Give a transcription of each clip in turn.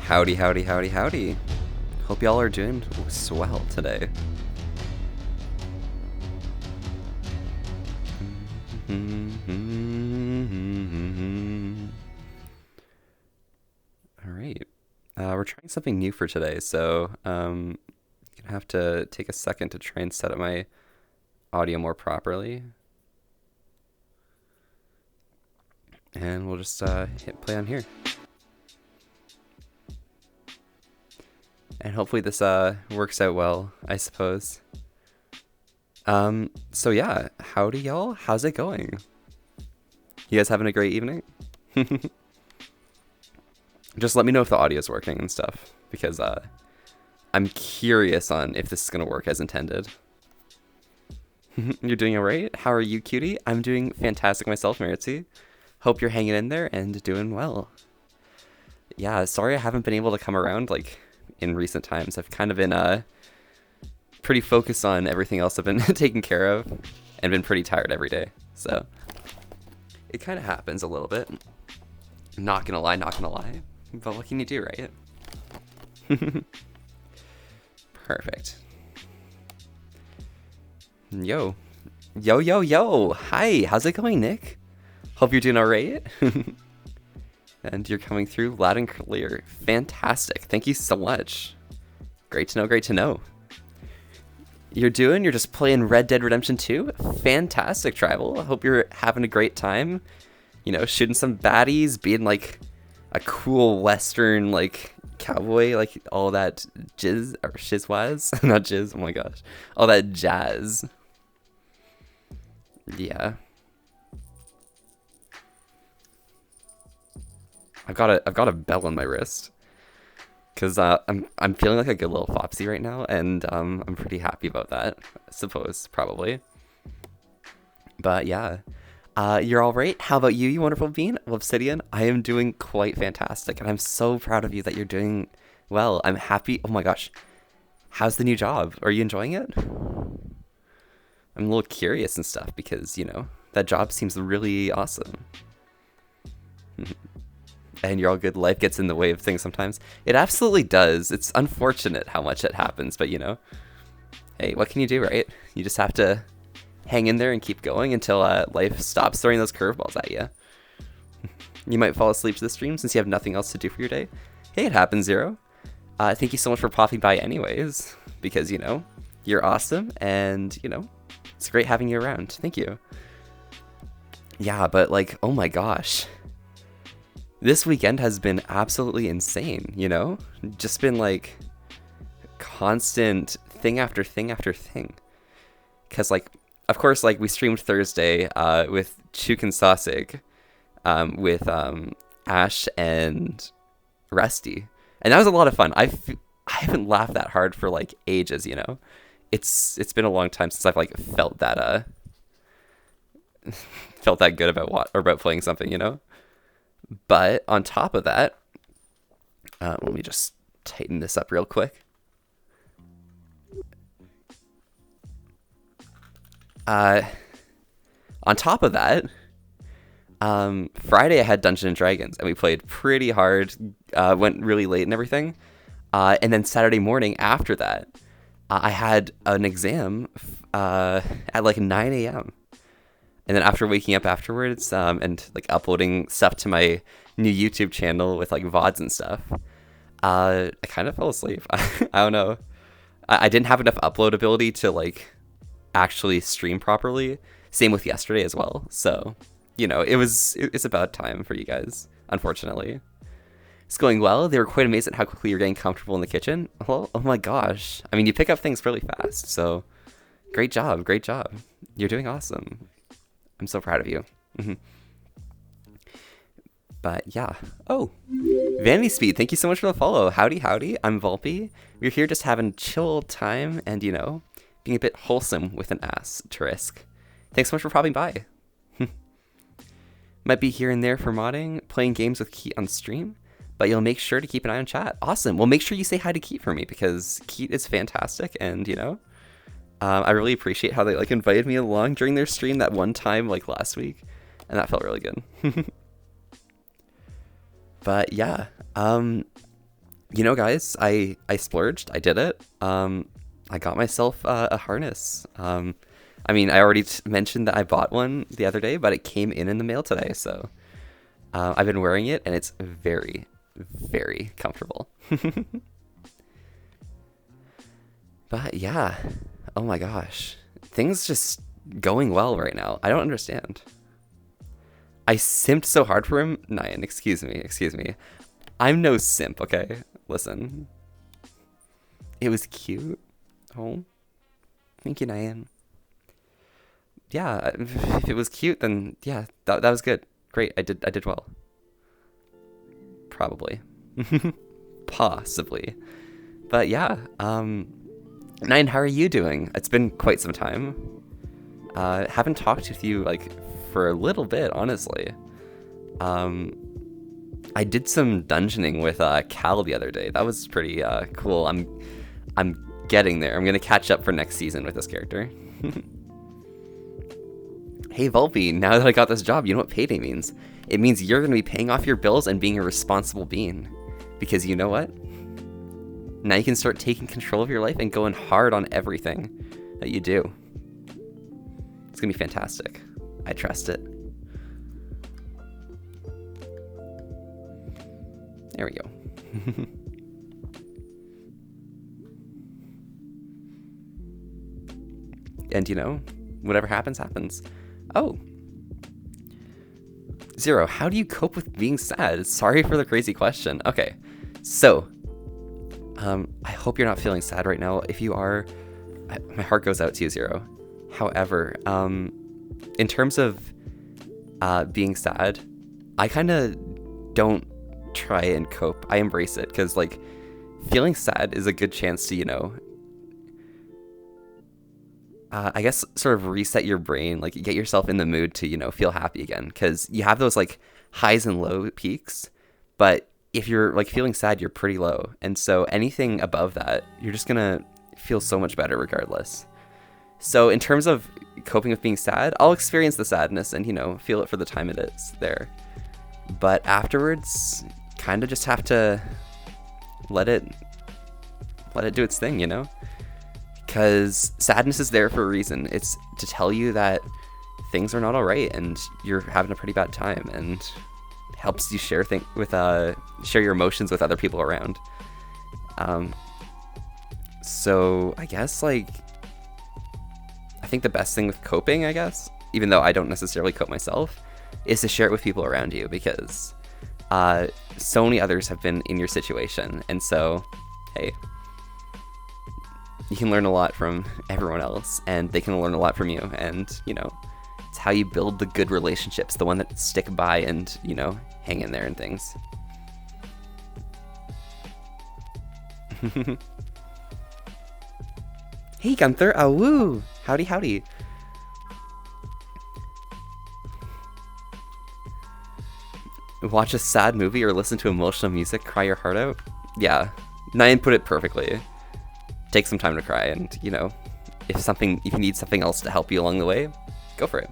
Howdy, howdy, howdy, howdy. Hope y'all are doing swell today. Alright. We're trying something new for today, so I'm gonna have to take a second to try and set up my audio more properly. And we'll just hit play on here. And hopefully this works out well, I suppose. So yeah, howdy y'all, how's it going? You guys having a great evening? Just let me know if the audio's working and stuff, because I'm curious on if this is gonna work as intended. You're doing alright? How are you, cutie? I'm doing fantastic myself, Meritzy. Hope you're hanging in there and doing well. Yeah, sorry I haven't been able to come around, like, in recent times. I've kind of been pretty focused on everything else I've been taking care of and been pretty tired every day. So it kind of happens a little bit. Not gonna lie. But what can you do, right? Perfect. Yo. Hi, how's it going, Nick? Hope you're doing alright. And you're coming through loud and clear. Fantastic. Thank you so much. Great to know. You're just playing Red Dead Redemption 2? Fantastic, Tribal. I hope you're having a great time. You know, shooting some baddies, being like a cool Western, like, cowboy, like all that jizz, or shizwaz. Not jizz, oh my gosh. All that jazz. Yeah. I've got a bell on my wrist, cause I'm feeling like a good little Fopsy right now, and I'm pretty happy about that. I suppose, probably. But yeah, you're all right. How about you wonderful bean, Obsidian? I am doing quite fantastic, and I'm so proud of you that you're doing well. I'm happy. Oh my gosh, how's the new job? Are you enjoying it? I'm a little curious and stuff because, you know, that job seems really awesome. And you're all good. Life gets in the way of things sometimes. It absolutely does. It's unfortunate how much it happens, but you know, hey, what can you do, right? You just have to hang in there and keep going until life stops throwing those curveballs at you. You might fall asleep to the stream since you have nothing else to do for your day. Hey, it happens, Zero. Thank you so much for popping by anyways, because, you know, you're awesome, and, you know, it's great having you around. Thank you. Yeah, but, like, oh my gosh. This weekend has been absolutely insane, you know? Just been, like, constant thing after thing after thing. Because, like, of course, like, we streamed Thursday with Chukin Sasig, with Ash and Rusty. And that was a lot of fun. I haven't laughed that hard for, like, ages, you know? It's been a long time since I've, like, felt that good about playing something, you know? But on top of that, let me just tighten this up real quick. On top of that, Friday I had Dungeons and Dragons, and we played pretty hard, went really late and everything. And then Saturday morning after that, I had an exam at like 9 a.m. And then after waking up afterwards, and like uploading stuff to my new YouTube channel with like VODs and stuff, I kind of fell asleep. I don't know. I didn't have enough upload ability to like actually stream properly. Same with yesterday as well. So, it's about time for you guys, unfortunately. It's going well. They were quite amazed at how quickly you're getting comfortable in the kitchen. Well, oh my gosh. I mean, you pick up things really fast. So, great job. Great job. You're doing awesome. I'm so proud of you. But yeah. Oh, Vanity Speed, thank you so much for the follow. Howdy, howdy. I'm Volpe. We're here just having chill time and, being a bit wholesome with an ass to risk. Thanks so much for popping by. Might be here and there for modding, playing games with Keat on stream, but you'll make sure to keep an eye on chat. Awesome. Well, make sure you say hi to Keat for me because Keat is fantastic and, I really appreciate how they like invited me along during their stream that one time like last week, and that felt really good. But yeah, guys, I splurged. I did it. I got myself a harness. I mean, I already mentioned that I bought one the other day, but it came in the mail today. So I've been wearing it, and it's very, very comfortable. But yeah, oh my gosh, things just going well right now. I don't understand. I simped so hard for him. Nyan, excuse me. I'm no simp, okay? Listen. It was cute. Oh. Thank you, Nyan. Yeah, if it was cute, then yeah, that was good. Great, I did well. Probably. Possibly. But yeah, Nyan, how are you doing? It's been quite some time. Haven't talked with you, like, for a little bit, honestly. I did some dungeoning with Cal the other day. That was pretty cool. I'm getting there. I'm gonna catch up for next season with this character. Hey Volpe, now that I got this job, you know what payday means? It means you're gonna be paying off your bills and being a responsible bean. Because you know what? Now you can start taking control of your life and going hard on everything that you do. It's gonna be fantastic. I trust it. There we go. And whatever happens, happens. Oh. Zero, how do you cope with being sad? Sorry for the crazy question. Okay, so, I hope you're not feeling sad right now. If you are, my heart goes out to you, Zero. However, in terms of being sad, I kind of don't try and cope. I embrace it because, like, feeling sad is a good chance to, I guess sort of reset your brain, like get yourself in the mood to, feel happy again. Because you have those like highs and low peaks, but if you're like feeling sad, you're pretty low. And so anything above that, you're just gonna feel so much better regardless. So in terms of coping with being sad, I'll experience the sadness and, feel it for the time it is there. But afterwards, kind of just have to let it do its thing, Because sadness is there for a reason. It's to tell you that things are not all right and you're having a pretty bad time, and helps you share your emotions with other people around. So I guess I think the best thing with coping, I guess, even though I don't necessarily cope myself, is to share it with people around you, because so many others have been in your situation, and so hey, you can learn a lot from everyone else, and they can learn a lot from you, and it's how you build the good relationships, the one that stick by and hang in there and things. Hey Gunther, woo! Howdy, howdy. Watch a sad movie or listen to emotional music, cry your heart out? Yeah, Nyan put it perfectly. Take some time to cry, and if you need something else to help you along the way, go for it.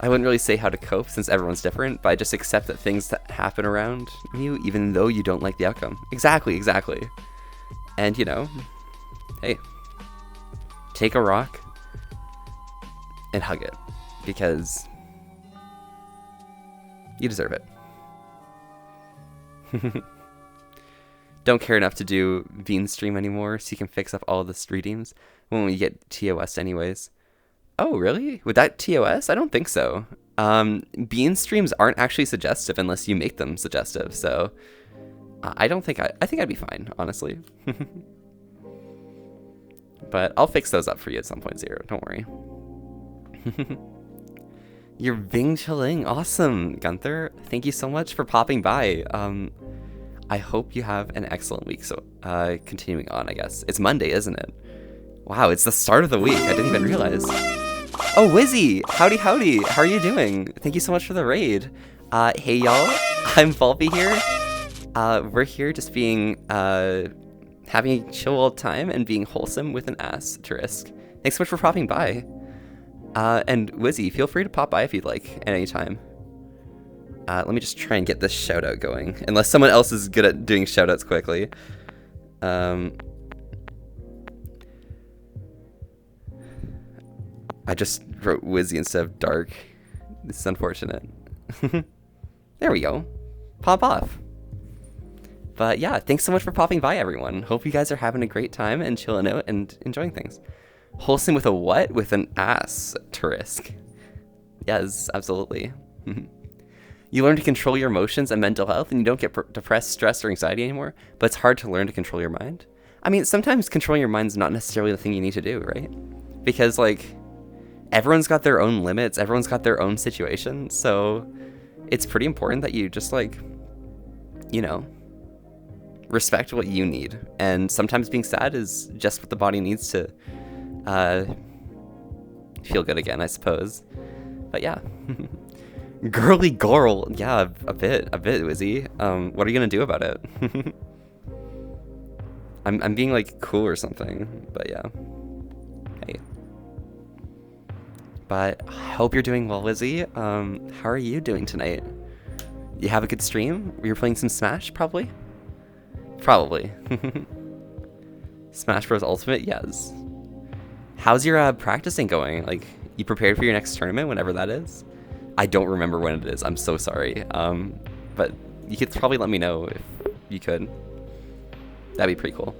I wouldn't really say how to cope since everyone's different, but I just accept that things that happen around you, even though you don't like the outcome. Exactly. And hey, take a rock and hug it, because you deserve it. Don't care enough to do Bean stream anymore, so you can fix up all the redeems when we get TOS anyways. Oh, really? With that TOS? I don't think so. Bean streams aren't actually suggestive unless you make them suggestive, so I don't think I think I'd be fine, honestly. But I'll fix those up for you at some point, Zero. Don't worry. You're Bing chilling. Awesome, Gunther. Thank you so much for popping by. I hope you have an excellent week. So, continuing on, I guess. It's Monday, isn't it? Wow, it's the start of the week. I didn't even realize. Oh, Wizzy! Howdy, howdy. How are you doing? Thank you so much for the raid. Hey, y'all. I'm Volpe here. We're here just being, having a chill old time and being wholesome with an asterisk. Thanks so much for popping by. And Wizzy, feel free to pop by if you'd like at any time. Let me just try and get this shout out going, unless someone else is good at doing shout outs quickly. I just wrote Wizzy instead of Dark. This is unfortunate. There we go. Pop off. But yeah, thanks so much for popping by, everyone. Hope you guys are having a great time and chilling out and enjoying things. Wholesome with a what? With an asterisk. Yes, absolutely. You learn to control your emotions and mental health, and you don't get depressed, stressed, or anxiety anymore, but it's hard to learn to control your mind. I mean, sometimes controlling your mind's not necessarily the thing you need to do, right? Because, like, everyone's got their own limits, everyone's got their own situation, so it's pretty important that you just, like, you know, respect what you need. And sometimes being sad is just what the body needs to feel good again, I suppose. But yeah. Girly girl. Yeah, a bit, Wizzy. What are you gonna do about it? I'm being like cool or something, but yeah. Hey. But I hope you're doing well, Wizzy. How are you doing tonight? You have a good stream? You're playing some Smash, probably? Probably. Smash Bros. Ultimate? Yes. How's your practicing going? Like, you prepared for your next tournament, whenever that is? I don't remember when it is. I'm so sorry. But you could probably let me know if you could. That'd be pretty cool.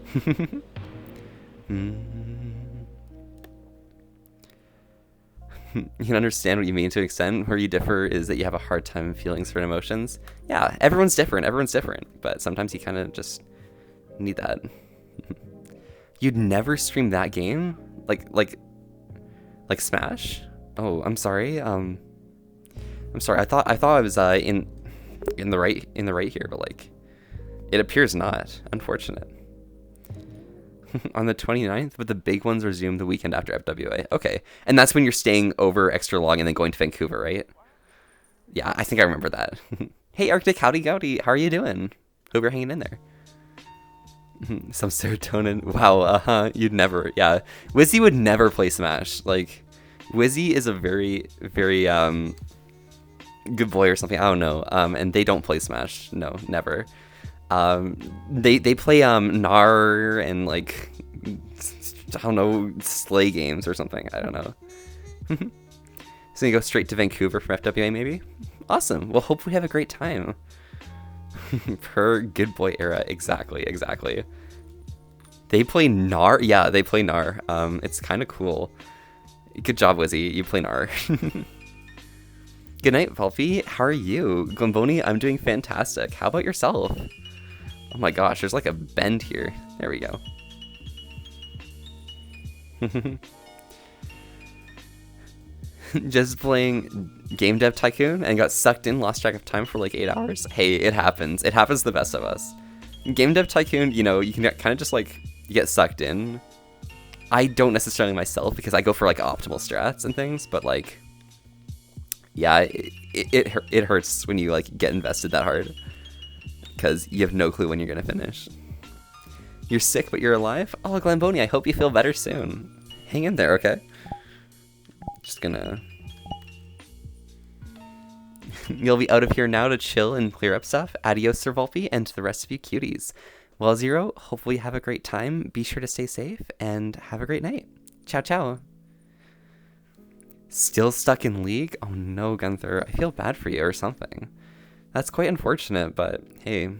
You can understand what you mean to an extent. Where you differ is that you have a hard time feeling certain emotions. Yeah, everyone's different. But sometimes you kind of just need that. You'd never stream that game? Like Smash? Oh, I'm sorry. I'm sorry. I thought I was in the right here, but like it appears not. Unfortunate. On the 29th, but the big ones resume the weekend after FWA. Okay, and that's when you're staying over extra long and then going to Vancouver, right? Yeah, I think I remember that. Hey, Arctic, howdy, how are you doing? Hope you're hanging in there. Some serotonin. Wow, you'd never. Yeah, Wizzy would never play Smash. Like, Wizzy is a very, very good boy or something. I don't know. And they don't play Smash. No, never. They play Nar and like I don't know, Slay games or something. I don't know. So you go straight to Vancouver from FWA maybe? Awesome. Well, hope we have a great time. Per Good Boy era. Exactly. They play Nar. Yeah, they play Nar. It's kind of cool. Good job, Wizzy. You play Nar. Good night, Volpe. How are you? Glamboni, I'm doing fantastic. How about yourself? Oh my gosh, there's like a bend here. There we go. Just playing Game Dev Tycoon and got sucked in, lost track of time for like 8 hours. Hey, it happens. It happens to the best of us. Game Dev Tycoon, you know, you can kind of just like, you get sucked in. I don't necessarily myself because I go for like optimal strats and things, but like, yeah, it hurts when you like get invested that hard. Because you have no clue when you're going to finish. You're sick, but you're alive? Oh, Glamboni, I hope you feel better soon. Hang in there, okay? Just gonna... You'll be out of here now to chill and clear up stuff. Adios, Sir Volpe, and to the rest of you cuties. Well, Zero, hopefully you have a great time. Be sure to stay safe, and have a great night. Ciao, ciao. Still stuck in League? Oh no, Gunther. I feel bad for you or something. That's quite unfortunate, but hey,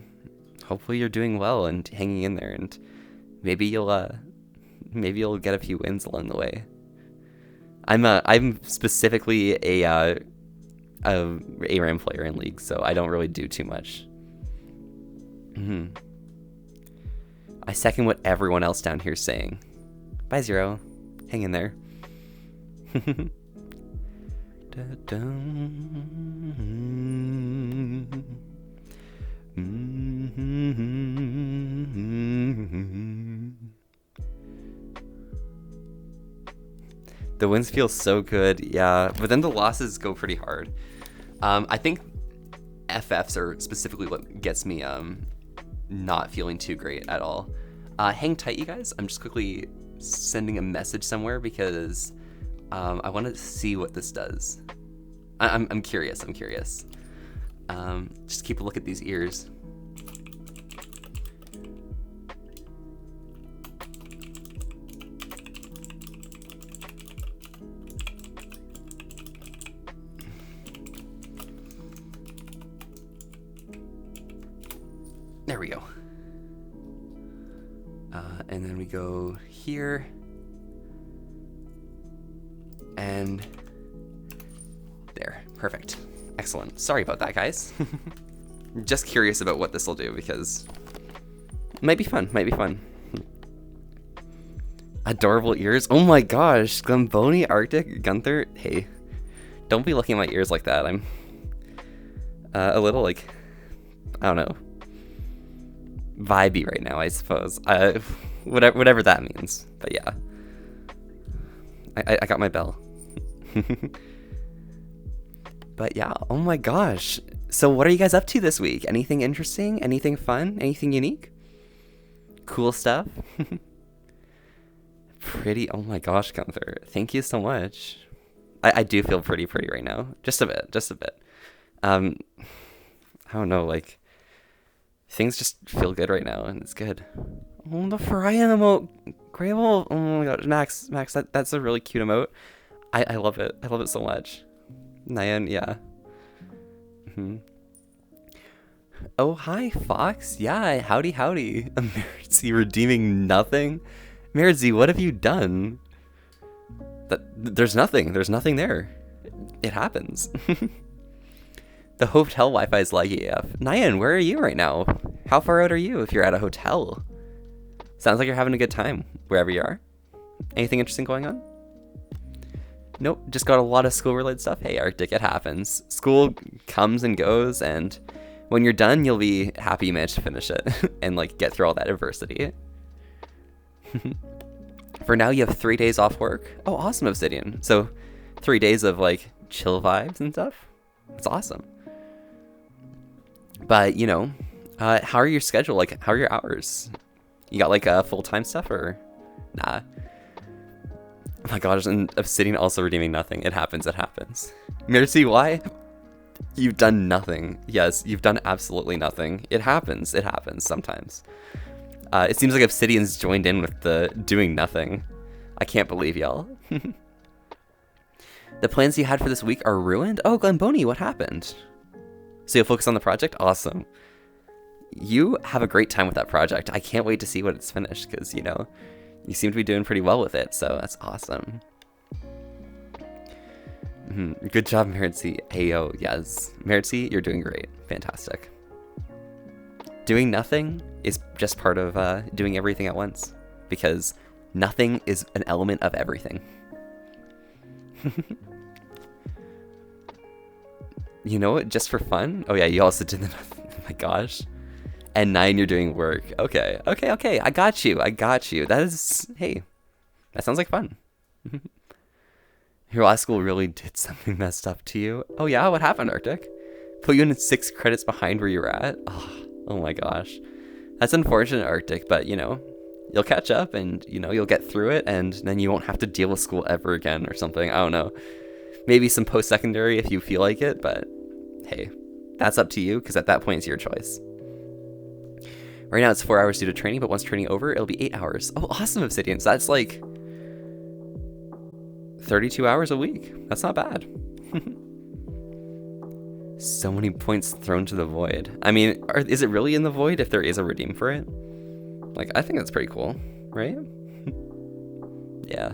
hopefully you're doing well and hanging in there, and maybe you'll get a few wins along the way. I'm specifically a ARAM player in League, so I don't really do too much. I second what everyone else down here is saying. Bye, Zero. Hang in there. The wins feel so good, yeah, but then the losses go pretty hard. I think FFs are specifically what gets me not feeling too great at all. Hang tight, you guys. I'm just quickly sending a message somewhere because I want to see what this does. I'm curious. Just keep a look at these ears. There we go. And then we go here. And there. Perfect. Excellent. Sorry about that, guys. Just curious about what this will do because it might be fun. Adorable ears. Oh my gosh. Glamboni, Arctic, Gunther. Hey, don't be looking at my ears like that. I'm a little like, I don't know, vibey right now, I suppose. Whatever that means. But yeah, I got my bell. But yeah, oh my gosh. So what are you guys up to this week? Anything interesting? Anything fun? Anything unique? Cool stuff? Pretty, oh my gosh, Gunther. Thank you so much. I do feel pretty right now. Just a bit. I don't know, like, things just feel good right now, and it's good. Oh, the Freya emote. Grable. Oh my god, Max, that's a really cute emote. I love it. I love it so much. Nyan, yeah. Oh, hi, Fox. Yeah, howdy. Emergency redeeming nothing? Meridzi, what have you done? There's nothing there. It happens. The hotel Wi-Fi is laggy AF. Nyan, where are you right now? How far out are you if you're at a hotel? Sounds like you're having a good time, wherever you are. Anything interesting going on? Nope, just got a lot of school-related stuff. Hey, Arctic, it happens. School comes and goes, and when you're done, you'll be happy you managed to finish it and, like, get through all that adversity. For now, you have 3 days off work. Oh, awesome, Obsidian. So, 3 days of, like, chill vibes and stuff. It's awesome. But, you know, how are your schedule? Like, how are your hours? You got, like, full-time stuff, or nah? Oh my gosh, and Obsidian also redeeming nothing. It happens. Mercy, why? You've done nothing. Yes, you've done absolutely nothing. It happens sometimes. It seems like Obsidian's joined in with the doing nothing. I can't believe y'all. The plans you had for this week are ruined? Oh, Glamboni, what happened? So you'll focus on the project? Awesome. You have a great time with that project. I can't wait to see what it's finished, because, you know, you seem to be doing pretty well with it, so that's awesome. Good job, Meritzi. Ayo, yes. Meritzi, you're doing great. Fantastic. Doing nothing is just part of doing everything at once, because nothing is an element of everything. You know what? Just for fun? Oh yeah, you also did the nothing. Oh my gosh. And 9, you're doing work. Okay. I got you. That is, hey, that sounds like fun. Your last school really did something messed up to you. Oh yeah, what happened, Arctic? Put you in 6 credits behind where you were at? Oh my gosh. That's unfortunate, Arctic, but you know, you'll catch up and, you know, you'll get through it and then you won't have to deal with school ever again or something. I don't know. Maybe some post-secondary if you feel like it, but hey, that's up to you because at that point it's your choice. Right now it's 4 hours due to training, but once training over, it'll be 8 hours. Oh, awesome, Obsidian. So that's like 32 hours a week. That's not bad. So many points thrown to the void. I mean, is it really in the void if there is a redeem for it? Like, I think that's pretty cool, right? Yeah.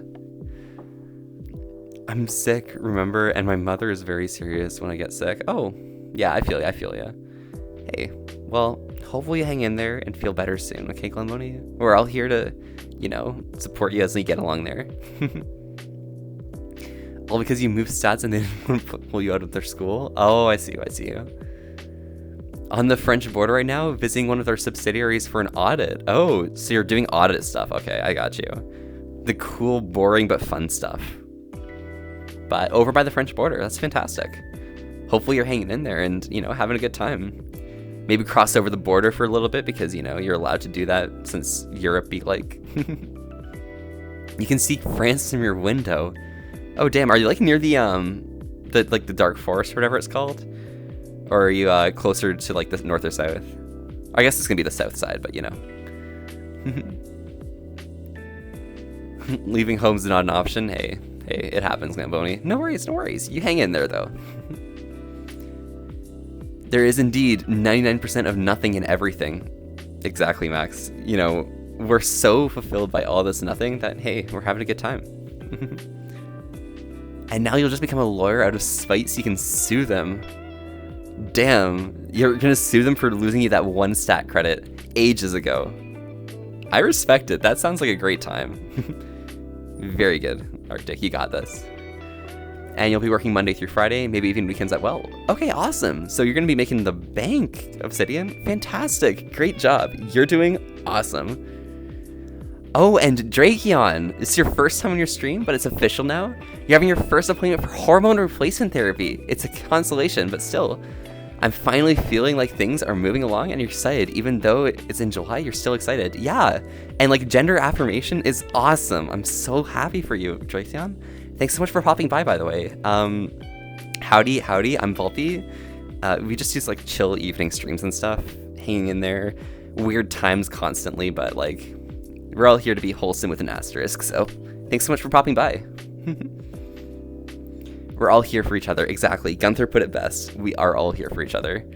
I'm sick, remember, and my mother is very serious when I get sick. Oh, yeah, I feel ya. Hey, well, hopefully you hang in there and feel better soon, okay, Glenbony? We're all here to, you know, support you as you get along there. All because you moved stats and they didn't pull you out of their school? Oh, I see you. On the French border right now, visiting one of their subsidiaries for an audit. Oh, so you're doing audit stuff. Okay, I got you. The cool, boring, but fun stuff. But over by the French border, that's fantastic. Hopefully you're hanging in there and, you know, having a good time. Maybe cross over the border for a little bit because, you know, you're allowed to do that since Europe be like. You can see France from your window. Oh damn, are you like near the dark forest or whatever it's called? Or are you closer to like the north or south? I guess it's gonna be the south side, but you know. Leaving home's not an option. Hey, it happens, Gamboni. No worries. You hang in there though. There is indeed 99% of nothing in everything. Exactly, Max. You know, we're so fulfilled by all this nothing that hey, we're having a good time. And now you'll just become a lawyer out of spite so you can sue them. Damn, you're gonna sue them for losing you that one stat credit ages ago. I respect it. That sounds like a great time. Very good, Arctic. You got this. And you'll be working Monday through Friday, maybe even weekends as well. Okay, awesome. So you're gonna be making the bank, Obsidian. Fantastic. Great job. You're doing awesome. Oh, and Drakeon, it's your first time on your stream, but it's official now. You're having your first appointment for hormone replacement therapy. It's a consolation, but still, I'm finally feeling like things are moving along and you're excited. Even though it's in July, you're still excited. Yeah, and like gender affirmation is awesome. I'm so happy for you, Drakeon. Thanks so much for popping by the way. Howdy, I'm Volpe. We just use like chill evening streams and stuff, hanging in there. Weird times constantly, but like, we're all here to be wholesome with an asterisk, so thanks so much for popping by. We're all here for each other, exactly. Gunther put it best. We are all here for each other.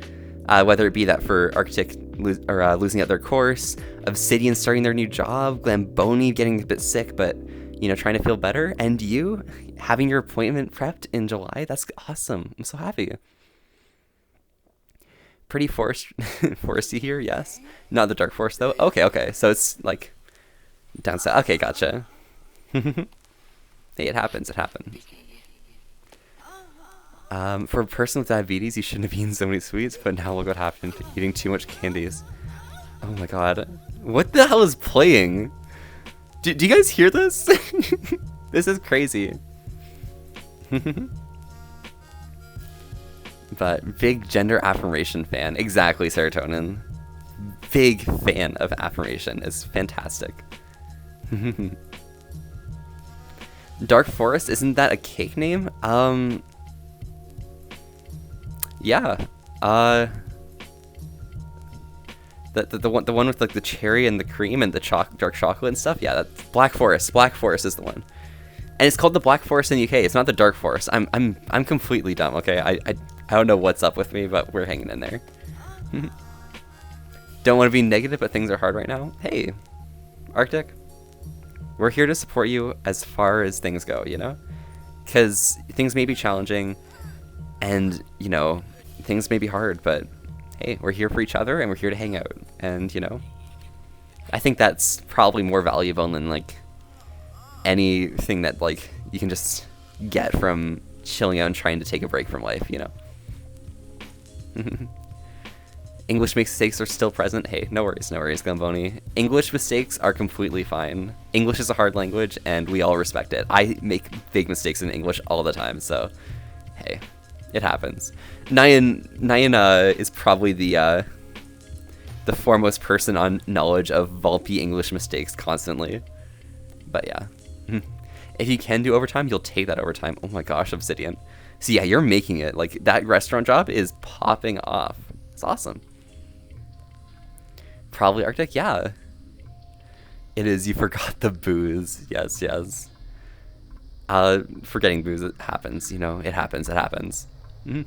Whether it be that for Arctic losing out their course, Obsidian starting their new job, Glamboni getting a bit sick, but, you know, trying to feel better, and you having your appointment prepped in July, that's awesome. I'm so happy. Pretty foresty here, yes. Not the dark forest, though. Okay, so it's, like, down south. Okay, gotcha. Hey, it happens. For a person with diabetes, you shouldn't have eaten so many sweets, but now look what happened to eating too much candies. Oh my god. What the hell is playing? Do you guys hear this? This is crazy. But big gender affirmation fan. Exactly, Serotonin. Big fan of affirmation. It's fantastic. Dark Forest, isn't that a cake name? Yeah. The one with like the cherry and the cream and the dark chocolate and stuff. Yeah, that's Black Forest. Black Forest is the one. And it's called the Black Forest in the UK. It's not the Dark Forest. I'm completely dumb, okay? I don't know what's up with me, but we're hanging in there. Don't want to be negative, but things are hard right now. Hey, Arctic. We're here to support you as far as things go, you know? Because things may be challenging and, you know, things may be hard, but hey, we're here for each other and we're here to hang out. And, you know, I think that's probably more valuable than, like, anything that, like, you can just get from chilling out and trying to take a break from life, you know? English mistakes are still present. Hey, no worries, Gamboni. English mistakes are completely fine. English is a hard language, and we all respect it. I make big mistakes in English all the time, so hey, it happens. Nyan is probably the foremost person on knowledge of Volpe English mistakes constantly. But yeah, if you can do overtime, you'll take that overtime. Oh my gosh, Obsidian. So yeah, you're making it. Like, that restaurant job is popping off. It's awesome. Probably Arctic, yeah. It is, you forgot the booze. Yes. Forgetting booze, it happens, you know, it happens, it happens. Mhm.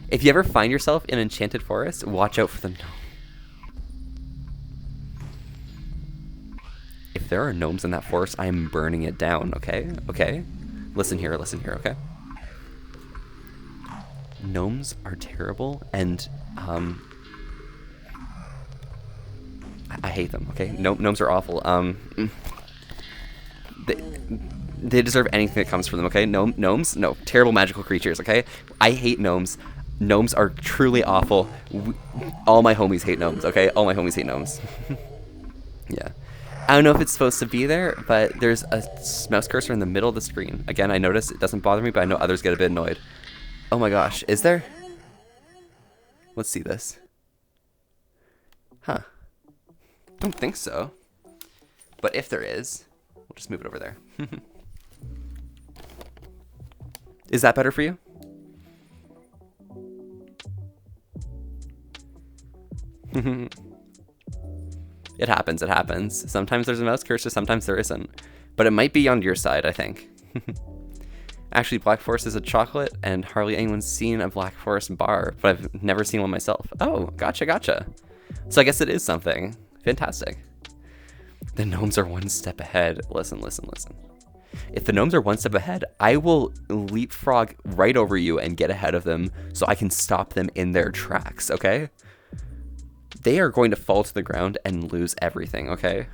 If you ever find yourself in Enchanted Forest, watch out for the gnome. If there are gnomes in that forest, I am burning it down, okay? Okay? Listen here, okay? Gnomes are terrible, and, I hate them, okay? Gnomes are awful. They deserve anything that comes from them, okay? Gnomes? No. Terrible magical creatures, okay? I hate gnomes. Gnomes are truly awful. All my homies hate gnomes, okay? All my homies hate gnomes. Yeah. I don't know if it's supposed to be there, but there's a mouse cursor in the middle of the screen. Again, I notice it doesn't bother me, but I know others get a bit annoyed. Oh my gosh, is there? Let's see this. Huh. Don't think so. But if there is, we'll just move it over there. Is that better for you? It happens, it happens. Sometimes there's a mouse cursor, sometimes there isn't. But it might be on your side, I think. Actually, Black Forest is a chocolate, and hardly anyone's seen a Black Forest bar, but I've never seen one myself. Oh, gotcha. So I guess it is something. Fantastic. The gnomes are one step ahead. Listen. If the gnomes are one step ahead, I will leapfrog right over you and get ahead of them so I can stop them in their tracks, okay? They are going to fall to the ground and lose everything, okay?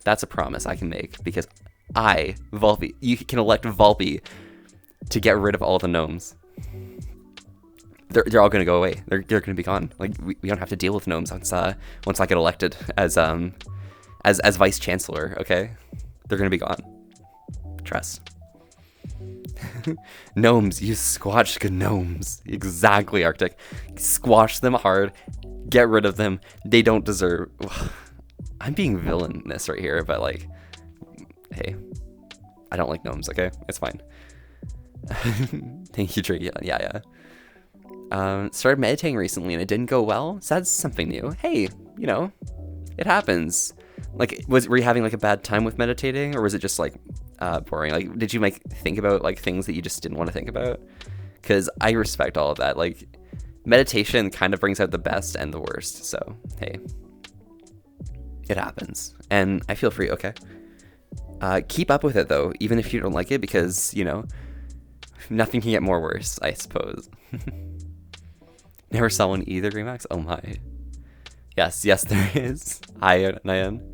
That's a promise I can make because Volpe, you can elect Volpe to get rid of all the gnomes. They're all going to go away. They're going to be gone. Like, we don't have to deal with gnomes once I get elected as vice chancellor, okay? They're going to be gone. Trust. Gnomes, you squash gnomes. Exactly, Arctic. Squash them hard. Get rid of them. They don't deserve... I'm being villainous right here, but like... Hey. I don't like gnomes, okay? It's fine. Thank you, Drake. Yeah. Started meditating recently and it didn't go well. So that's something new. Hey, you know, it happens. Like, were you having like a bad time with meditating, or was it just like boring? Like, did you like think about like things that you just didn't want to think about? Because I respect all of that. Like, meditation kind of brings out the best and the worst. So hey, it happens, and I feel free. Okay. Keep up with it though, even if you don't like it, because you know, nothing can get more worse, I suppose. Never saw one either, Greenmax. Oh my. Yes, there is. Hi, Nyan.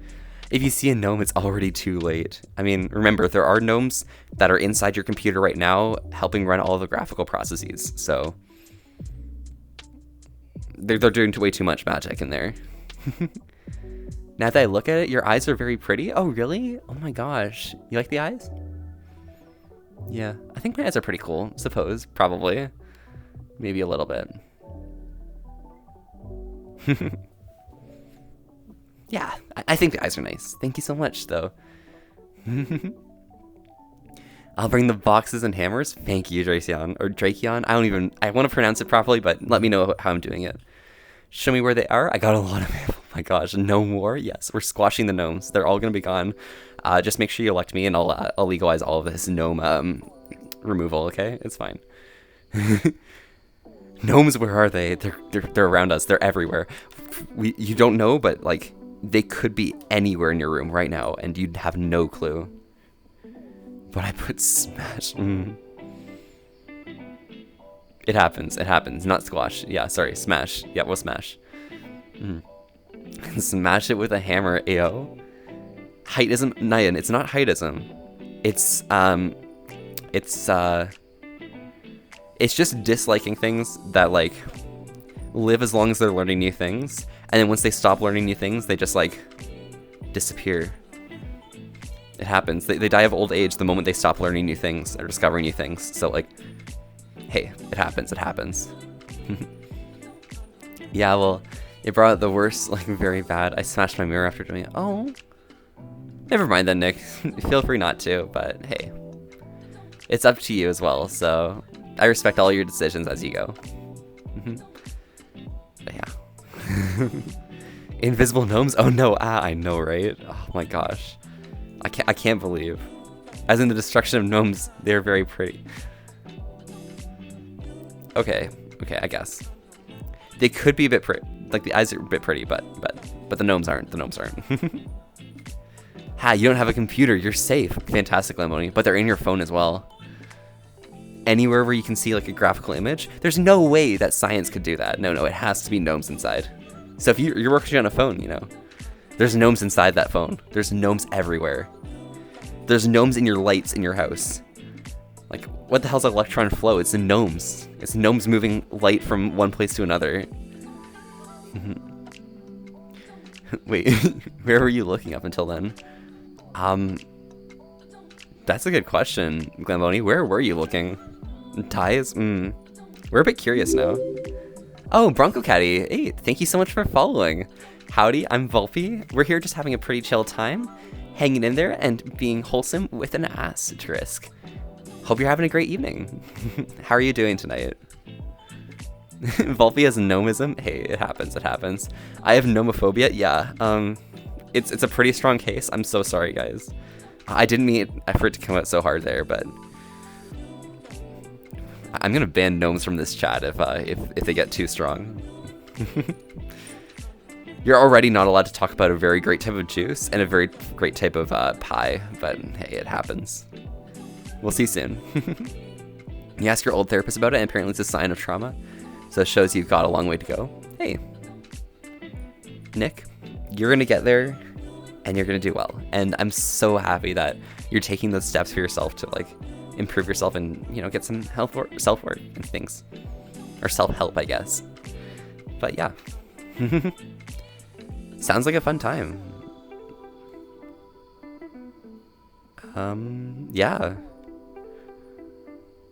If you see a gnome, it's already too late. I mean, remember, there are gnomes that are inside your computer right now, helping run all the graphical processes. So they're doing way too much magic in there. Now that I look at it, your eyes are very pretty. Oh, really? Oh my gosh. You like the eyes? Yeah, I think my eyes are pretty cool. Suppose, probably. Maybe a little bit. Yeah, I think the eyes are nice. Thank you so much, though. I'll bring the boxes and hammers. Thank you, Dracion. Or Drakion. I want to pronounce it properly, but let me know how I'm doing it. Show me where they are. I got a lot of... Oh my gosh, no more? Yes, we're squashing the gnomes. They're all going to be gone. Just make sure you elect me, and I'll legalize all of this gnome removal, okay? It's fine. Gnomes, where are they? They're around us. They're everywhere. You don't know, but, like, they could be anywhere in your room right now, and you'd have no clue. But I put smash. It happens. Not squash. Yeah, sorry, smash. Yeah, we'll smash. Smash it with a hammer, AO. Heightism, Nyan, it's not heightism. It's just disliking things that, like, live as long as they're learning new things, and then once they stop learning new things, they just, like, disappear. It happens. They die of old age the moment they stop learning new things or discovering new things. So, like, hey, it happens. Yeah, well, it brought out the worst, like, very bad. I smashed my mirror after doing it. Oh. Never mind then, Nick. Feel free not to, but hey. It's up to you as well, so I respect all your decisions as you go. But yeah. Invisible gnomes? Oh no, I know, right? Oh my gosh. I can't believe. As in the destruction of gnomes, they're very pretty. Okay, I guess. They could be a bit pretty. Like, the eyes are a bit pretty, but the gnomes aren't. The gnomes aren't. Ha, you don't have a computer. You're safe. Fantastic, Glamboni. But they're in your phone as well. Anywhere where you can see, like, a graphical image, there's no way that science could do that. No, it has to be gnomes inside. So if you're working on a phone, you know, there's gnomes inside that phone. There's gnomes everywhere. There's gnomes in your lights in your house. Like, what the hell's electron flow? It's the gnomes. It's gnomes moving light from one place to another. Wait, where were you looking up until then? That's a good question, Glamboni. Where were you looking? Ties? We're a bit curious now. Oh, Bronco Caddy. Hey, thank you so much for following. Howdy, I'm Volpe. We're here just having a pretty chill time, hanging in there and being wholesome with an asterisk. Hope you're having a great evening. How are you doing tonight? Volpe has gnomism? Hey, it happens. I have nomophobia? Yeah, it's a pretty strong case. I'm so sorry, guys. I didn't mean for it to come out so hard there, but I'm gonna ban gnomes from this chat if they get too strong. You're already not allowed to talk about a very great type of juice and a very great type of pie, but hey, it happens. We'll see soon. You ask your old therapist about it, and apparently it's a sign of trauma, so it shows you've got a long way to go. Hey, Nick, you're gonna get there, and you're gonna do well. And I'm so happy that you're taking those steps for yourself to like improve yourself and, you know, get some self-work and things, or self-help, I guess. But yeah. Sounds like a fun time. Yeah.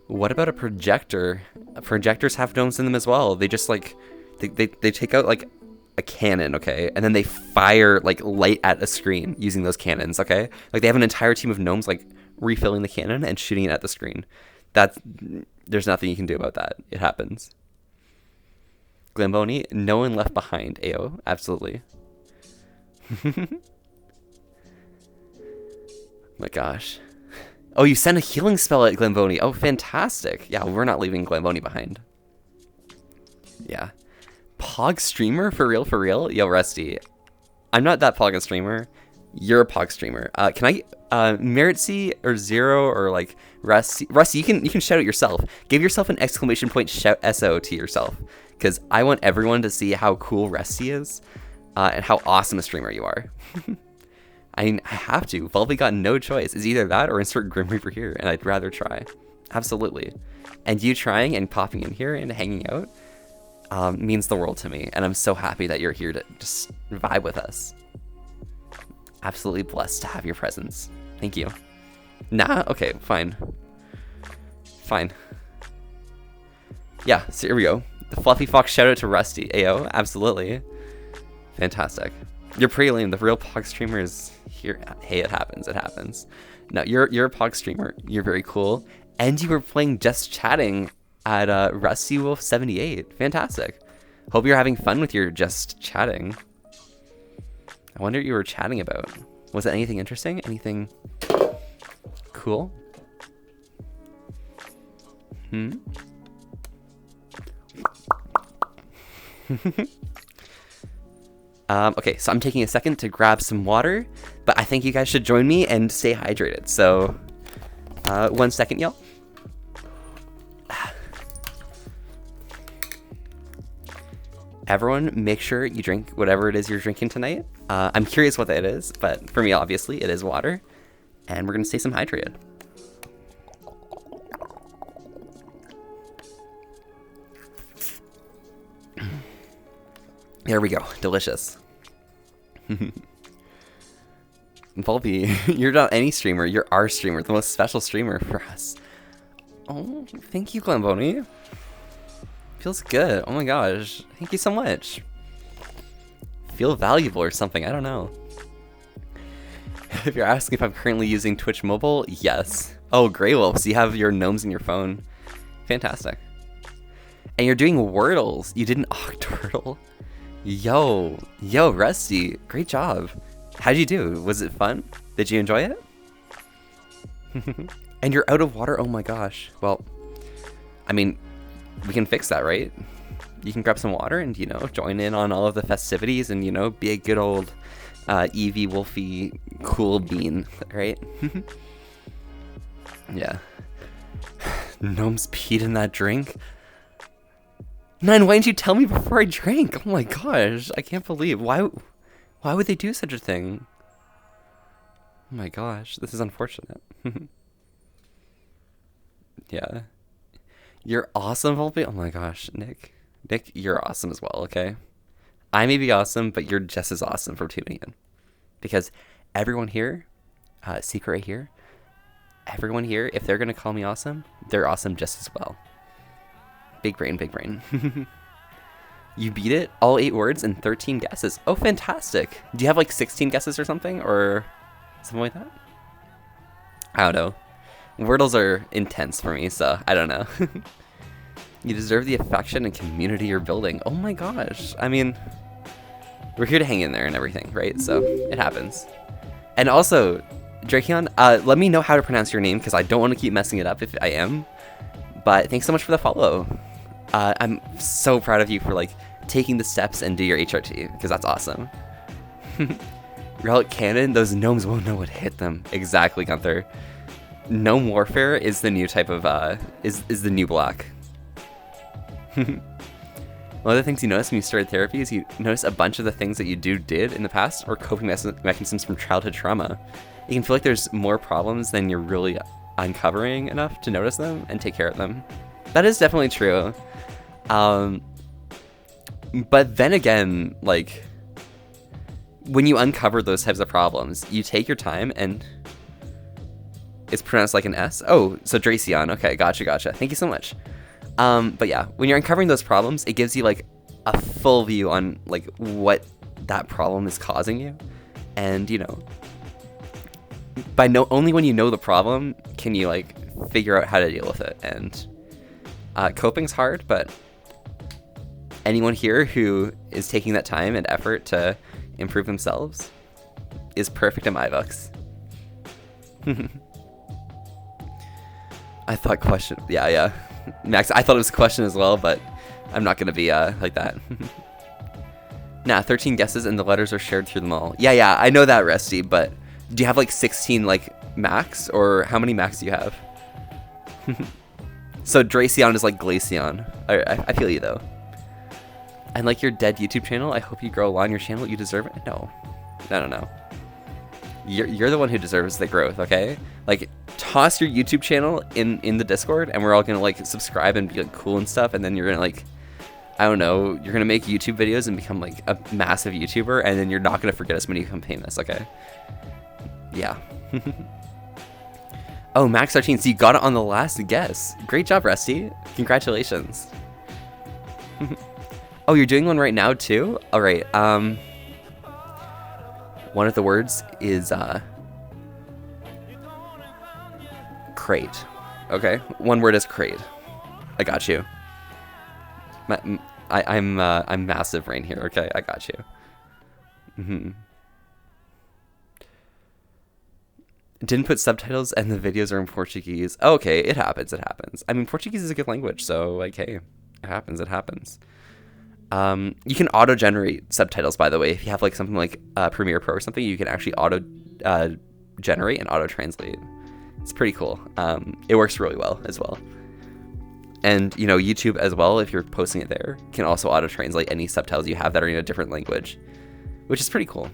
What about a projector? Projectors have domes in them as well. They just like, they take out like a cannon, okay? And then they fire like light at a screen using those cannons, okay? Like they have an entire team of gnomes like refilling the cannon and shooting it at the screen. There's nothing you can do about that. It happens. Glamboni, no one left behind. Ayo, absolutely. My gosh. Oh, you sent a healing spell at Glamboni. Oh, fantastic. Yeah, we're not leaving Glamboni behind. Yeah. Pog streamer? For real? Yo, Rusty. I'm not that Pog streamer. You're a Pog streamer. Can I, Meritzy or Zero or like Rusty, you can shout it yourself. Give yourself an exclamation point shout SO to yourself. Because I want everyone to see how cool Rusty is. And how awesome a streamer you are. I mean, I have to. Volpe got no choice. It's either that or insert Grim Reaper here, and I'd rather try. Absolutely. And you trying and popping in here and hanging out means the world to me, and I'm so happy that you're here to just vibe with us. Absolutely blessed to have your presence. Thank you. Nah? Okay, fine. Fine. Yeah, so here we go. The Fluffy Fox shout out to Rusty. Ayo, absolutely. Fantastic. You're pretty lame. The real Pog streamer is here. Hey, it happens. No, you're a Pog streamer. You're very cool. And you were playing Just Chatting at Rusty Wolf 78. Fantastic. Hope you're having fun with your Just Chatting. I wonder what you were chatting about. Was it anything interesting? Anything cool? Okay, so I'm taking a second to grab some water, but I think you guys should join me and stay hydrated. So, 1 second, y'all. Everyone, make sure you drink whatever it is you're drinking tonight. I'm curious what that is, but for me, obviously, it is water. And we're gonna stay some hydrated. There we go. Delicious. Volpe, you're not any streamer. You're our streamer. The most special streamer for us. Oh, thank you, Glamboni. Feels good. Oh my gosh. Thank you so much. Feel valuable or something. I don't know. If you're asking if I'm currently using Twitch Mobile, yes. Oh, Grey Wolf. So you have your gnomes in your phone. Fantastic. And you're doing Wordles. You did an Octurtle. Yo, Rusty, great job. How'd you do? Was it fun? Did you enjoy it? And you're out of water? Oh my gosh. Well, I mean, we can fix that, right? You can grab some water and, join in on all of the festivities and, be a good old Eevee Wolfie cool bean, right? Yeah. Gnomes peed in that drink? Nine, why didn't you tell me before I drank? Oh my gosh, I can't believe. Why would they do such a thing? Oh my gosh, this is unfortunate. Yeah. You're awesome, Volpe. Oh my gosh, Nick. Nick, you're awesome as well, okay? I may be awesome, but you're just as awesome for tuning in. Because everyone here, secret right here, everyone here, if they're going to call me awesome, they're awesome just as well. Big brain, big brain. You beat it, all 8 words in 13 guesses. Oh, fantastic. Do you have like 16 guesses or something? Or something like that? I don't know. Wordles are intense for me, so I don't know. You deserve the affection and community you're building. Oh my gosh. I mean, we're here to hang in there and everything, right? So it happens. And also, Drakeon, let me know how to pronounce your name because I don't want to keep messing it up if I am. But thanks so much for the follow. I'm so proud of you for like taking the steps and do your HRT because that's awesome. Relic Cannon, those gnomes won't know what hit them. Exactly, Gunther. Gnome warfare is the new type of is the new black. One of the things you notice when you started therapy is you notice a bunch of the things that you did in the past or coping mechanisms from childhood trauma. You can feel like there's more problems than you're really uncovering enough to notice them and take care of them. That is definitely true. But then again, like, when you uncover those types of problems, you take your time and it's pronounced like an S. Oh, so Dracion. Okay, gotcha. Thank you so much. But yeah, when you're uncovering those problems, it gives you like a full view on like what that problem is causing you. And only when you know the problem can you like figure out how to deal with it. And coping's hard, but anyone here who is taking that time and effort to improve themselves is perfect in my books. I thought question. Yeah. Max, I thought it was a question as well, but I'm not going to be like that. Nah, 13 guesses and the letters are shared through them all. Yeah, I know that, Rusty, but do you have like 16 like max, or how many max do you have? So Dracion is like Glaceon. I feel you though. And like your dead YouTube channel, I hope you grow a lot on your channel. You deserve it. No. You're the one who deserves the growth, okay? Like, toss your YouTube channel in the Discord, and we're all gonna like subscribe and be like cool and stuff, and then you're gonna like, I don't know, you're gonna make YouTube videos and become like a massive YouTuber, and then you're not gonna forget us when you become famous, okay? Yeah. Oh, Max 13, so you got it on the last guess. Great job, Rusty. Congratulations. Oh, you're doing one right now too? All right. One of the words is crate. Okay, one word is crate. I got you. I'm massive brain here. Okay, I got you. Didn't put subtitles and the videos are in Portuguese. Okay, it happens. I mean, Portuguese is a good language, so like, hey, it happens. You can auto-generate subtitles, by the way. If you have like something like Premiere Pro or something, you can actually auto-generate and auto-translate. It's pretty cool. It works really well as well. And, YouTube as well, if you're posting it there, can also auto-translate any subtitles you have that are in a different language, which is pretty cool.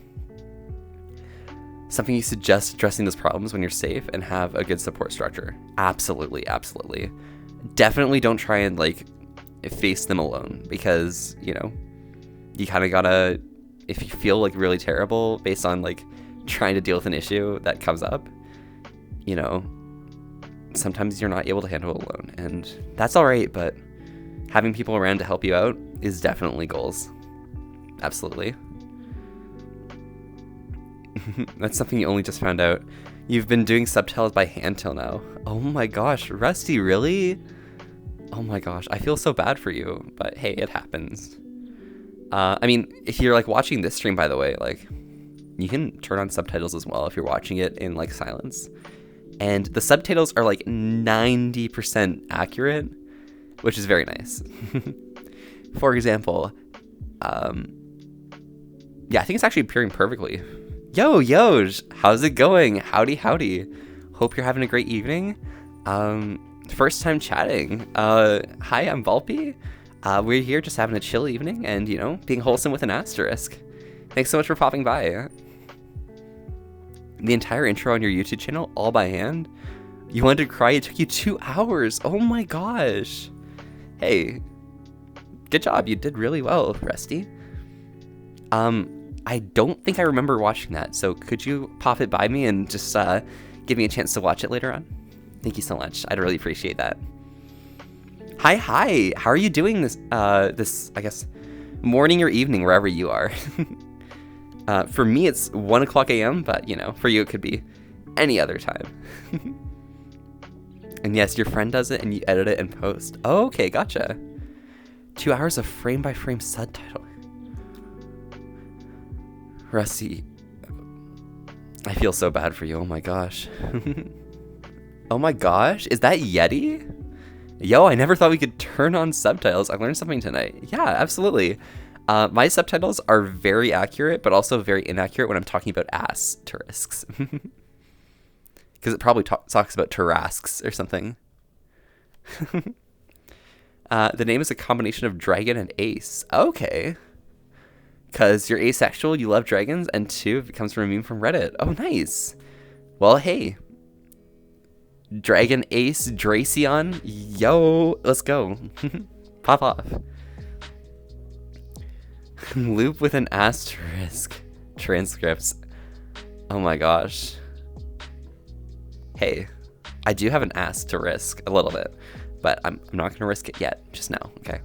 Something you suggest addressing those problems when you're safe and have a good support structure. Absolutely. Definitely don't try and like face them alone, because you kind of gotta, if you feel like really terrible based on like trying to deal with an issue that comes up, sometimes you're not able to handle it alone, and that's all right, but having people around to help you out is definitely goals. Absolutely. That's something you only just found out. You've been doing subtitles by hand till now. Oh my gosh, Rusty, really? Oh my gosh, I feel so bad for you, but hey, it happens. I mean, if you're like watching this stream, by the way, like you can turn on subtitles as well if you're watching it in like silence. And the subtitles are like 90% accurate, which is very nice. For example, yeah, I think it's actually appearing perfectly. Yo, how's it going? Howdy. Hope you're having a great evening. First time chatting. Hi, I'm Volpe. We're here just having a chill evening and, you know, being wholesome with an asterisk. Thanks so much for popping by. The entire intro on your YouTube channel, all by hand? You wanted to cry? It took you 2 hours. Oh my gosh. Hey, good job. You did really well, Rusty. I don't think I remember watching that, so could you pop it by me and just give me a chance to watch it later on? Thank you so much. I'd really appreciate that. Hi. How are you doing this, I guess, morning or evening, wherever you are? For me, it's 1 o'clock a.m., but, you know, for you, it could be any other time. And yes, your friend does it and you edit it and post. Oh, okay, gotcha. 2 hours of frame-by-frame subtitle. Rusty, I feel so bad for you. Oh my gosh. Oh my gosh, is that Yeti? Yo, I never thought we could turn on subtitles. I learned something tonight. Yeah, absolutely. My subtitles are very accurate, but also very inaccurate when I'm talking about asterisks. Because it probably talks about Tarasks or something. The name is a combination of dragon and ace. Okay. Because you're asexual, you love dragons, and 2, it comes from a meme from Reddit. Oh, nice. Well, hey. Dragon Ace Dracion. Yo, let's go. Pop off. Loop with an asterisk. Transcripts. Oh my gosh. Hey, I do have an asterisk a little bit, but I'm not going to risk it yet. Just now, okay?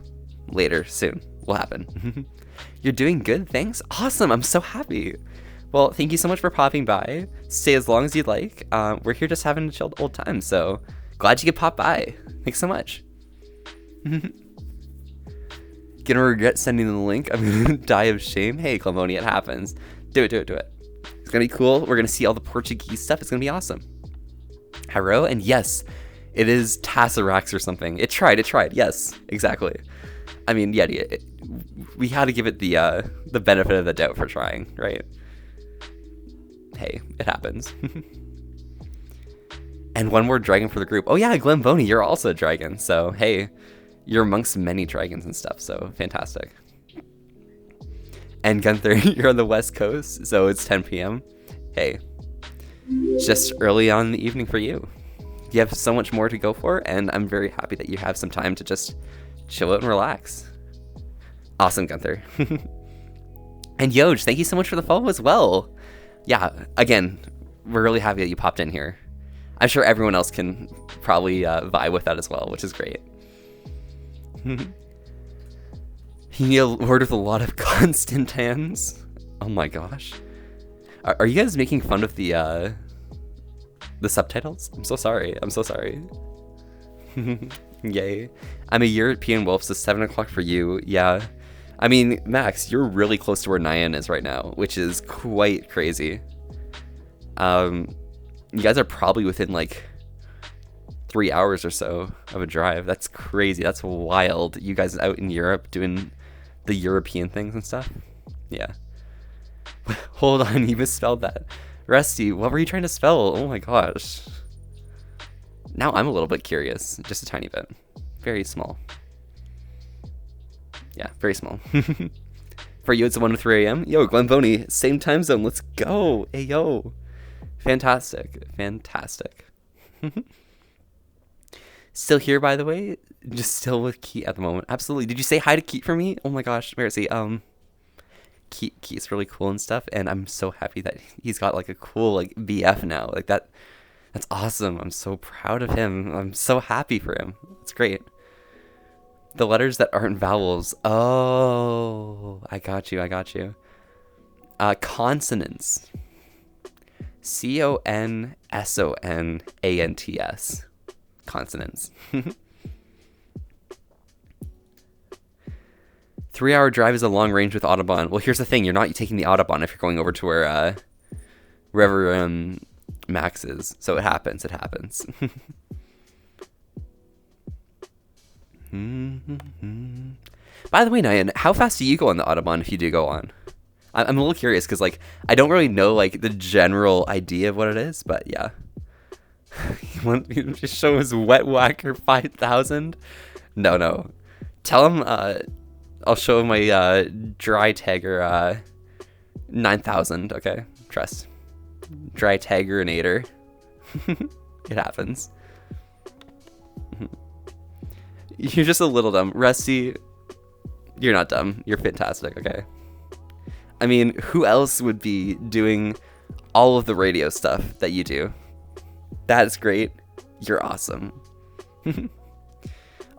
Later, soon. Will happen. You're doing good, thanks. Awesome, I'm so happy. Well, thank you so much for popping by. Stay as long as you'd like. We're here just having a chilled old time, so glad you could pop by. Thanks so much. Gonna regret sending the link. I'm gonna die of shame. Hey, Clamoni, it happens. Do it. It's gonna be cool. We're gonna see all the Portuguese stuff. It's gonna be awesome. Haro, and yes, it is Tassarax or something. It tried. Yes, exactly. I mean, Yeti, we had to give it the benefit of the doubt for trying, right? Hey, it happens. And one more dragon for the group. Oh yeah, Glamboni, you're also a dragon. So hey, you're amongst many dragons and stuff. So fantastic. And Gunther, you're on the West Coast, so it's 10 p.m. Hey, just early on in the evening for you. You have so much more to go for, and I'm very happy that you have some time to just chill out and relax. Awesome, Gunther. And Yoj, thank you so much for the follow as well. Yeah, again, we're really happy that you popped in here. I'm sure everyone else can probably vibe with that as well, which is great. You need a lord with a lot of Constantans. Oh my gosh. Are you guys making fun of the subtitles? I'm so sorry. Yay. I'm a European wolf, so 7 o'clock for you. Yeah. I mean, Max, you're really close to where Nyan is right now, which is quite crazy. You guys are probably within like 3 hours or so of a drive. That's crazy. That's wild. You guys out in Europe doing the European things and stuff. Yeah. Hold on, you misspelled that. Rusty, what were you trying to spell? Oh my gosh. Now I'm a little bit curious. Just a tiny bit. Very small. Yeah, very small. For you, it's 1 to 3 a.m. Yo, Glamboni, same time zone. Let's go. Hey, yo. Fantastic. Still here, by the way. Just still with Keat at the moment. Absolutely. Did you say hi to Keat for me? Oh my gosh, Mercy. Keat's really cool and stuff, and I'm so happy that he's got like a cool like BF now. Like that's awesome. I'm so proud of him. I'm so happy for him. It's great. The letters that aren't vowels. Oh, I got you. Consonants. CONSONANTS. Consonants. 3-hour drive is a long range with Audubon. Well, here's the thing. You're not taking the Audubon if you're going over to wherever maxes, so it happens. It happens. By the way, Nyan, how fast do you go on the Autobahn if you do go on? I'm a little curious because, like, I don't really know, like, the general idea of what it is, but yeah. You just show his Wet Whacker 5000? No. Tell him, I'll show him my Dry Tagger 9000, okay? Trust. Dry Taggerinator. It happens. You're just a little dumb. Rusty, you're not dumb. You're fantastic, okay? I mean, who else would be doing all of the radio stuff that you do? That's great. You're awesome.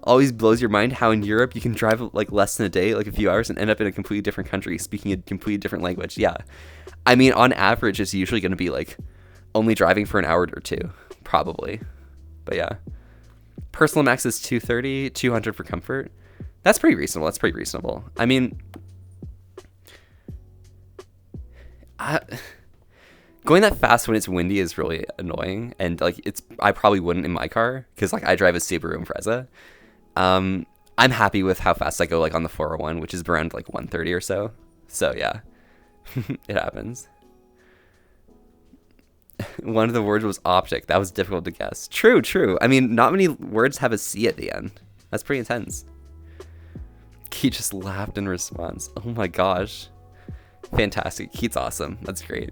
Always blows your mind how in Europe you can drive like less than a day, like a few hours, and end up in a completely different country speaking a completely different language. Yeah. I mean, on average, it's usually going to be like only driving for an hour or two, probably. But yeah. Personal max is 230, 200 for comfort. That's pretty reasonable. I mean, going that fast when it's windy is really annoying, and like I probably wouldn't in my car because like I drive a Subaru Impreza. I'm happy with how fast I go like on the 401, which is around like 130 or so. So yeah, it happens. One of the words was optic. That was difficult to guess. True. I mean, not many words have a C at the end. That's pretty intense. Keith just laughed in response. Oh my gosh. Fantastic. Keith's awesome. That's great.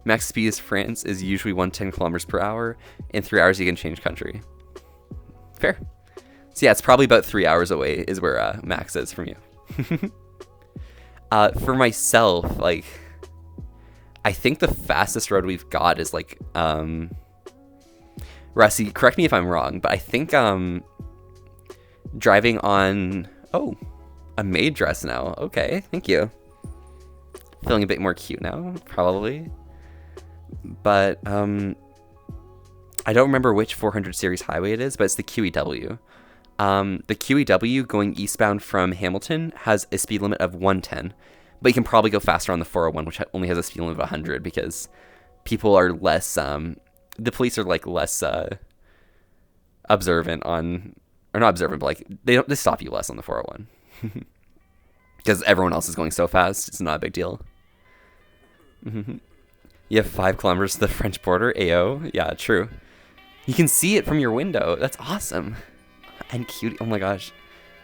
Max speed is France is usually 110 kilometers per hour. In 3 hours, you can change country. Fair. So yeah, it's probably about 3 hours away is where max is from you. For myself, like, I think the fastest road we've got is like, Rusty, correct me if I'm wrong, but I think driving on, a maid dress now. Okay, thank you. Feeling a bit more cute now, probably. But I don't remember which 400 series highway it is, but it's the QEW. The QEW going eastbound from Hamilton has a speed limit of 110, but you can probably go faster on the 401, which only has a speed limit of 100 because people are less, the police are like less observant on, or not observant, but like they stop you less on the 401 because everyone else is going so fast. It's not a big deal. You have 5 kilometers to the French border. Ayo. Yeah, true. You can see it from your window. That's awesome. And cute. Oh my gosh.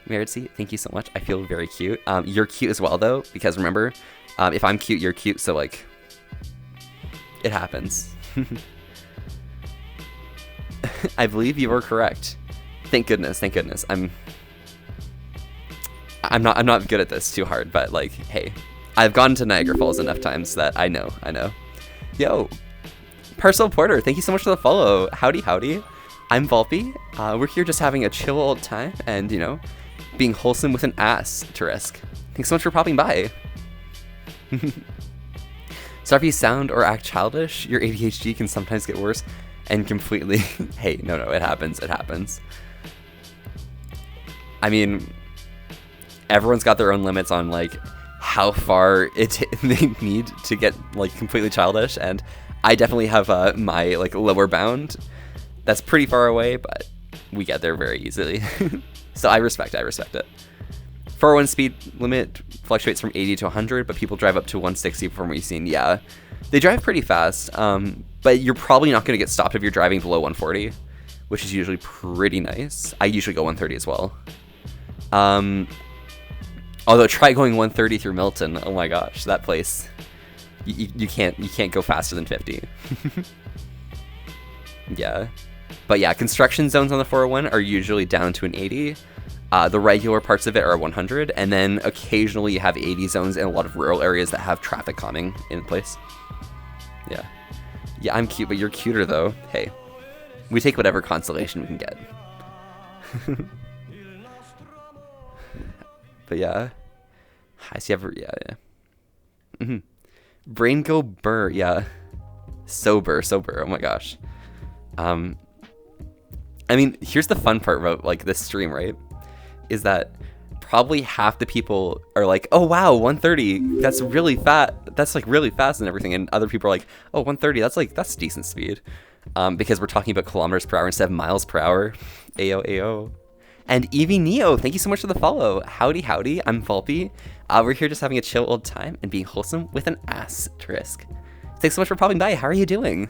Meritzy, thank you so much. I feel very cute. You're cute as well, though, because remember, if I'm cute, you're cute. So, like, it happens. I believe you were correct. Thank goodness. I'm not good at this too hard, but like, hey, I've gone to Niagara Falls enough times that I know. Yo, Parcel Porter, thank you so much for the follow. Howdy. I'm Volpe. We're here just having a chill old time and, you know, being wholesome with an asterisk. Thanks so much for popping by. Sorry if you sound or act childish. Your ADHD can sometimes get worse and completely... Hey, no, it happens. I mean, everyone's got their own limits on, like, how far they need to get like completely childish, and I definitely have my like lower bound that's pretty far away, but we get there very easily. So I respect it. 401 speed limit fluctuates from 80 to 100, but people drive up to 160 from what you've seen. Yeah, they drive pretty fast, but you're probably not going to get stopped if you're driving below 140, which is usually pretty nice. I usually go 130 as well. Although try going 130 through Milton. Oh my gosh, that place. You can't go faster than 50. Yeah. But yeah, construction zones on the 401 are usually down to an 80. The regular parts of it are 100, and then occasionally you have 80 zones in a lot of rural areas that have traffic calming in place. Yeah. Yeah, I'm cute, but you're cuter though. Hey. We take whatever consolation we can get. But yeah. I see ever, yeah. Brain go burr, yeah. Sober, oh my gosh. I mean, here's the fun part about like this stream, right? Is that probably half the people are like, oh wow, 130, that's really fast, that's like really fast and everything. And other people are like, oh, 130, that's decent speed. Because we're talking about kilometers per hour instead of miles per hour. Ayo, ayo. And Evie Neo, thank you so much for the follow. Howdy, howdy, I'm Volpe. We're here just having a chill old time and being wholesome with an asterisk. Thanks so much for popping by. How are you doing?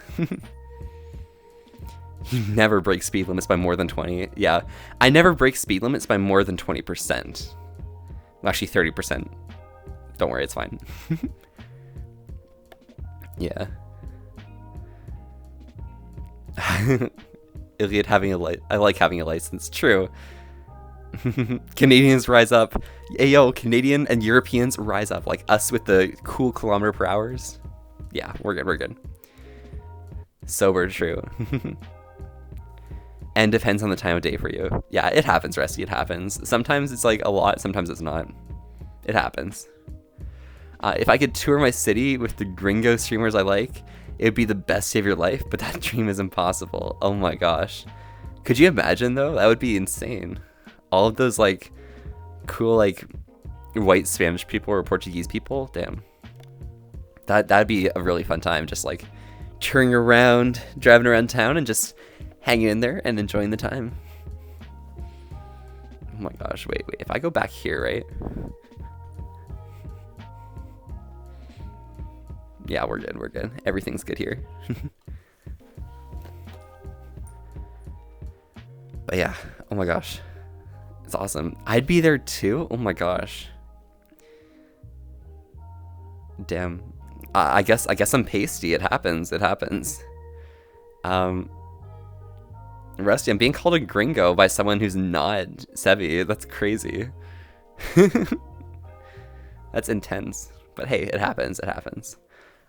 You never break speed limits by more than 20. Yeah, I never break speed limits by more than 20%. Well, actually, 30%. Don't worry, it's fine. Yeah. Iliad having I like having a license. True. Canadians rise up. Ayo, Canadian and Europeans rise up. Like us with the cool kilometer per hours. Yeah, we're good. Sober, true. And depends on the time of day for you. Yeah, it happens, Rusty. It happens. Sometimes it's like a lot. Sometimes it's not. It happens. If I could tour my city with the gringo streamers I like, it would be the best day of your life, but that dream is impossible. Oh my gosh. Could you imagine though? That would be insane. All of those like cool like white Spanish people or Portuguese people, damn. That'd be a really fun time, just like touring around, driving around town and just hanging in there and enjoying the time. Oh my gosh, wait, if I go back here, right? Yeah, we're good. Everything's good here. But yeah, oh my gosh. It's awesome. I'd be there too. Oh my gosh. Damn. I guess I'm pasty. It happens. Rusty, I'm being called a gringo by someone who's not Sevi. That's crazy. That's intense. But hey, it happens.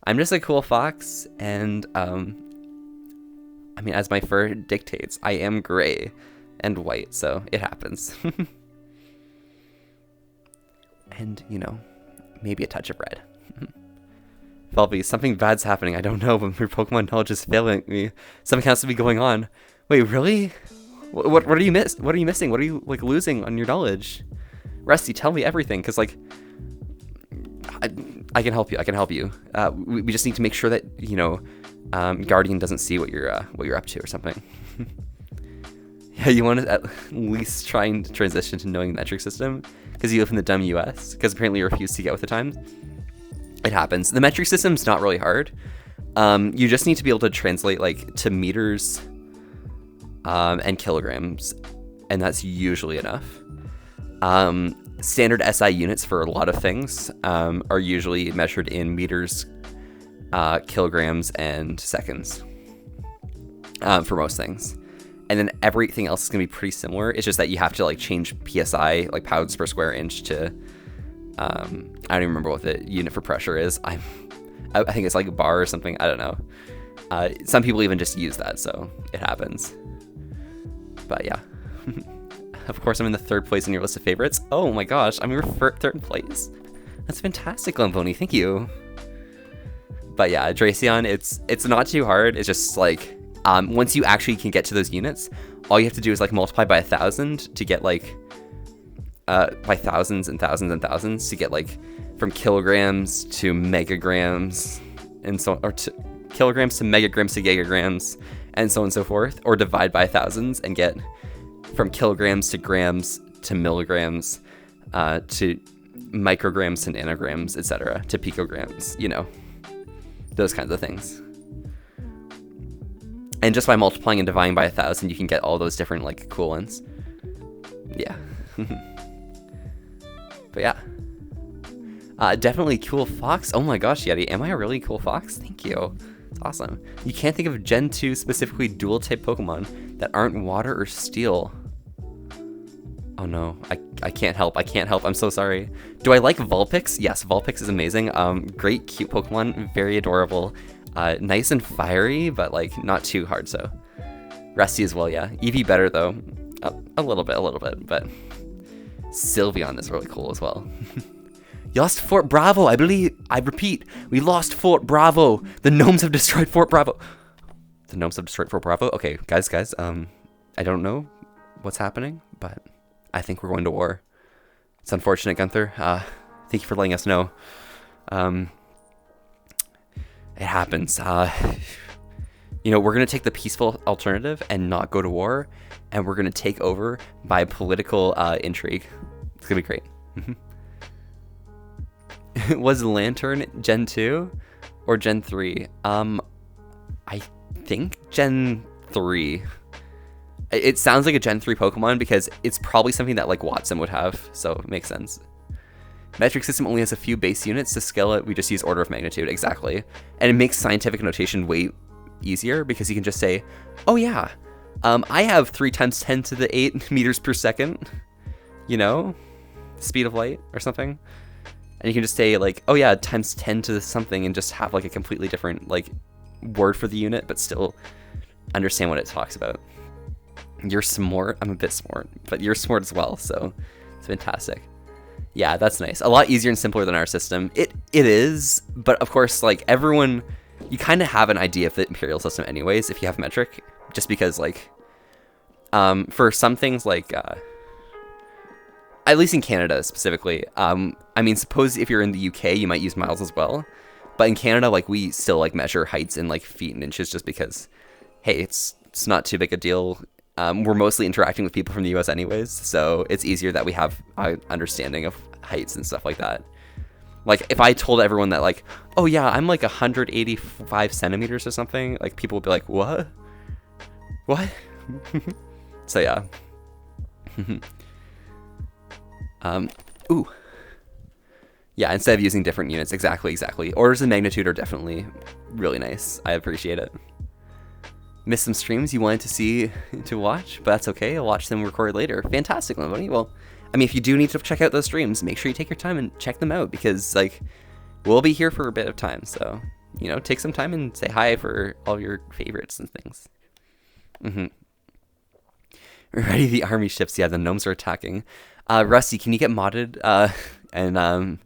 I'm just a cool fox, and I mean, as my fur dictates, I am gray and white, so it happens. And, you know, maybe a touch of red. Velvy, something bad's happening. I don't know, but your Pokemon knowledge is failing me. Something has to be going on. Wait, really? What are you What are you missing? What are you like losing on your knowledge? Rusty, tell me everything, because like I can help you. We just need to make sure that, you know, Guardian doesn't see what you're up to or something. Yeah, you want to at least try and transition to knowing the metric system because you live in the dumb US, because apparently you refuse to get with the times. It happens. The metric system's not really hard. You just need to be able to translate like to meters and kilograms, and that's usually enough. Standard SI units for a lot of things are usually measured in meters, kilograms, and seconds for most things. And then everything else is going to be pretty similar. It's just that you have to like change PSI, like pounds per square inch, to I don't even remember what the unit for pressure is. I think it's like a bar or something. I don't know. Some people even just use that, so it happens. But yeah. Of course, I'm in the third place in your list of favorites. Oh my gosh, I'm your third place. That's fantastic, Lamboni. Thank you. But yeah, Draceon, it's not too hard. It's just like once you actually can get to those units, all you have to do is like multiply by 1,000 to get like by thousands and thousands and thousands to get like from kilograms to megagrams and so, or to kilograms to megagrams to gigagrams and so on and so forth, or divide by thousands and get from kilograms to grams to milligrams to micrograms to nanograms, etc., to picograms, you know, those kinds of things. And just by multiplying and dividing by 1,000, you can get all those different like cool ones. Yeah. But yeah. Definitely cool fox. Oh my gosh, Yeti, am I a really cool fox? Thank you. It's awesome. You can't think of Gen 2 specifically dual type Pokemon that aren't water or steel. Oh no, I can't help. I'm so sorry. Do I like Vulpix? Yes, Vulpix is amazing. Great, cute Pokemon, very adorable. Nice and fiery, but like not too hard. So, Rusty as well. Yeah, Eevee better though, a little bit. But Sylveon is really cool as well. You lost Fort Bravo. I repeat, we lost Fort Bravo. The gnomes have destroyed Fort Bravo. The gnomes have destroyed Fort Bravo. Okay, guys. I don't know what's happening, but I think we're going to war. It's unfortunate, Gunther. Thank you for letting us know. It happens. We're going to take the peaceful alternative and not go to war, and we're going to take over by political intrigue. It's going to be great. Was Lantern Gen 2 or Gen 3? I think Gen 3. It sounds like a Gen 3 Pokemon because it's probably something that like Watson would have, so it makes sense. Metric system only has a few base units. To scale it, we just use order of magnitude, exactly. And it makes scientific notation way easier because you can just say, oh yeah, I have 3 times 10 to the 8 meters per second, speed of light or something. And you can just say like, oh yeah, times 10 to something, and just have like a completely different like word for the unit, but still understand what it talks about. You're smart. I'm a bit smart, but you're smart as well, so it's fantastic. Yeah, that's nice. A lot easier and simpler than our system. It is, but of course, like everyone, you kind of have an idea of the Imperial system anyways if you have metric, just because like, for some things like, at least in Canada specifically, suppose if you're in the UK, you might use miles as well, but in Canada, like we still like measure heights in like feet and inches just because, hey, it's not too big a deal. We're mostly interacting with people from the US anyways, so it's easier that we have an understanding of heights and stuff like that. Like, if I told everyone that, like, oh yeah, I'm like 185 centimeters or something, like, people would be like, what? What? So, yeah. Ooh. Yeah, instead of using different units, exactly. Orders of magnitude are definitely really nice. I appreciate it. Missed some streams you wanted to watch, but that's okay. I'll watch them recorded later. Fantastic, Lemony. Well, if you do need to check out those streams, make sure you take your time and check them out because, like, we'll be here for a bit of time. So, take some time and say hi for all your favorites and things. Ready the army ships. Yeah, the gnomes are attacking. Rusty, can you get modded and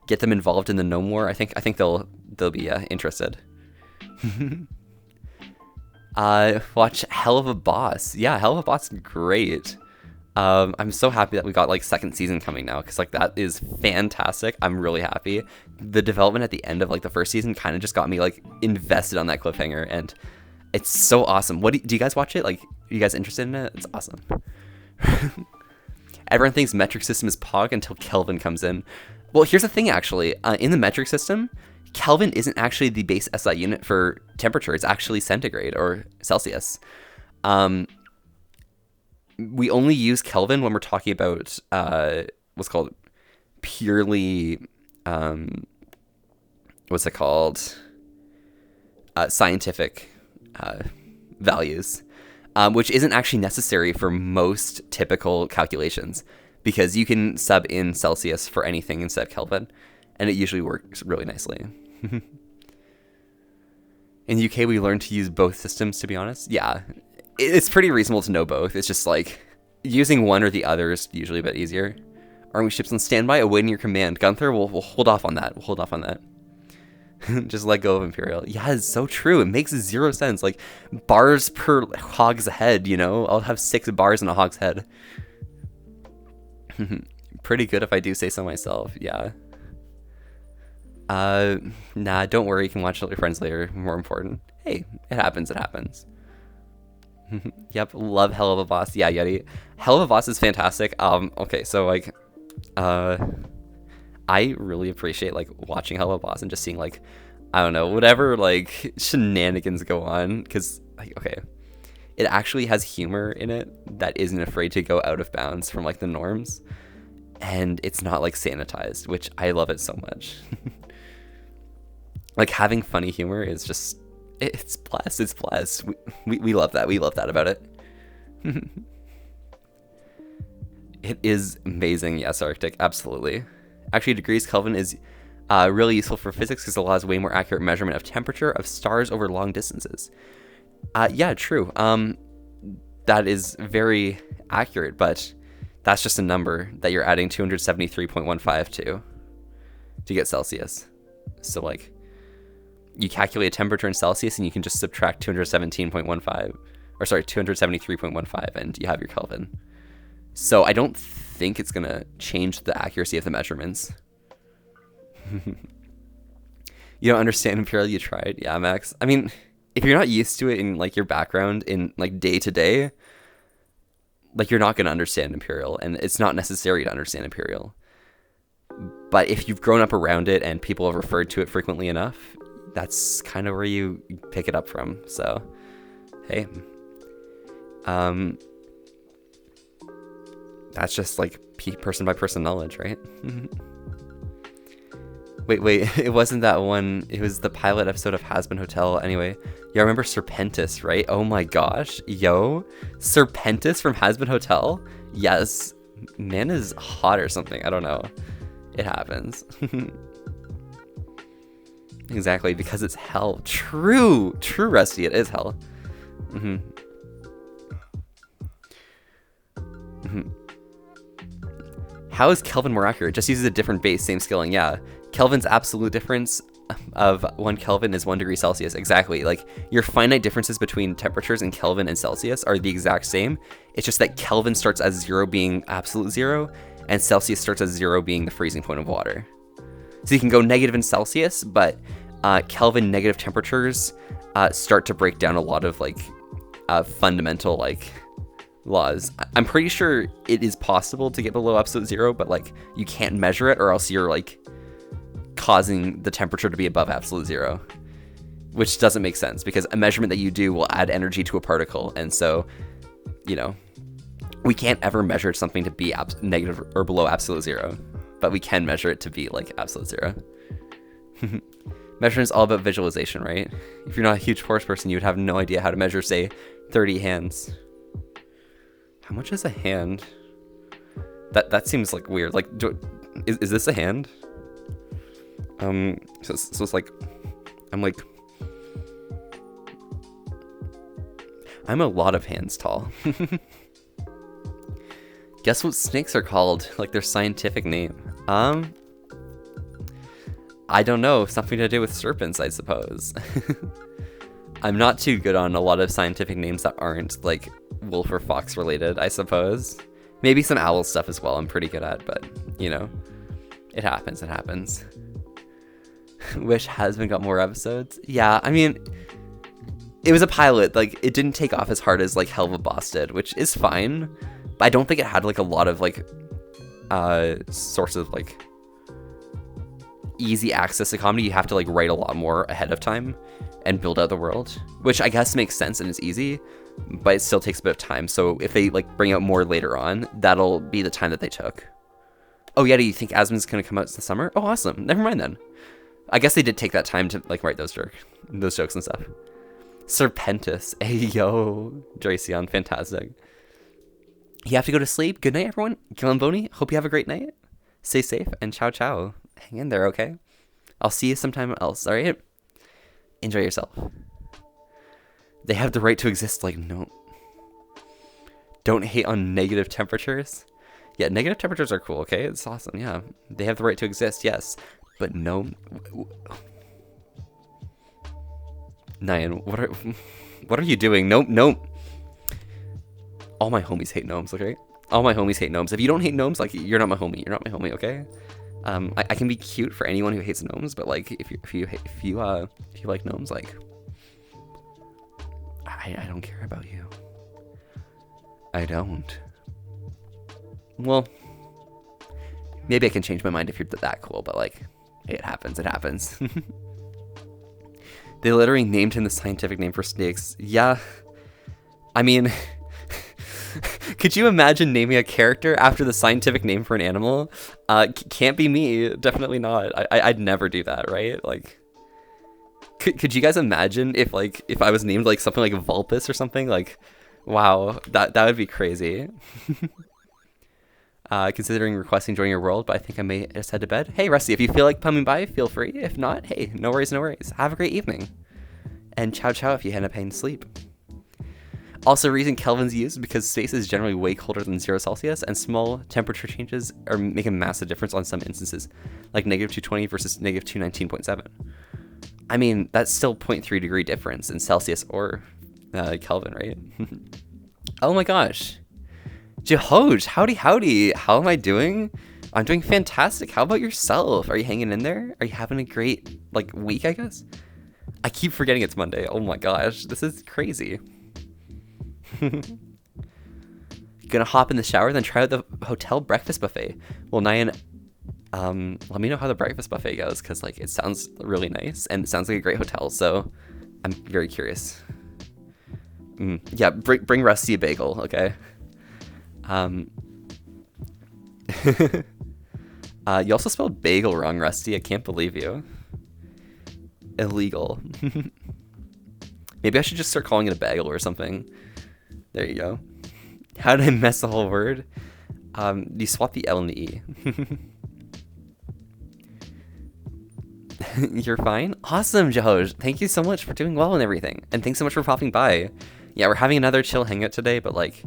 get them involved in the gnome war? I think they'll be interested. Watch Hell of a Boss. Yeah, Hell of a Boss is great. I'm so happy that we got like second season coming now because like that is fantastic. I'm really happy. The development at the end of like the first season kind of just got me like invested on that cliffhanger, and it's so awesome. What do you guys watch it? Like, are you guys interested in it? It's awesome. Everyone thinks metric system is Pog until Kelvin comes in. Well, here's the thing actually. In the metric system, Kelvin isn't actually the base SI unit for temperature. It's actually centigrade or Celsius. We only use Kelvin when we're talking about what's called purely scientific values, which isn't actually necessary for most typical calculations because you can sub in Celsius for anything instead of Kelvin, and it usually works really nicely. In the UK, we learned to use both systems, to be honest. Yeah, it's pretty reasonable to know both. It's just like using one or the other is usually a bit easier. Army ships on standby, awaiting your command. Gunther, we'll hold off on that. Just let go of Imperial. Yeah, it's so true. It makes 0 sense. Like, bars per hog's head, I'll have 6 bars in a hog's head. Pretty good if I do say so myself, yeah. Nah, don't worry. You can watch it with your friends later. More important. Hey, it happens. Yep, love Hell of a Boss. Yeah, Yeti. Hell of a Boss is fantastic. Okay, so like, I really appreciate like watching Hell of a Boss and just seeing like, I don't know, whatever like shenanigans go on, because like, okay, it actually has humor in it that isn't afraid to go out of bounds from like the norms, and it's not like sanitized, which I love it so much. Like, having funny humor is just, it's blessed. We love that. We love that about it. It is amazing. Yes, Arctic, absolutely. Actually, degrees Kelvin is really useful for physics because it allows way more accurate measurement of temperature of stars over long distances. Yeah, true. That is very accurate, but that's just a number that you're adding 273.15 to get Celsius. So like, you calculate a temperature in Celsius and you can just subtract 273.15 and you have your Kelvin. So I don't think it's going to change the accuracy of the measurements. You don't understand Imperial, you tried. Yeah, Max. I mean, if you're not used to it in like your background in like day to day, like you're not going to understand Imperial, and it's not necessary to understand Imperial. But if you've grown up around it and people have referred to it frequently enough, that's kind of where you pick it up from. So, hey. That's just like person by person knowledge, right? Wait, it wasn't that one. It was the pilot episode of Hazbin Hotel. Anyway, you remember Serpentis, right? Oh my gosh. Yo, Serpentis from Hazbin Hotel? Yes. Man is hot or something. I don't know. It happens. Exactly, because it's hell. True, Rusty, it is hell. How is Kelvin more accurate? Just uses a different base, same scaling. Yeah, Kelvin's absolute difference of 1 Kelvin is 1 degree Celsius. Exactly. Like your finite differences between temperatures in Kelvin and Celsius are the exact same. It's just that Kelvin starts as 0 being absolute 0, and Celsius starts as 0 being the freezing point of water. So you can go negative in Celsius, but Kelvin negative temperatures start to break down a lot of like fundamental like laws. I'm pretty sure it is possible to get below absolute 0, but like you can't measure it, or else you're like causing the temperature to be above absolute 0, which doesn't make sense because a measurement that you do will add energy to a particle, and so you know we can't ever measure something to be negative or below absolute 0, but we can measure it to be like absolute 0. Measuring is all about visualization, right? If you're not a huge force person, you would have no idea how to measure, say, 30 hands. How much is a hand? That seems like weird. Like, is this a hand? So it's like, I'm a lot of hands tall. Guess what snakes are called? Like their scientific name. I don't know. Something to do with serpents, I suppose. I'm not too good on a lot of scientific names that aren't like wolf or fox related, I suppose. Maybe some owl stuff as well I'm pretty good at, but you know, it happens. Wish Hazbin got more episodes. Yeah, I mean, it was a pilot. Like, it didn't take off as hard as like Hell of a Boss did, which is fine. But I don't think it had like a lot of like source of like easy access to comedy. You have to like write a lot more ahead of time and build out the world, which I guess makes sense and is easy, but it still takes a bit of time. So if they like bring out more later on, that'll be the time that they took. Oh yeah, do you think Asmon's gonna come out this summer? Oh awesome, never mind then. I guess they did take that time to like write those jokes and stuff. Serpentis, hey yo, Dracion, fantastic. You have to go to sleep. Good night, everyone. Gilamboni, hope you have a great night. Stay safe and ciao ciao. Hang in there, okay? I'll see you sometime else, all right? Enjoy yourself. They have the right to exist, like, no. Don't hate on negative temperatures. Yeah, negative temperatures are cool, okay? It's awesome, yeah. They have the right to exist, yes. But no. Nyan, what are you doing? Nope. All my homies hate gnomes, okay? All my homies hate gnomes. If you don't hate gnomes, like, you're not my homie. You're not my homie, okay? I can be cute for anyone who hates gnomes, but like, if you like gnomes, like, I don't care about you. I don't. Well, maybe I can change my mind if you're that cool, but like, hey, it happens. They literally named him the scientific name for snakes. Yeah, I mean, could you imagine naming a character after the scientific name for an animal? Can't be me. Definitely not. I'd never do that, right? Like, could you guys imagine if I was named like something like Vulpes or something? Like, wow, that would be crazy. Considering requesting join your world, but I think I may just head to bed. Hey, Rusty, if you feel like coming by, feel free. If not, hey, no worries. Have a great evening. And ciao ciao if you end up paying to sleep. Also, reason Kelvin's used because space is generally way colder than 0 Celsius, and small temperature changes make a massive difference on some instances, like -220 versus -219.7. I mean, that's still 0.3 degree difference in Celsius or Kelvin, right? Oh my gosh. Jehoj, howdy. How am I doing? I'm doing fantastic. How about yourself? Are you hanging in there? Are you having a great, like, week, I guess? I keep forgetting it's Monday. Oh my gosh, this is crazy. Gonna hop in the shower, then try out the hotel breakfast buffet. Well, Nyan, let me know how the breakfast buffet goes, because, like, it sounds really nice, and it sounds like a great hotel, so I'm very curious. Yeah, bring Rusty a bagel, okay? You also spelled bagel wrong, Rusty. I can't believe you. Illegal. Maybe I should just start calling it a bagel or something. There you go. How did I mess the whole word? You swap the L and the E. You're fine? Awesome, Jahoj. Thank you so much for doing well and everything. And thanks so much for popping by. Yeah, we're having another chill hangout today, but like,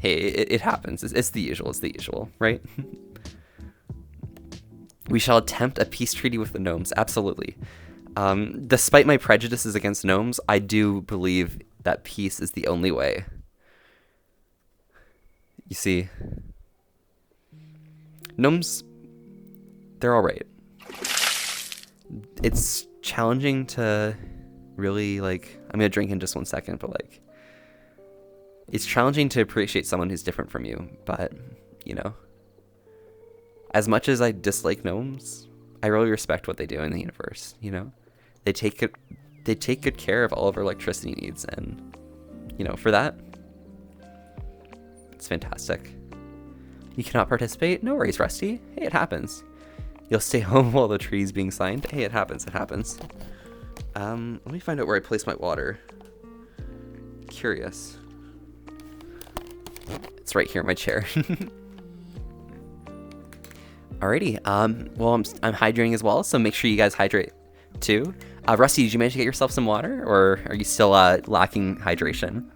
hey, it happens. It's the usual. It's the usual, right? We shall attempt a peace treaty with the gnomes. Absolutely. Despite my prejudices against gnomes, I do believe that peace is the only way. You see, gnomes, they're all right. It's challenging to really, like, I'm going to drink in just 1 second, but like, it's challenging to appreciate someone who's different from you, but, you know, as much as I dislike gnomes, I really respect what they do in the universe, you know? They take good care of all of our electricity needs, and, you know, for that, it's fantastic. You cannot participate? No worries, Rusty. Hey, it happens. You'll stay home while the tree's being signed? Hey, it happens, it happens. Let me find out where I place my water. Curious. It's right here in my chair. Alrighty, well, I'm hydrating as well, so make sure you guys hydrate too. Rusty, did you manage to get yourself some water, or are you still lacking hydration?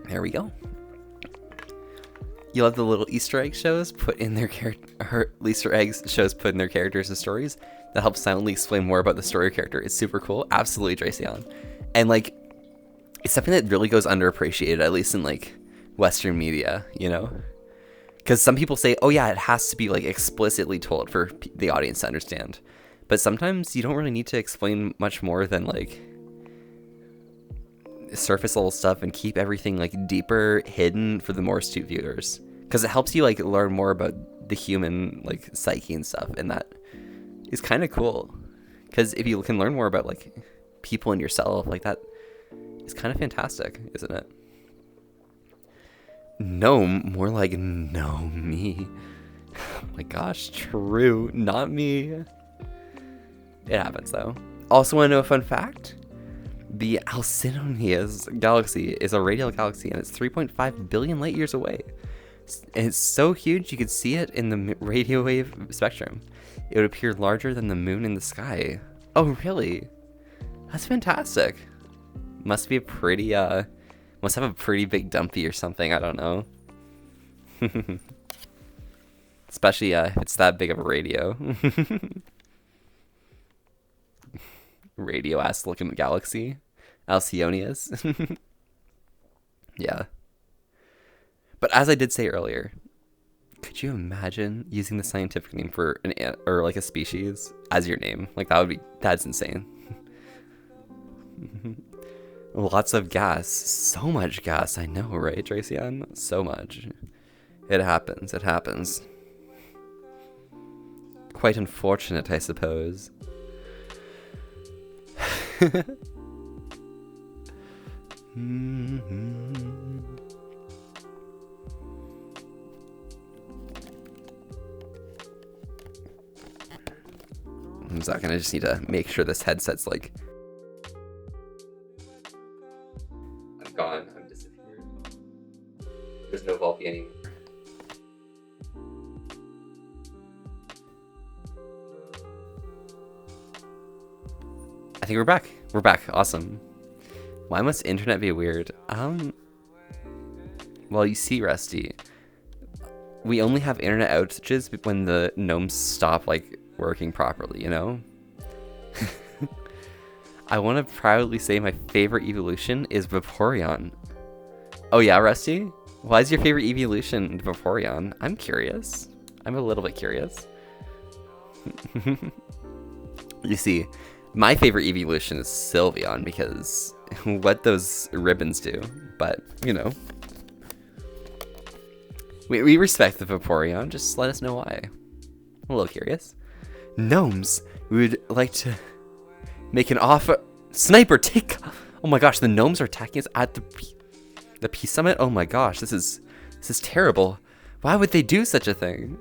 There we go. You love the little Easter egg shows put in their Easter eggs shows put in their characters and stories that help silently explain more about the story or character. It's super cool. Absolutely, Dracion. And like, it's something that really goes underappreciated, at least in like Western media, you know? Because some people say, oh yeah, it has to be like explicitly told for the audience to understand. But sometimes you don't really need to explain much more than like surface level stuff, and keep everything like deeper hidden for the more astute viewers, because it helps you like learn more about the human like psyche and stuff, and that is kind of cool, because if you can learn more about like people and yourself, like that is kind of fantastic, isn't it? Gnome, more like no me. Oh my gosh, true, not me. It happens though. Also want to know a fun fact? The Alcinoneas galaxy is a radial galaxy, and it's 3.5 billion light years away. And it's so huge you could see it in the radio wave spectrum. It would appear larger than the moon in the sky. Oh, really? That's fantastic. Must be a pretty, must have a pretty big dumpy or something, I don't know. Especially if it's that big of a radio. Radio-ass looking galaxy. Alcyoneas. Yeah. But as I did say earlier, could you imagine using the scientific name for an ant or like a species as your name? Like that's insane. Lots of gas. So much gas, I know, right, Dracion? So much. It happens, it happens. Quite unfortunate, I suppose. I'm not gonna just need to make sure this headset's like. I'm gone. I'm disappeared. There's no Volpe anymore. I think we're back. We're back. Awesome. Why must internet be weird? Well, you see, Rusty, we only have internet outages when the gnomes stop like working properly, you know? I want to proudly say my favorite evolution is Vaporeon. Oh yeah, Rusty? Why is your favorite evolution Vaporeon? I'm curious. I'm a little bit curious. You see, my favorite evolution is Sylveon because what those ribbons do. But, you know. We respect the Vaporeon, just let us know why. I'm a little curious. Gnomes, we would like to make an offer. Sniper, take. Oh my gosh, the gnomes are attacking us at the Peace Summit. Oh my gosh, this is terrible. Why would they do such a thing?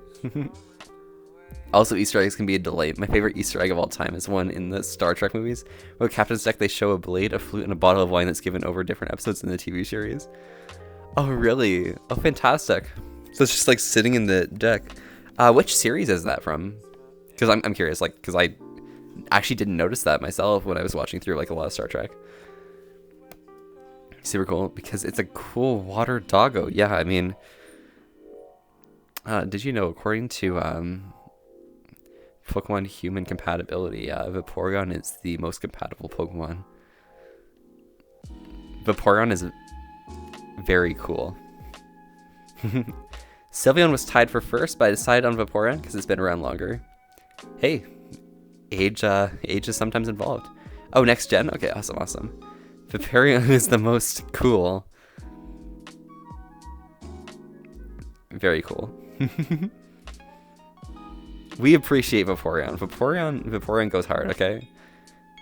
Also, Easter eggs can be a delight. My favorite Easter egg of all time is one in the Star Trek movies, where Captain's deck they show a blade, a flute, and a bottle of wine that's given over different episodes in the TV series. Oh really? Oh fantastic. So it's just like sitting in the deck. Which series is that from? Because I'm curious, like, because I actually didn't notice that myself when I was watching through like a lot of Star Trek. Super cool because it's a cool water doggo. Yeah, I mean, did you know according to Pokemon human compatibility, Vaporeon is the most compatible Pokemon. Vaporeon is very cool. Sylveon was tied for first, but I decided on Vaporeon because it's been around longer. Hey, age is sometimes involved. Oh, next gen? Okay, awesome. Vaporeon is the most cool. Very cool. We appreciate Vaporeon. Vaporeon goes hard, okay?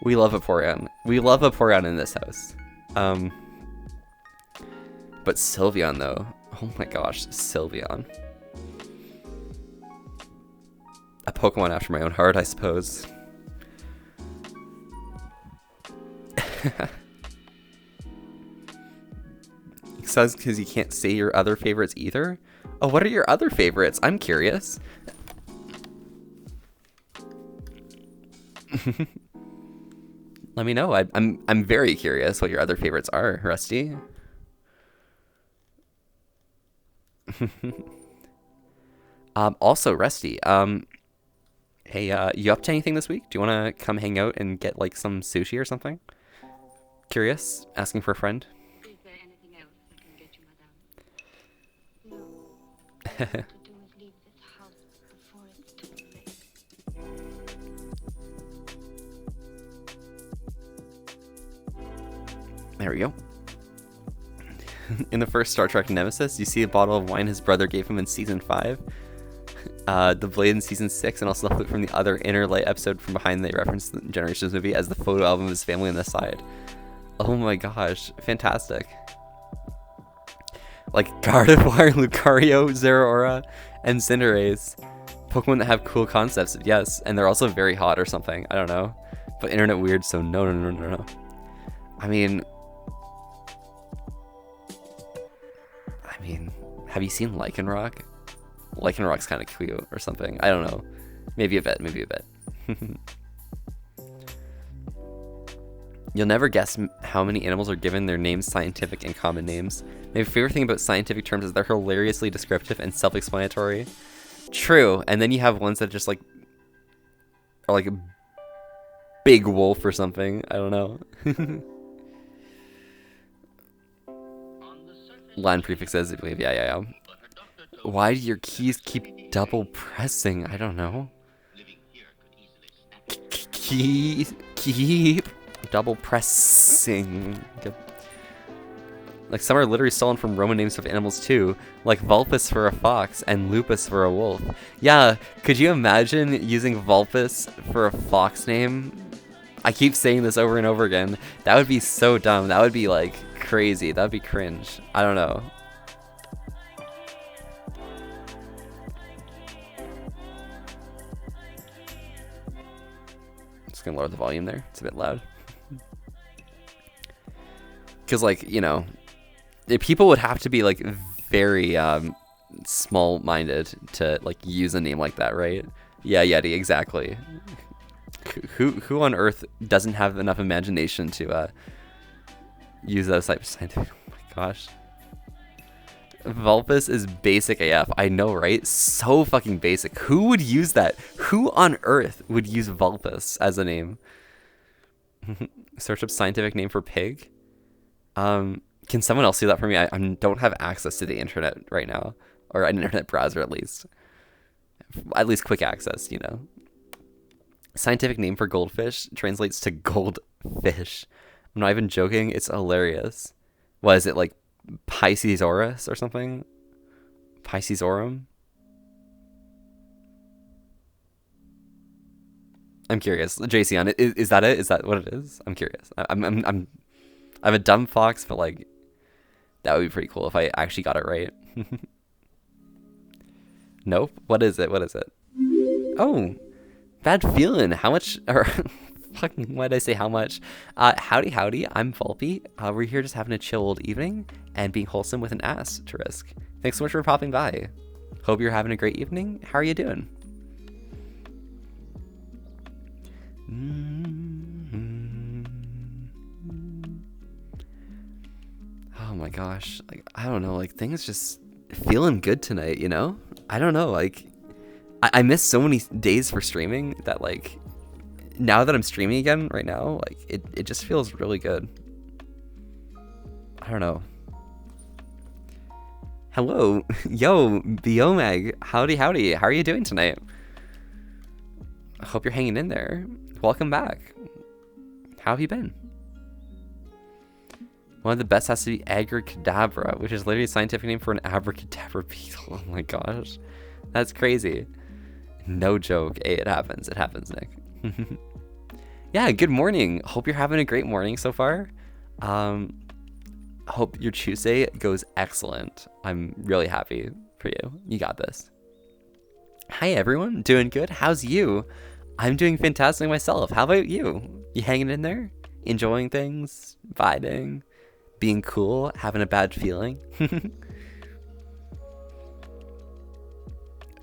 We love Vaporeon. We love Vaporeon in this house. But Sylveon, though. Oh my gosh, Sylveon. A Pokemon after my own heart, I suppose. Says because you can't say your other favorites either? Oh, what are your other favorites? I'm curious. Let me know. I'm very curious what your other favorites are, Rusty. Also, Rusty, hey, you up to anything this week? Do you want to come hang out and get like some sushi or something? Curious? Asking for a friend? Is there anything else I can get you, madame? No. To do is leave this house before it's too late. There we go. In the first Star Trek Nemesis, you see a bottle of wine his brother gave him in season 5. The blade in season 6, and also the flute from the other Inner Light episode from behind. They reference the Generations movie as the photo album of his family on the side. Oh my gosh, fantastic. Like Gardevoir, Lucario, Zeraora, and Cinderace. Pokemon that have cool concepts, yes, and they're also very hot or something. I don't know. But internet weird, so no. I mean, have you seen Lycanroc? Lycanroc's kind of cute or something. I don't know. Maybe a bit. You'll never guess how many animals are given their names, scientific and common names. My favorite thing about scientific terms is they're hilariously descriptive and self-explanatory. True, and then you have ones that just like are like a big wolf or something. I don't know. Line prefix says, I believe. Yeah. Why do your keys keep double pressing? I don't know. Keep double pressing. Like some are literally stolen from Roman names of animals too, like Vulpes for a fox and Lupus for a wolf. Yeah, could you imagine using Vulpes for a fox name? I keep saying this over and over again. That would be so dumb. That would be like crazy. That would be cringe. I don't know. Just gonna lower the volume there. It's a bit loud. Because like, you know, people would have to be like very small-minded to like use a name like that, right? Yeah, Yeti, exactly. Who on earth doesn't have enough imagination to use those types of scientific? Oh my gosh. Vulpes is basic AF. I know, right? So fucking basic. Who would use that? Who on earth would use Vulpes as a name? Search up scientific name for pig. Can someone else do that for me? I don't have access to the internet right now, or an internet browser at least. At least quick access, you know. Scientific name for goldfish translates to goldfish. I'm not even joking. It's hilarious. What is it, like Piscesaurus or something? Piscesorum? I'm curious. JC, is that it? Is that what it is? I'm curious. I'm a dumb fox, but like that would be pretty cool if I actually got it right. Nope. What is it? What is it? Oh, bad feeling. How much? Or fucking, why did I say how much? Howdy. I'm Volpe. We're here just having a chill old evening and being wholesome with an asterisk. Thanks so much for popping by. Hope you're having a great evening. How are you doing? Oh my gosh, like I don't know, like things just feeling good tonight, you know? I don't know, like I miss so many days for streaming that like now that I'm streaming again right now, like it just feels really good. I don't know. Hello, yo, Biomag, howdy. How are you doing tonight? I hope you're hanging in there. Welcome back. How have you been? One of the best has to be Agricadabra, which is literally a scientific name for an abracadabra beetle. Oh my gosh. That's crazy. No joke. Hey, it happens. It happens, Nick. Yeah, good morning. Hope you're having a great morning so far. Hope your Tuesday goes excellent. I'm really happy for you. You got this. Hi, everyone. Doing good? How's you? I'm doing fantastic myself. How about you? You hanging in there? Enjoying things? Vibing? Being cool? Having a bad feeling?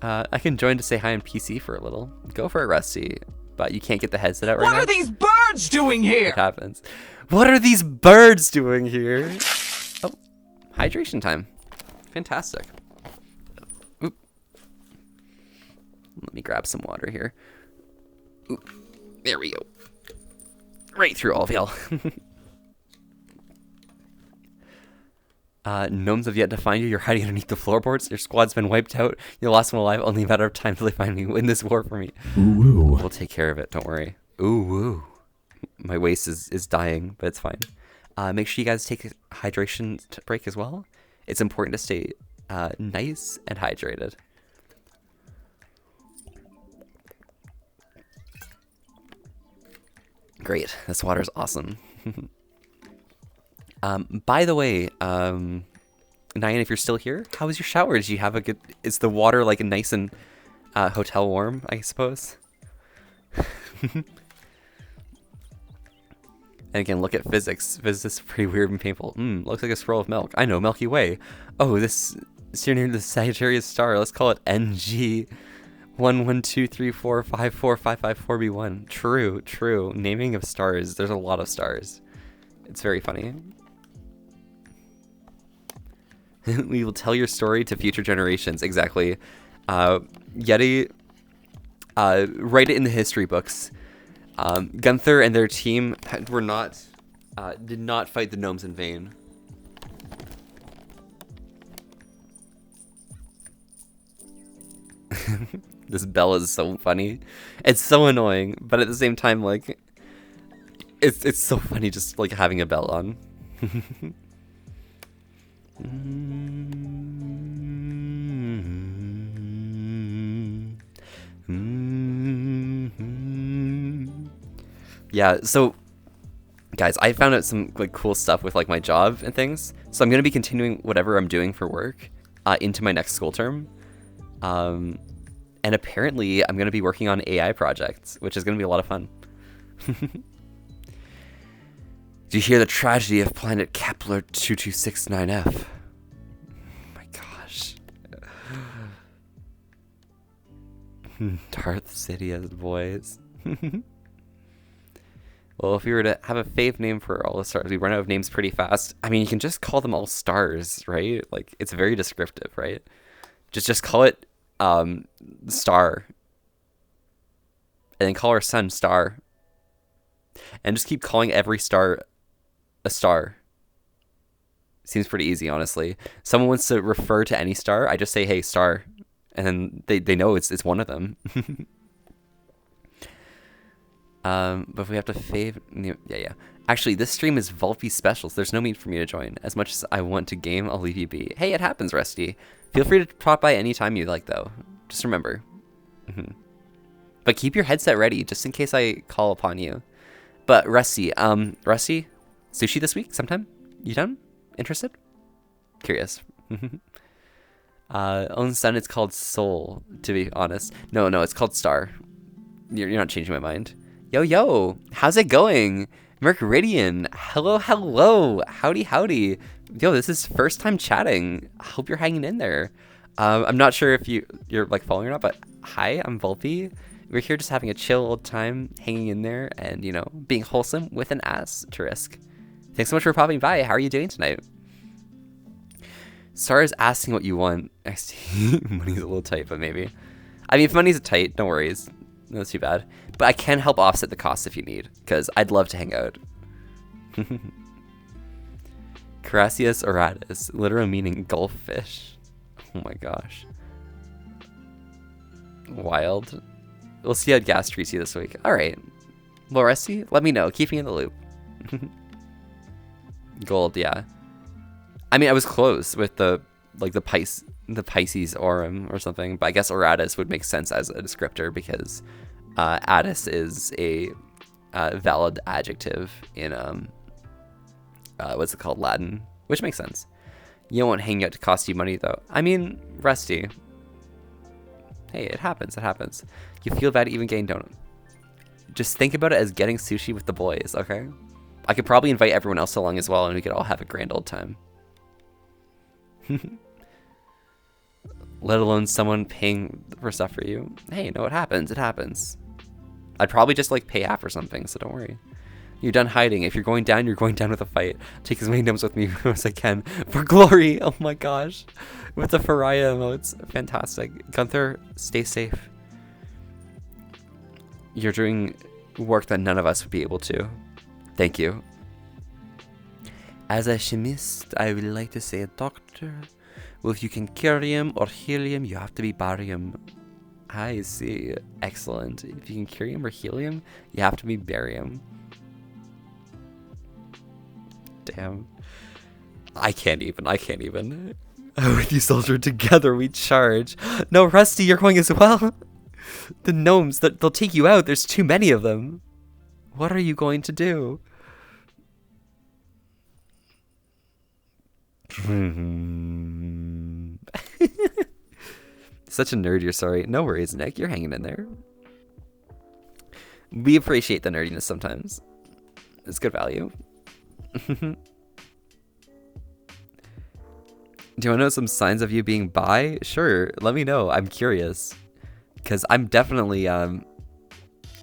I can join to say hi on PC for a little. Go for it, Rusty. But you can't get the headset out right now. What are these birds doing here? It happens. What are these birds doing here? Oh, hydration time. Fantastic. Oop. Let me grab some water here. Oop. There we go. Right through all of y'all. Gnomes have yet to find you. You're hiding underneath the floorboards. Your squad's been wiped out. You're the last one alive. Only a matter of time till they find me. Win this war for me. Ooh. We'll take care of it. Don't worry. Ooh, woo. My waist is dying, but it's fine. Make sure you guys take a hydration break as well. It's important to stay nice and hydrated. Great. This water's awesome. By the way, Nyan, if you're still here, how was your shower? Did you have a good... Is the water like nice and hotel warm, I suppose? And again, look at physics. Physics is pretty weird and painful. Looks like a scroll of milk. I know, Milky Way. Oh, this is near the Sagittarius star. Let's call it NG 11234545554B1. True. Naming of stars. There's a lot of stars. It's very funny. We will tell your story to future generations. Exactly. Yeti, write it in the history books. Gunther and their team did not fight the gnomes in vain. This bell is so funny. It's so annoying, but at the same time, like, it's so funny just like having a bell on. Yeah, so guys, I found out some like cool stuff with like my job and things. So I'm going to be continuing whatever I'm doing for work into my next school term. And apparently I'm going to be working on AI projects, which is going to be a lot of fun. Do you hear the tragedy of planet Kepler 2269F? Oh my gosh. Darth Sidious boys. Well, if we were to have a fave name for all the stars, we run out of names pretty fast. I mean, you can just call them all stars, right? Like, it's very descriptive, right? Just call it Star. And then call our sun Star. and just keep calling every star a star. Seems pretty easy, honestly. Someone wants to refer to any star, I just say, hey, star. And then they know it's one of them. But if we have to yeah. Actually, this stream is Volpe Specials. There's no need for me to join. As much as I want to game, I'll leave you be. Hey, it happens, Rusty. Feel free to pop by anytime you like, though. Just remember. But keep your headset ready, just in case I call upon you. But Rusty, sushi this week sometime? You done? Interested? Curious. Own son, it's called Soul, to be honest. No, it's called Star. You're not changing my mind. Yo, how's it going? Mercuridian, hello. Howdy. Yo, this is first time chatting. I hope you're hanging in there. I'm not sure if you're like following or not, but hi, I'm Volpe. We're here just having a chill old time, hanging in there, and, you know, being wholesome with an asterisk. Thanks so much for popping by. How are you doing tonight? Star is asking what you want. I see. Money's a little tight, but maybe. I mean, if money's tight, don't worry. It's not too bad. But I can help offset the cost if you need, because I'd love to hang out. Carassius auratus, literal meaning goldfish. Oh my gosh. Wild. We'll see how Gas treats you this week. All right. Well, Rusty, let me know. Keep me in the loop. Gold, yeah. I mean, I was close with the Pisces aurum or something, but I guess auratus would make sense as a descriptor because atus is a valid adjective in what's it called, Latin, which makes sense. You don't want hanging out to cost you money though. I mean, Rusty. Hey, it happens. You feel bad even getting donut. Just think about it as getting sushi with the boys, okay? I could probably invite everyone else along as well, and we could all have a grand old time. Let alone someone paying for stuff for you. Hey, no, it happens. I'd probably just like pay half or something, so don't worry. You're done hiding. If you're going down, you're going down with a fight. Take as many gnomes with me as I can. For glory! Oh my gosh. With the Faria emotes. Fantastic. Gunther, stay safe. You're doing work that none of us would be able to. Thank you. As a chemist, I would like to say a doctor. Well, if you can cure him or heal him, you have to be barium. I see. Excellent. If you can cure him or heal him, you have to be barium. Damn. I can't even. With you, soldier, together we charge. No, Rusty, you're going as well. The gnomes, they'll take you out. There's too many of them. What are you going to do? Such a nerd, you're sorry. No worries, Nick. You're hanging in there. We appreciate the nerdiness sometimes. It's good value. Do you want to know some signs of you being bi? Sure, let me know. I'm curious. Because I'm definitely, I'm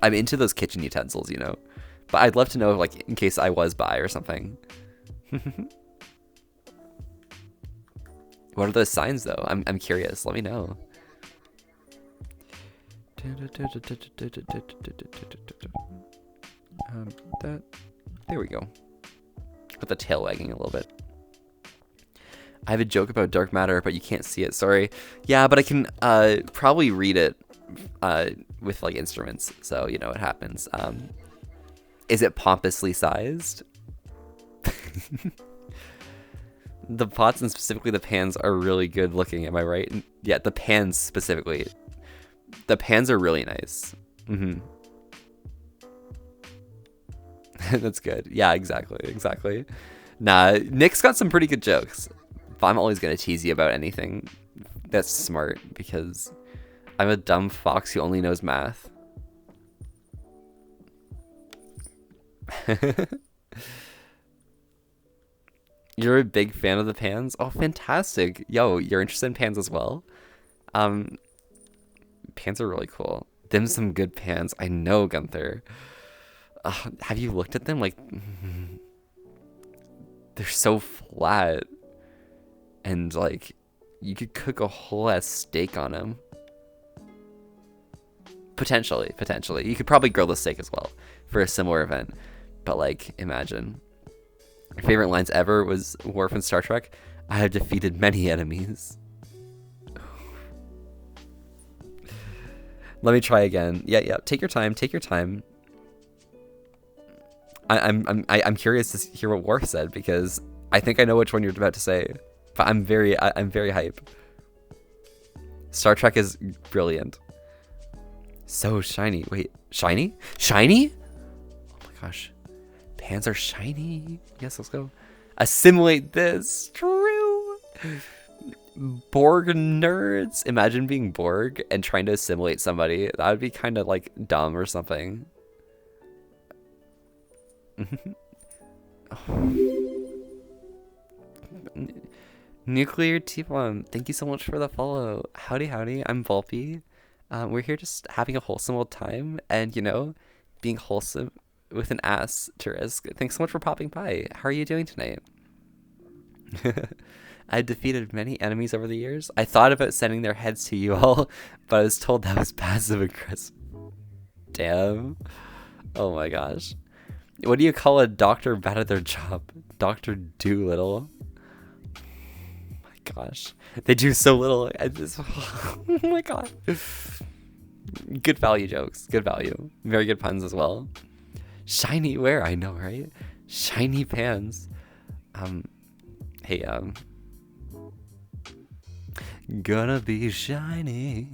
into those kitchen utensils, you know. But I'd love to know, like, in case I was bi or something. What are those signs, though? I'm curious. Let me know. There we go. With the tail wagging a little bit. I have a joke about dark matter, but you can't see it. Sorry. Yeah, but I can probably read it with like instruments, so you know what happens. Is it pompously sized? The pots and specifically the pans are really good looking. Am I right? Yeah, the pans specifically. The pans are really nice. That's good. Yeah, exactly. Nah, Nick's got some pretty good jokes. But I'm always gonna tease you about anything that's smart because I'm a dumb fox who only knows math. You're a big fan of the pans? Oh, fantastic. Yo, you're interested in pans as well? Pans are really cool. Them some good pans. I know, Gunther. Have you looked at them? Like, they're so flat. And, like, you could cook a whole ass steak on them. Potentially. You could probably grill the steak as well for a similar event. but like, imagine. My favorite lines ever was Worf in Star Trek. I have defeated many enemies. Let me try again. Yeah. Take your time. Take your time. I'm curious to hear what Worf said because I think I know which one you're about to say, but I'm very hype. Star Trek is brilliant. So shiny. Wait, shiny? Shiny? Oh my gosh. Pans are shiny. Yes, let's go. Assimilate this. True. Borg nerds. Imagine being Borg and trying to assimilate somebody. That would be kind of like dumb or something. Nuclear T1, thank you so much for the follow. Howdy, I'm Volpe. We're here just having a wholesome old time and, you know, being wholesome with an ass to risk. Thanks so much for popping by. How are you doing tonight? I defeated many enemies over the years. I thought about sending their heads to you all, but I was told that was passive aggressive. Damn. Oh my gosh. What do you call a doctor bad at their job? Dr. Doolittle. Oh my gosh. They do so little. Oh my god. Good value jokes. Good value. Very good puns as well. Shiny where? I know, right? Shiny pans. Hey, gonna be shiny.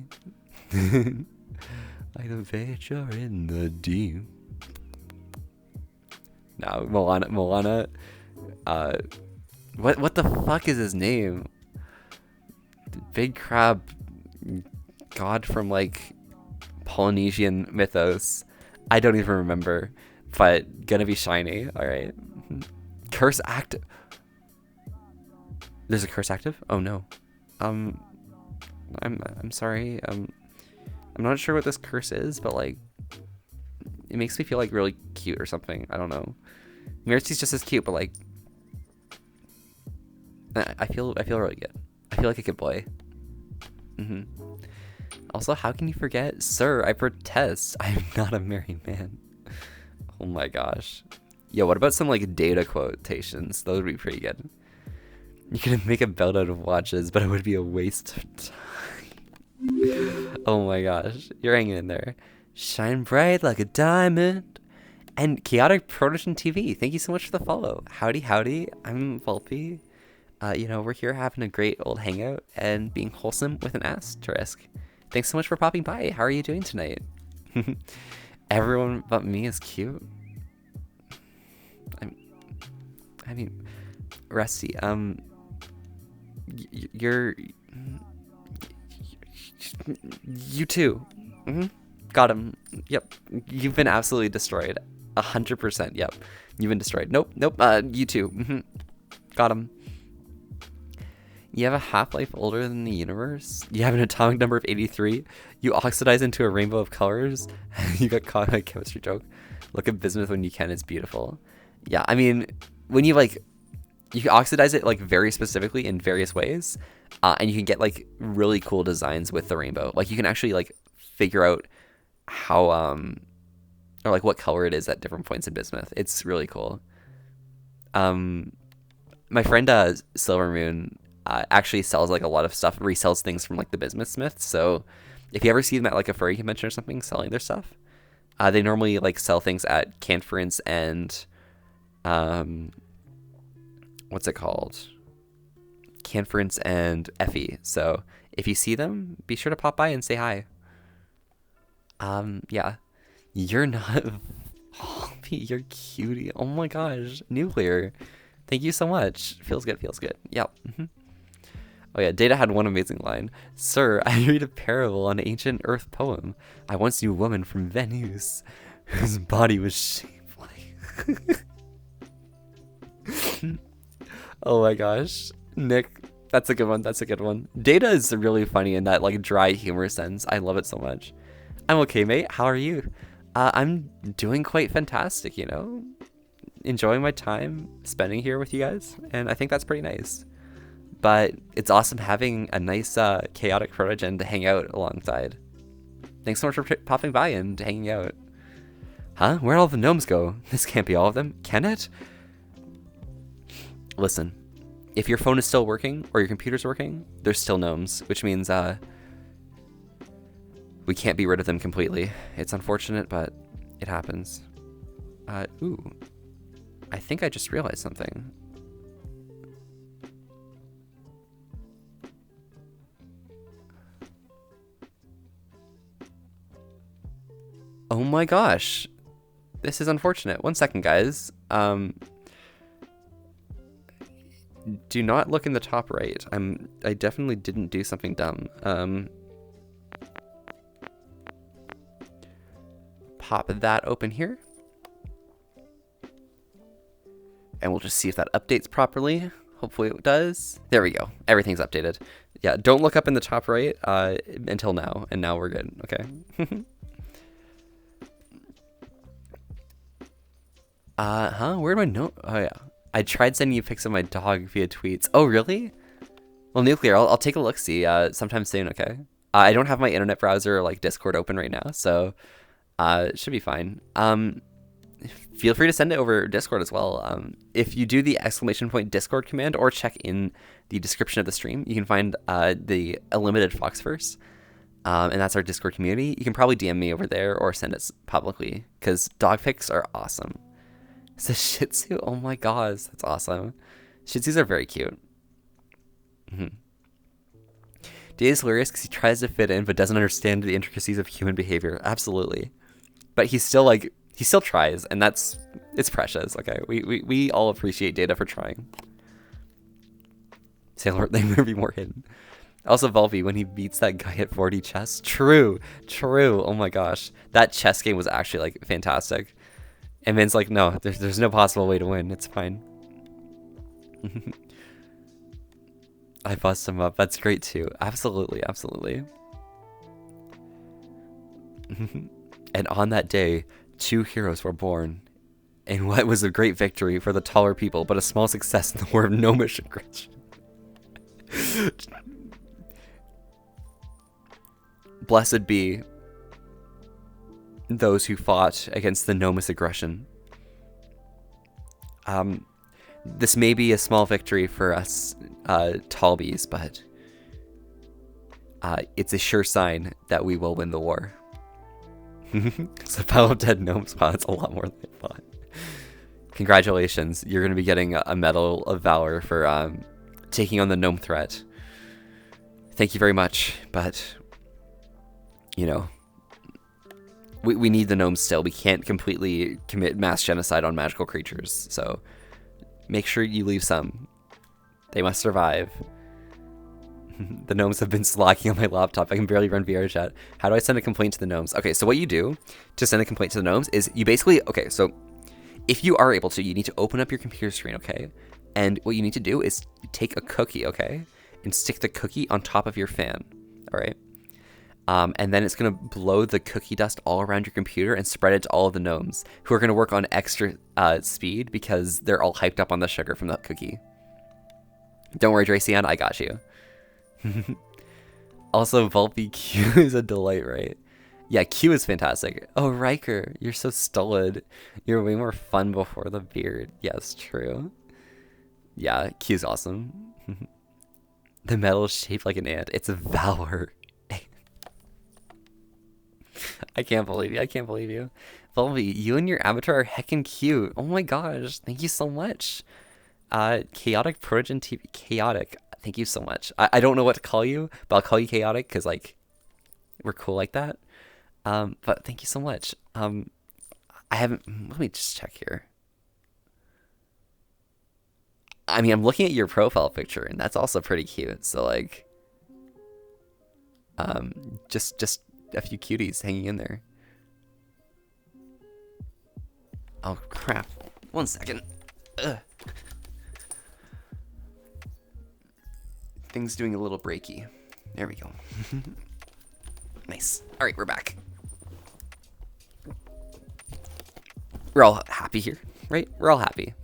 Like a venture in the deep. No, Moana, what the fuck is his name? The big crab god from like Polynesian mythos. I don't even remember, but gonna be shiny. All right. Curse active. There's a curse active? Oh no. I'm sorry. I'm not sure what this curse is, but like it makes me feel like really cute or something. I don't know. Mercy's just as cute, but like I feel really good. I feel like a good boy. Also, how can you forget? Sir, I protest. I am not a married man. Oh my gosh. Yo, what about some like data quotations? Those would be pretty good. You could make a belt out of watches, but it would be a waste of time. Oh my gosh. You're hanging in there. Shine bright like a diamond. And Chaotic Production TV, thank you so much for the follow. Howdy, I'm Volpe. You know, we're here having a great old hangout and being wholesome with an asterisk. Thanks so much for popping by. How are you doing tonight? Everyone but me is cute. I mean, Rusty, you too. Got him. Yep. You've been absolutely destroyed. 100%. Yep. You've been destroyed. Nope. You too. Got him. You have a half-life older than the universe. You have an atomic number of 83. You oxidize into a rainbow of colors. You got caught in a chemistry joke. Look at bismuth when you can. It's beautiful. Yeah. I mean, when you like, you can oxidize it like very specifically in various ways, and you can get like really cool designs with the rainbow. Like you can actually like figure out how or like what color it is at different points in bismuth. It's really cool. My friend Silver Moon actually sells like a lot of stuff, resells things from like the bismuth smiths. So if you ever see them at like a furry convention or something selling their stuff, they normally like sell things at Conference and what's it called? Conference and Effie. So if you see them, be sure to pop by and say hi. Yeah. You're not... Oh, you're cutie. Oh my gosh. Nuclear. Thank you so much. Feels good. Yep. Oh yeah, Data had one amazing line. Sir, I read a parable on an ancient earth poem. I once knew a woman from Venus whose body was shaped like... Oh my gosh. Nick, that's a good one. Data is really funny in that like dry humor sense. I love it so much. I'm okay, mate. How are you? I'm doing quite fantastic, you know? Enjoying my time spending here with you guys, and I think that's pretty nice. But it's awesome having a nice chaotic protogen to hang out alongside. Thanks so much for popping by and hanging out. Huh? Where'd all the gnomes go? This can't be all of them, can it? Listen, if your phone is still working or your computer's working, there's still gnomes, which means we can't be rid of them completely. It's unfortunate, but it happens. Ooh. I think I just realized something. Oh my gosh. This is unfortunate. 1 second, guys. Do not look in the top right. I definitely didn't do something dumb. Pop that open here. And we'll just see if that updates properly. Hopefully it does. There we go. Everything's updated. Yeah, don't look up in the top right until now. And now we're good. Okay. Where do I know? Oh, yeah. I tried sending you pics of my dog via tweets. Oh, really? Well, Nuclear, I'll take a look-see sometime soon, okay? I don't have my internet browser or, like, Discord open right now, so it should be fine. Feel free to send it over Discord as well. If you do the ! Discord command or check in the description of the stream, you can find the Unlimited Foxverse, and that's our Discord community. You can probably DM me over there or send it publicly, because dog pics are awesome. It's a Shih Tzu. Oh my gosh, that's awesome. Shih Tzus are very cute. Data is hilarious because he tries to fit in but doesn't understand the intricacies of human behavior. Absolutely, but he still tries, and it's precious. Okay, we all appreciate Data for trying. Sailor, they may be more hidden. Also, Volvi, when he beats that guy at 40 chess. True. Oh my gosh, that chess game was actually like fantastic. And Vin's like, no, there's no possible way to win. It's fine. I bust him up. That's great too. Absolutely. And on that day, 2 heroes were born. And what was a great victory for the taller people, but a small success in the war of gnomish aggression. Blessed be those who fought against the gnomish aggression. This may be a small victory for us Talbies, but it's a sure sign that we will win the war. So Battle of Dead Gnomes, wow, that's a lot more than I thought. Congratulations, you're going to be getting a Medal of Valor for taking on the gnome threat. Thank you very much, but, you know, we need the gnomes still. We can't completely commit mass genocide on magical creatures, so make sure you leave some. They must survive. The gnomes have been slacking on my laptop. I can barely run VR chat. How do I send a complaint to the gnomes? Okay, so what you do to send a complaint to the gnomes is you basically, okay, so if you are able to, you need to open up your computer screen, okay? And what you need to do is take a cookie, okay? And stick the cookie on top of your fan, all right? And then it's going to blow the cookie dust all around your computer and spread it to all of the gnomes, who are going to work on extra speed because they're all hyped up on the sugar from the cookie. Don't worry, Dracian, I got you. Also, Volpe Q is a delight, right? Yeah, Q is fantastic. Oh, Riker, you're so stolid. You're way more fun before the beard. Yes, true. Yeah, Q's awesome. The medal is shaped like an ant. It's a Valor. I can't believe you. Volvi, you and your avatar are heckin' cute. Oh my gosh, thank you so much. Chaotic Protogen TV, Chaotic, thank you so much. I don't know what to call you, but I'll call you Chaotic because, like, we're cool like that. But thank you so much. I haven't, let me just check here. I mean, I'm looking at your profile picture, and that's also pretty cute. So, like, just a few cuties hanging in there. Oh crap! 1 second. Ugh. Things doing a little breaky. There we go. Nice. All right, we're back. We're all happy here, right? We're all happy.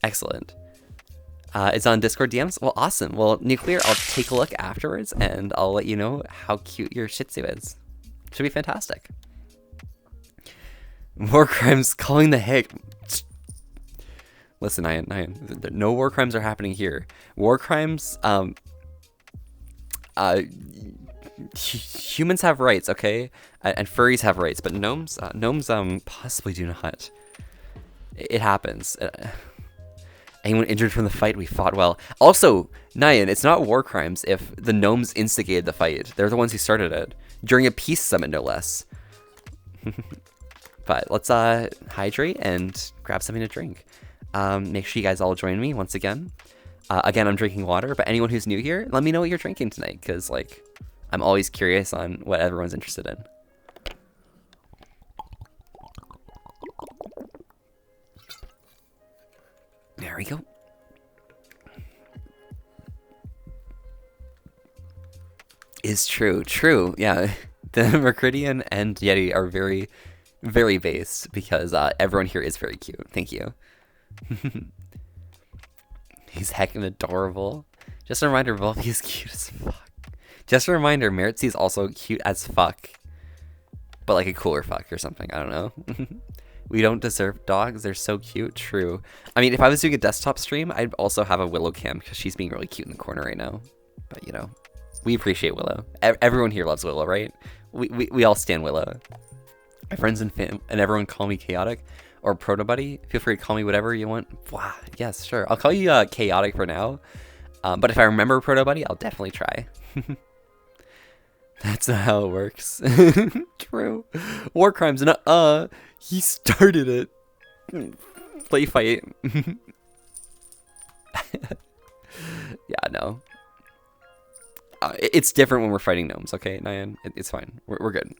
Excellent. It's on Discord DMs? Well, awesome. Well, Nuclear, I'll take a look afterwards, and I'll let you know how cute your Shih Tzu is. Should be fantastic. War crimes calling the heck. Listen, Nyan, no war crimes are happening here. War crimes, humans have rights, okay? And furries have rights, but gnomes possibly do not. It happens. Anyone injured from the fight, we fought well. Also, Nyan, it's not war crimes if the gnomes instigated the fight. They're the ones who started it. During a peace summit, no less. But let's hydrate and grab something to drink. Make sure you guys all join me once again. Again, I'm drinking water, but anyone who's new here, let me know what you're drinking tonight, because, like, I'm always curious on what everyone's interested in. There we go. Is true. Yeah, the Mercridian and Yeti are very, very based because everyone here is very cute. Thank you. He's heckin' adorable. Just a reminder, Volpe is cute as fuck. Just a reminder, Meritzy is also cute as fuck. But like a cooler fuck or something, I don't know. We don't deserve dogs, they're so cute, true. I mean, if I was doing a desktop stream, I'd also have a Willow cam because she's being really cute in the corner right now. But you know, we appreciate Willow. Everyone here loves Willow, right? We all stand Willow. My friends and everyone call me Chaotic or Proto Buddy. Feel free to call me whatever you want. Wow, yes, sure. I'll call you Chaotic for now. But if I remember Proto Buddy, I'll definitely try. That's not how it works. True. War crimes. No, he started it. Play fight. Yeah, no. It's different when we're fighting gnomes, okay, Nyan? It's fine. We're good.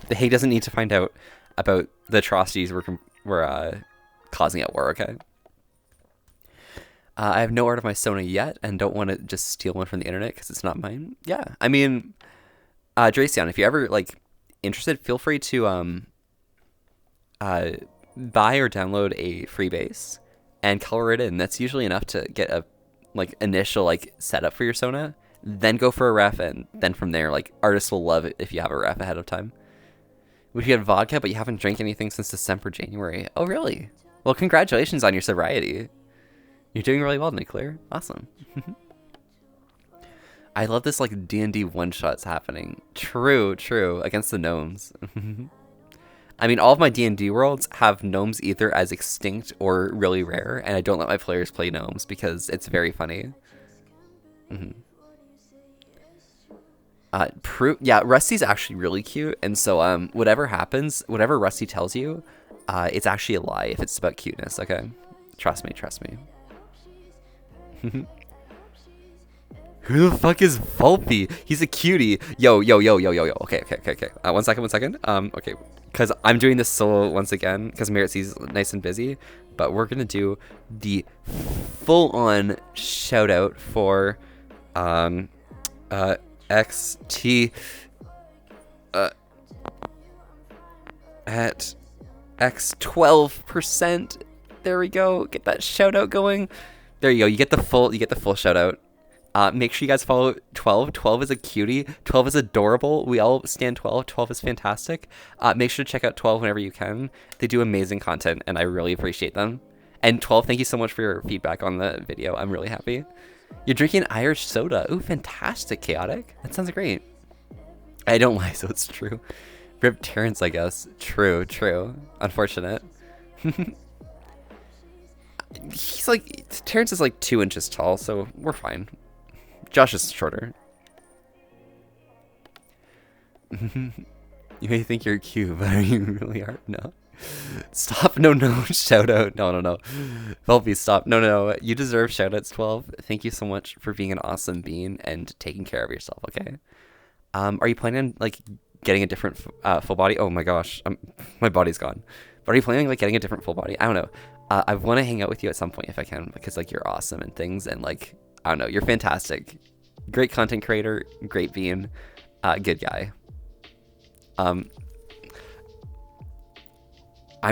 The Hague doesn't need to find out about the atrocities we're causing at war, okay? I have no art of my Sona yet and don't want to just steal one from the internet because it's not mine. Yeah, I mean, Dracion, if you're ever, like, interested, feel free to buy or download a free base and color it in. That's usually enough to get a, like, initial, like, setup for your Sona. Then go for a ref, and then from there, like, artists will love it if you have a ref ahead of time. Would you get vodka, but you haven't drank anything since December, January? Oh, really? Well, congratulations on your sobriety. You're doing really well, Nuclear. Awesome. I love this, like, D&D one-shots happening. True. Against the gnomes. I mean, all of my D&D worlds have gnomes either as extinct or really rare, and I don't let my players play gnomes because it's very funny. Yeah, Rusty's actually really cute, and so whatever happens, whatever Rusty tells you, it's actually a lie if it's about cuteness, okay? Trust me. Who the fuck is Volpe? He's a cutie. Yo. Okay. One second. Okay, because I'm doing this solo once again, because Meritzy's nice and busy, but we're gonna do the full-on shout-out for, XT at X 12%. There we go. Get that shout out going. There you go. You get the full shout out. Make sure you guys follow 12. 12 is a cutie. 12 is adorable. We all stand 12. 12 is fantastic. Make sure to check out 12 whenever you can. They do amazing content and I really appreciate them. And 12, thank you so much for your feedback on the video. I'm really happy. You're drinking Irish soda. Ooh, fantastic, Chaotic. That sounds great. I don't lie, so it's true. Rip Terrence, I guess. True. Unfortunate. Terrence is like 2 inches tall, so we're fine. Josh is shorter. You may think you're cute, but you really are. No. Stop. No. Shout out. No. Volpe, stop. No. You deserve shout outs, 12. Thank you so much for being an awesome bean and taking care of yourself, okay? Are you planning on, like, getting a different full body? Oh my gosh. My body's gone. But are you planning on, like, getting a different full body? I don't know. I want to hang out with you at some point if I can, because, like, you're awesome and things, and, like, I don't know, you're fantastic. Great content creator, great bean, good guy. I'm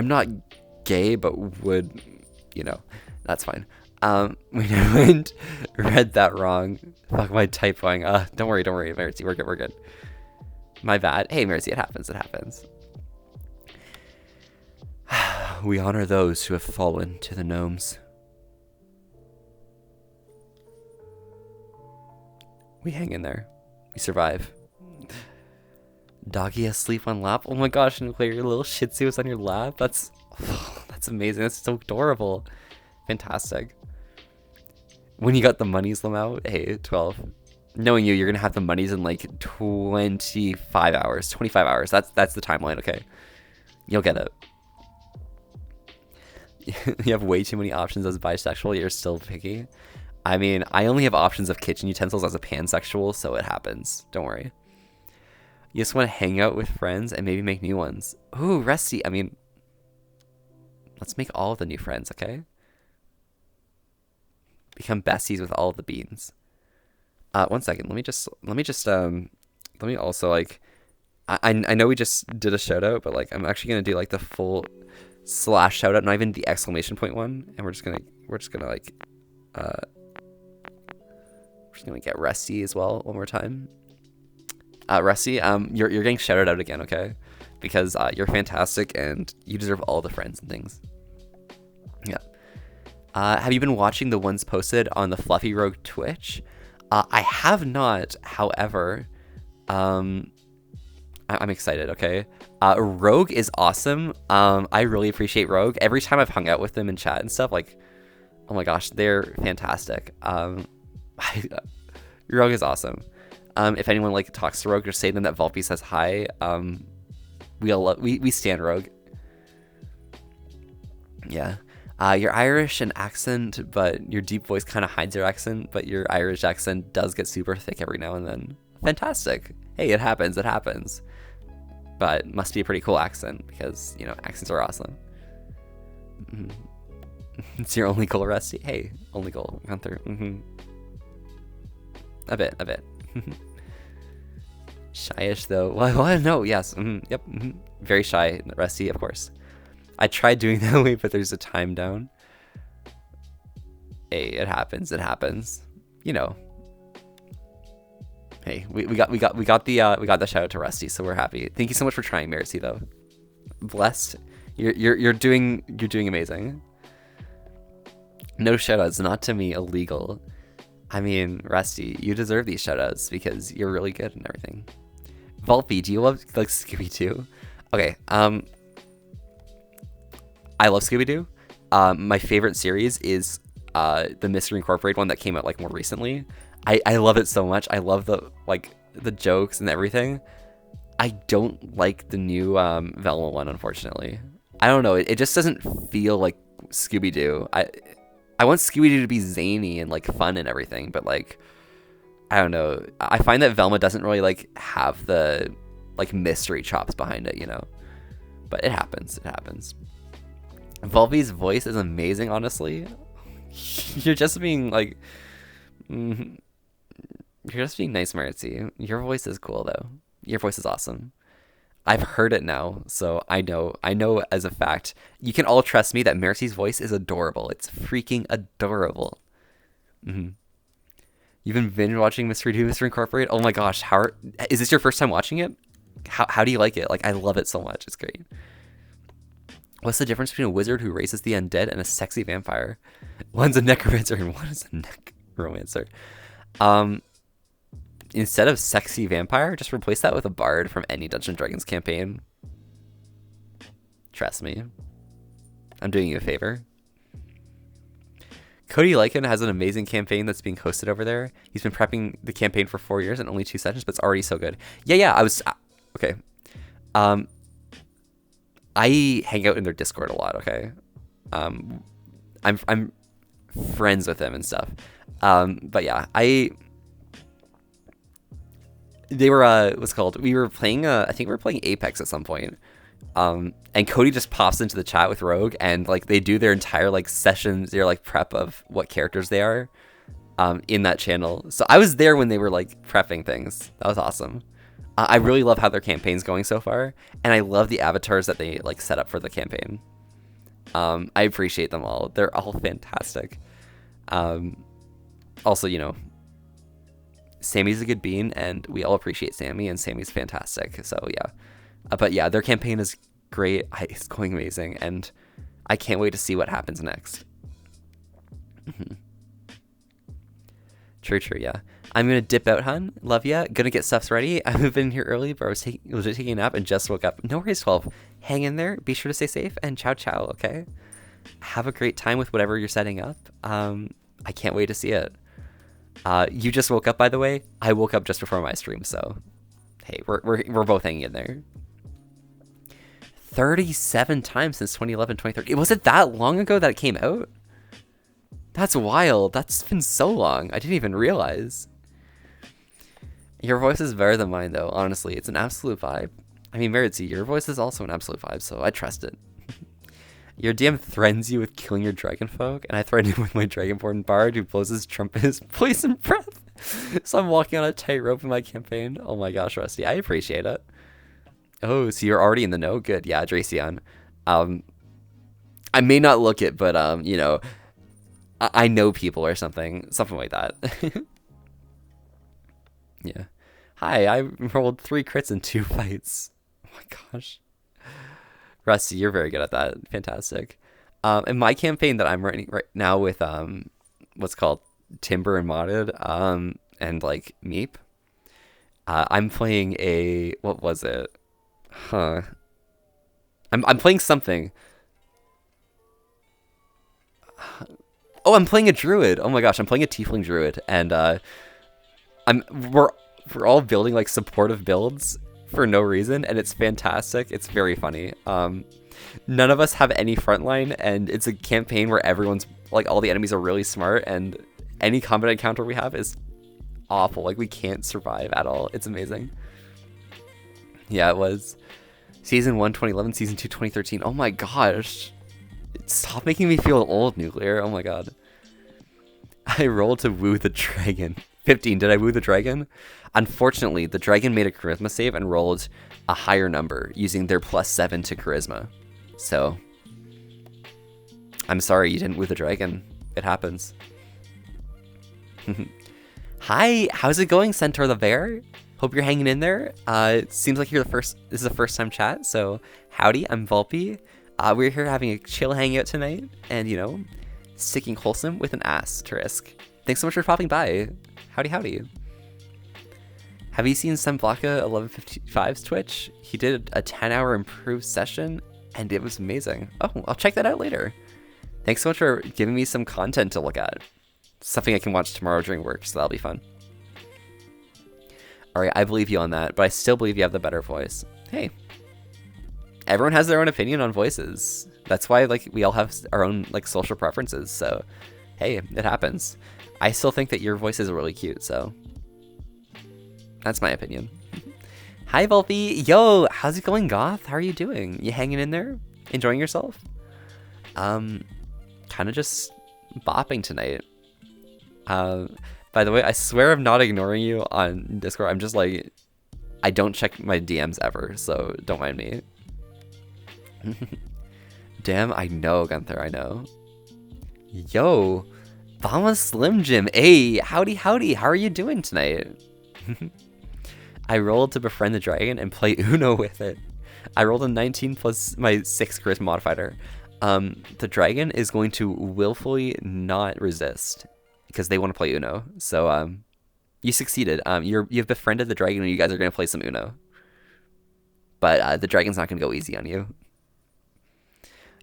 not gay, but would, you know, that's fine. We read that wrong. Fuck my typoing. Don't worry, Meritzy, we're good. My bad. Hey, Meritzy, it happens. We honor those who have fallen to the gnomes. We hang in there. We survive. Doggy asleep on lap. Oh my gosh, Nuclear, your little Shih Tzu is on your lap. That's amazing. That's so adorable. Fantastic. When you got the monies, Lamau, hey, 12. Knowing you're gonna have the monies in like 25 hours. 25 hours. That's the timeline, okay? You'll get it. You have way too many options as bisexual. You're still picky. I mean, I only have options of kitchen utensils as a pansexual, so it happens. Don't worry. You just want to hang out with friends and maybe make new ones. Ooh, Rusty. I mean, let's make all of the new friends, okay? Become besties with all of the beans. 1 second. Let me also like, I know we just did a shout out, but like I'm actually gonna do like the full slash shout out, not even the exclamation point one, and we're just gonna get Rusty as well one more time. Rusty, you're getting shouted out again, okay? Because you're fantastic and you deserve all the friends and things. Yeah. Have you been watching the ones posted on the Fluffy Rogue Twitch? I have not, however, I'm excited, okay? Rogue is awesome. I really appreciate Rogue. Every time I've hung out with them in chat and stuff, like, oh my gosh, they're fantastic. Rogue is awesome. If anyone like talks to Rogue, just say to them that Volpe says hi. We stand Rogue. Yeah. Your Irish and accent, but your deep voice kind of hides your accent, but your Irish accent does get super thick every now and then. Fantastic. Hey, it happens. But must be a pretty cool accent because, you know, accents are awesome. Mm-hmm. It's your only goal, Rusty. Hey, only goal, Gunther. Mm-hmm. A bit. Shyish though. What? No. Yes. Mm-hmm. Yep. Mm-hmm. Very shy, Rusty. Of course. I tried doing that way, but there's a time down. Hey, it happens. You know. Hey, we got the shout out to Rusty, so we're happy. Thank you so much for trying, Mercy though. Blessed. You're doing amazing. No shoutouts, not to me, illegal. I mean, Rusty, you deserve these shoutouts because you're really good and everything. Volpe, do you love like Scooby-Doo? Okay, I love Scooby-Doo. My favorite series is the Mystery Incorporated one that came out like more recently. I love it so much. I love the jokes and everything. I don't like the new Velma one, unfortunately. I don't know. It just doesn't feel like Scooby-Doo. I want Scooby-Doo to be zany and like fun and everything, but like I don't know. I find that Velma doesn't really like have the like mystery chops behind it, you know. But it happens. Volpe's voice is amazing, honestly. You're just being like you're just being nice, Marcy. Your voice is cool though. Your voice is awesome. I've heard it now, so I know as a fact. You can all trust me that Mercy's voice is adorable. It's freaking adorable. Mm-hmm. You've been binge watching Mystery Incorporated? Oh my gosh, is this your first time watching it? How do you like it? Like, I love it so much. It's great. What's the difference between a wizard who raises the undead and a sexy vampire? One's a necromancer and one is a necromancer. Instead of sexy vampire, just replace that with a bard from any Dungeons & Dragons campaign. Trust me. I'm doing you a favor. Cody Lycan has an amazing campaign that's being hosted over there. He's been prepping the campaign for 4 years and only 2 sessions, but it's already so good. Yeah, okay. I hang out in their Discord a lot, okay? I'm friends with them and stuff. But yeah, they were we were playing I think we were playing Apex at some point. And Cody just pops into the chat with Rogue and like they do their entire like sessions, their like prep of what characters they are in that channel. So I was there when they were like prepping things. That was awesome. I really love how their campaign's going so far, and I love the avatars that they like set up for the campaign. I appreciate them all. They're all fantastic. Also, you know, Sammy's a good bean, and we all appreciate Sammy, and Sammy's fantastic. So yeah, but yeah, their campaign is great. It's going amazing, and I can't wait to see what happens next. True, yeah. I'm gonna dip out, hun. Love ya. Gonna get stuffs ready. I moved in here early, but I was legit taking a nap and just woke up. No worries, 12. Hang in there. Be sure to stay safe, and ciao, okay? Have a great time with whatever you're setting up. I can't wait to see it. You just woke up, by the way. I woke up just before my stream, so hey, we're both hanging in there. 37 times since 2011, 2013. Was it that long ago that it came out? That's wild. That's been so long. I didn't even realize. Your voice is better than mine, though. Honestly, it's an absolute vibe. I mean, Meritzy, your voice is also an absolute vibe, so I trust it. Your DM threatens you with killing your dragon folk, and I threaten him with my dragonborn bard who blows his trumpet poison breath. So I'm walking on a tightrope in my campaign. Oh my gosh, Rusty, I appreciate it. Oh, so you're already in the know? Good, yeah, Dracion. I may not look it, but you know, I know people or something like that. Yeah. Hi, I rolled 3 crits in 2 fights. Oh my gosh. Rusty, you're very good at that. Fantastic. In my campaign that I'm running right now with what's called Timber and Modded and like Meep, I'm playing a, what was it? I'm playing something. Oh, I'm playing a druid. Oh my gosh, I'm playing a tiefling druid, and we're all building like supportive builds for no reason, and it's fantastic. It's very funny. None of us have any frontline, and it's a campaign where everyone's like, all the enemies are really smart, and any combat encounter we have is awful. Like, we can't survive at all. It's amazing. Yeah, it was season 1 2011, season 2 2013. Oh my gosh, stop making me feel old, Nuclear. Oh my god. I rolled to woo the dragon. 15. Did I woo the dragon? Unfortunately, the dragon made a charisma save and rolled a higher number using their +7 to charisma. So, I'm sorry you didn't woo the dragon. It happens. Hi, how's it going, Centaur the Bear? Hope you're hanging in there. It seems like this is a first time chat, so howdy, I'm Volpe. We're here having a chill hangout tonight, and you know, sticking wholesome with an asterisk. Thanks so much for popping by. Howdy. Have you seen Semblaka 1155's Twitch? He did a 10-hour improved session, and it was amazing. Oh, I'll check that out later. Thanks so much for giving me some content to look at. Something I can watch tomorrow during work, so that'll be fun. Alright, I believe you on that, but I still believe you have the better voice. Hey. Everyone has their own opinion on voices. That's why, like, we all have our own, like, social preferences, so hey, it happens. I still think that your voice is really cute, so that's my opinion. Hi, Volpe. Yo, how's it going, Goth? How are you doing? You hanging in there? Enjoying yourself? Kind of just bopping tonight. By the way, I swear I'm not ignoring you on Discord. I'm just like, I don't check my DMs ever, so don't mind me. Damn, I know, Gunther, I know. Yo, Bama Slim Jim. Hey, howdy. How are you doing tonight? I rolled to befriend the dragon and play Uno with it. I rolled a 19 plus my 6 charisma modifier. The dragon is going to willfully not resist because they want to play Uno. So, you succeeded. You've befriended the dragon and you guys are going to play some Uno. But the dragon's not going to go easy on you.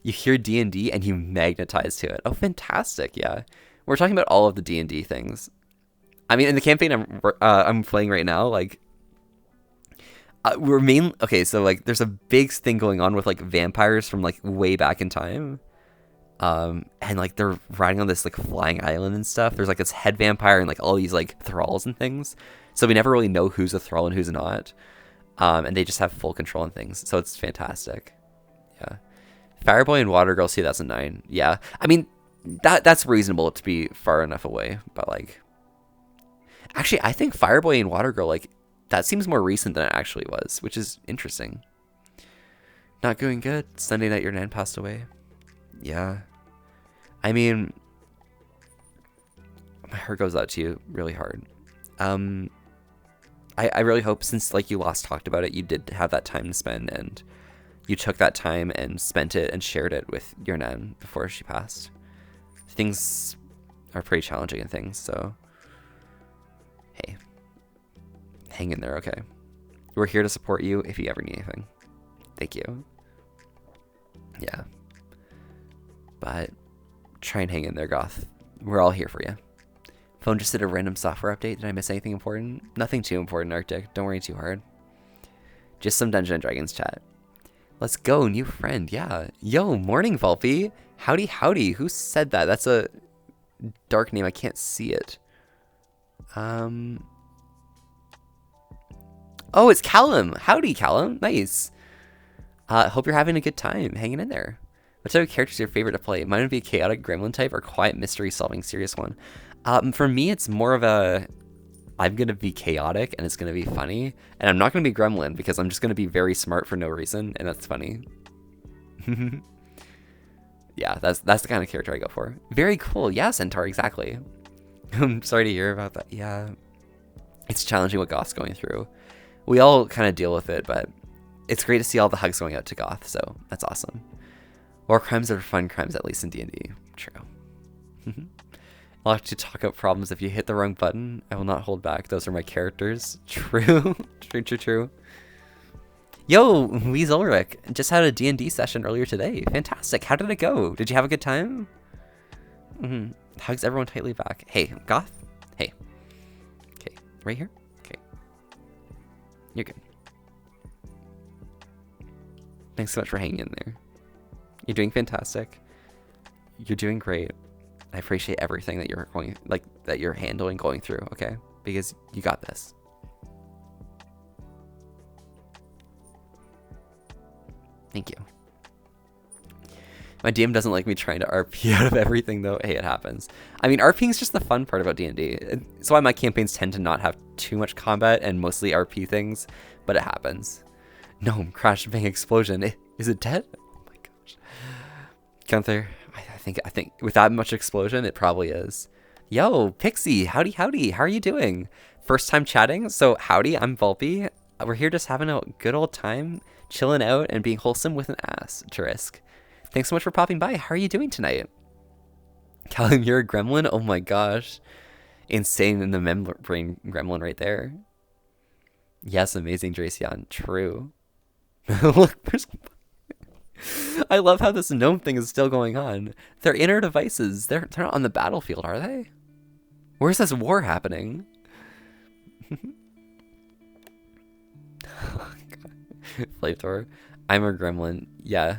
You hear D&D and you magnetize to it. Oh, fantastic! Yeah, we're talking about all of the D&D things. I mean, in the campaign I'm playing right now, like okay. So like, there's a big thing going on with like vampires from like way back in time, and like they're riding on this like flying island and stuff. There's like this head vampire and like all these like thralls and things. So we never really know who's a thrall and who's not, and they just have full control on things. So it's fantastic. Yeah. Fireboy and Water Girl, see, that's a 9. Yeah, I mean, that's reasonable to be far enough away, but like, actually, I think Fireboy and Water Girl, like, that seems more recent than it actually was, which is interesting. Not going good. Sunday night, your nan passed away. Yeah, I mean, my heart goes out to you really hard. I really hope, since like you last talked about it, you did have that time to spend and you took that time and spent it and shared it with your nan before she passed. Things are pretty challenging and things, so hey, hang in there, okay? We're here to support you if you ever need anything. Thank you. Yeah. But try and hang in there, Goth. We're all here for you. Phone just did a random software update. Did I miss anything important? Nothing too important, Arctic. Don't worry too hard. Just some Dungeons and Dragons chat. Let's go, new friend. Yeah. Yo, morning, Volpe. Howdy, howdy. Who said that? That's a dark name. I can't see it. Oh, it's Callum. Howdy, Callum. Nice. Hope you're having a good time. Hanging in there. What type of character is your favorite to play? Mine would be a chaotic gremlin type or quiet mystery solving serious one. For me, it's more of a, I'm going to be chaotic and it's going to be funny. And I'm not going to be gremlin because I'm just going to be very smart for no reason. And that's funny. Yeah, that's the kind of character I go for. Very cool. Yeah, Centaur, exactly. I'm sorry to hear about that. Yeah, it's challenging what Goth's going through. We all kind of deal with it, but it's great to see all the hugs going out to Goth. So that's awesome. War crimes are fun crimes, at least in D&D. True. I'll have to talk out problems if you hit the wrong button. I will not hold back. Those are my characters. True. True. Yo, Weez Ulrich. Just had a D&D session earlier today. Fantastic. How did it go? Did you have a good time? Hugs everyone tightly back. Hey, Goth. Hey. Okay, right here. Okay. You're good. Thanks so much for hanging in there. You're doing fantastic. You're doing great. I appreciate everything that you're that you're handling, going through, okay? Because you got this. Thank you. My DM doesn't like me trying to RP out of everything, though. Hey, it happens. I mean, RPing is just the fun part about D&D. It's why my campaigns tend to not have too much combat and mostly RP things, but it happens. Gnome, crash, bang, explosion. Is it dead? Oh my gosh. Gunther, I think with that much explosion, it probably is. Yo, Pixie, howdy. How are you doing? First time chatting? So howdy, I'm Volpe. We're here just having a good old time, chilling out and being wholesome with an ass to risk. Thanks so much for popping by. How are you doing tonight? Callum, you're a gremlin? Oh my gosh. Insane in the membrane gremlin right there. Yes, amazing, Dracion. True. Look, I love how this gnome thing is still going on. They're inner devices. They're not on the battlefield, are they? Where's this war happening? Flamethrower. I'm a gremlin. Yeah.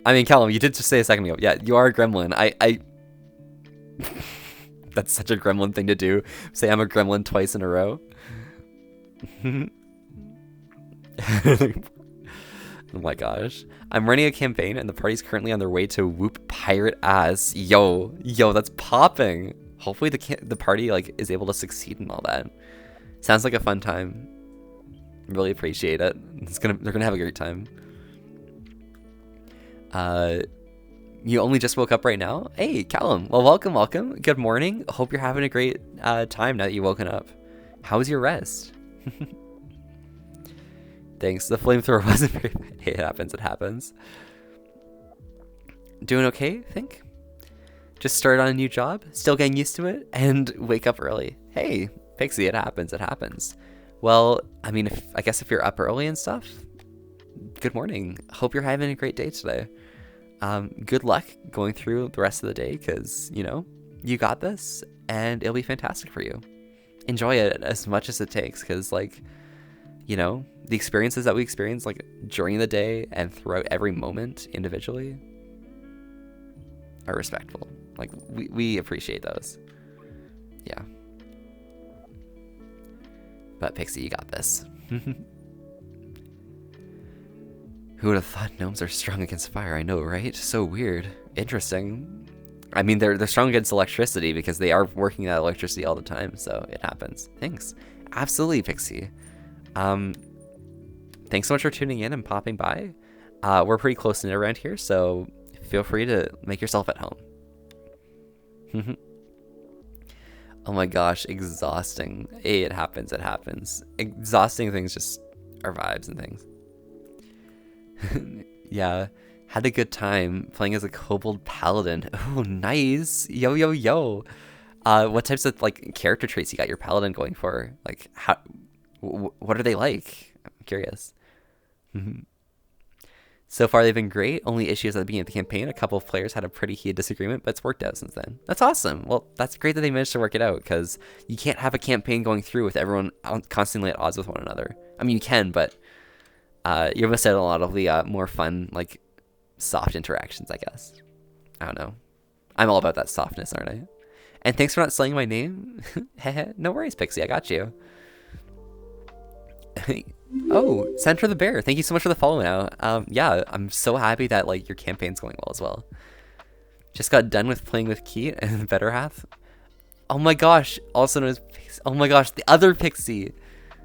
I mean, Callum, you did just say a second ago. Yeah, you are a gremlin. I That's such a gremlin thing to do. Say I'm a gremlin twice in a row. Oh my gosh. I'm running a campaign and the party's currently on their way to whoop pirate ass. Yo, that's popping. Hopefully the party is able to succeed in all that. Sounds like a fun time. Really appreciate it. They're gonna have a great time. You only just woke up right now? Hey, Callum. Well, welcome. Good morning. Hope you're having a great time now that you've woken up. How was your rest? Thanks. The flamethrower wasn't very bad. Hey, it happens. Doing okay, I think? Just started on a new job, still getting used to it, and wake up early. Hey, Pixie, it happens. Well, I mean, I guess if you're up early and stuff, good morning. Hope you're having a great day today. Good luck going through the rest of the day because, you got this and it'll be fantastic for you. Enjoy it as much as it takes because, the experiences that we experience, during the day and throughout every moment individually are respectful. We appreciate those. Yeah. But Pixie, you got this. Who would have thought gnomes are strong against fire? I know, right? So weird. Interesting. I mean, they're strong against electricity because they are working that electricity all the time, so it happens. Thanks. Absolutely, Pixie. Thanks so much for tuning in and popping by. We're pretty close knit around here, so feel free to make yourself at home. Oh my gosh, exhausting. Hey, it happens. Exhausting things just are vibes and things. Yeah, had a good time playing as a kobold paladin. Oh, nice. Yo, yo, yo. What types of like character traits you got your paladin going for? Like, how? What are they like? I'm curious. So far, they've been great. Only issues at the beginning of the campaign. A couple of players had a pretty heated disagreement, but it's worked out since then. That's awesome. Well, that's great that they managed to work it out, because you can't have a campaign going through with everyone constantly at odds with one another. I mean, you can, but you're missing out on a lot of the more fun, like, soft interactions, I guess. I don't know. I'm all about that softness, aren't I? And thanks for not saying my name. No worries, Pixie. I got you. Oh, Center the Bear, thank you so much for the follow now. Yeah, I'm so happy that like your campaign's going well as well. Just got done with playing with Keat and Better Half. Oh my gosh, also known as Pixie. Oh my gosh, the other Pixie.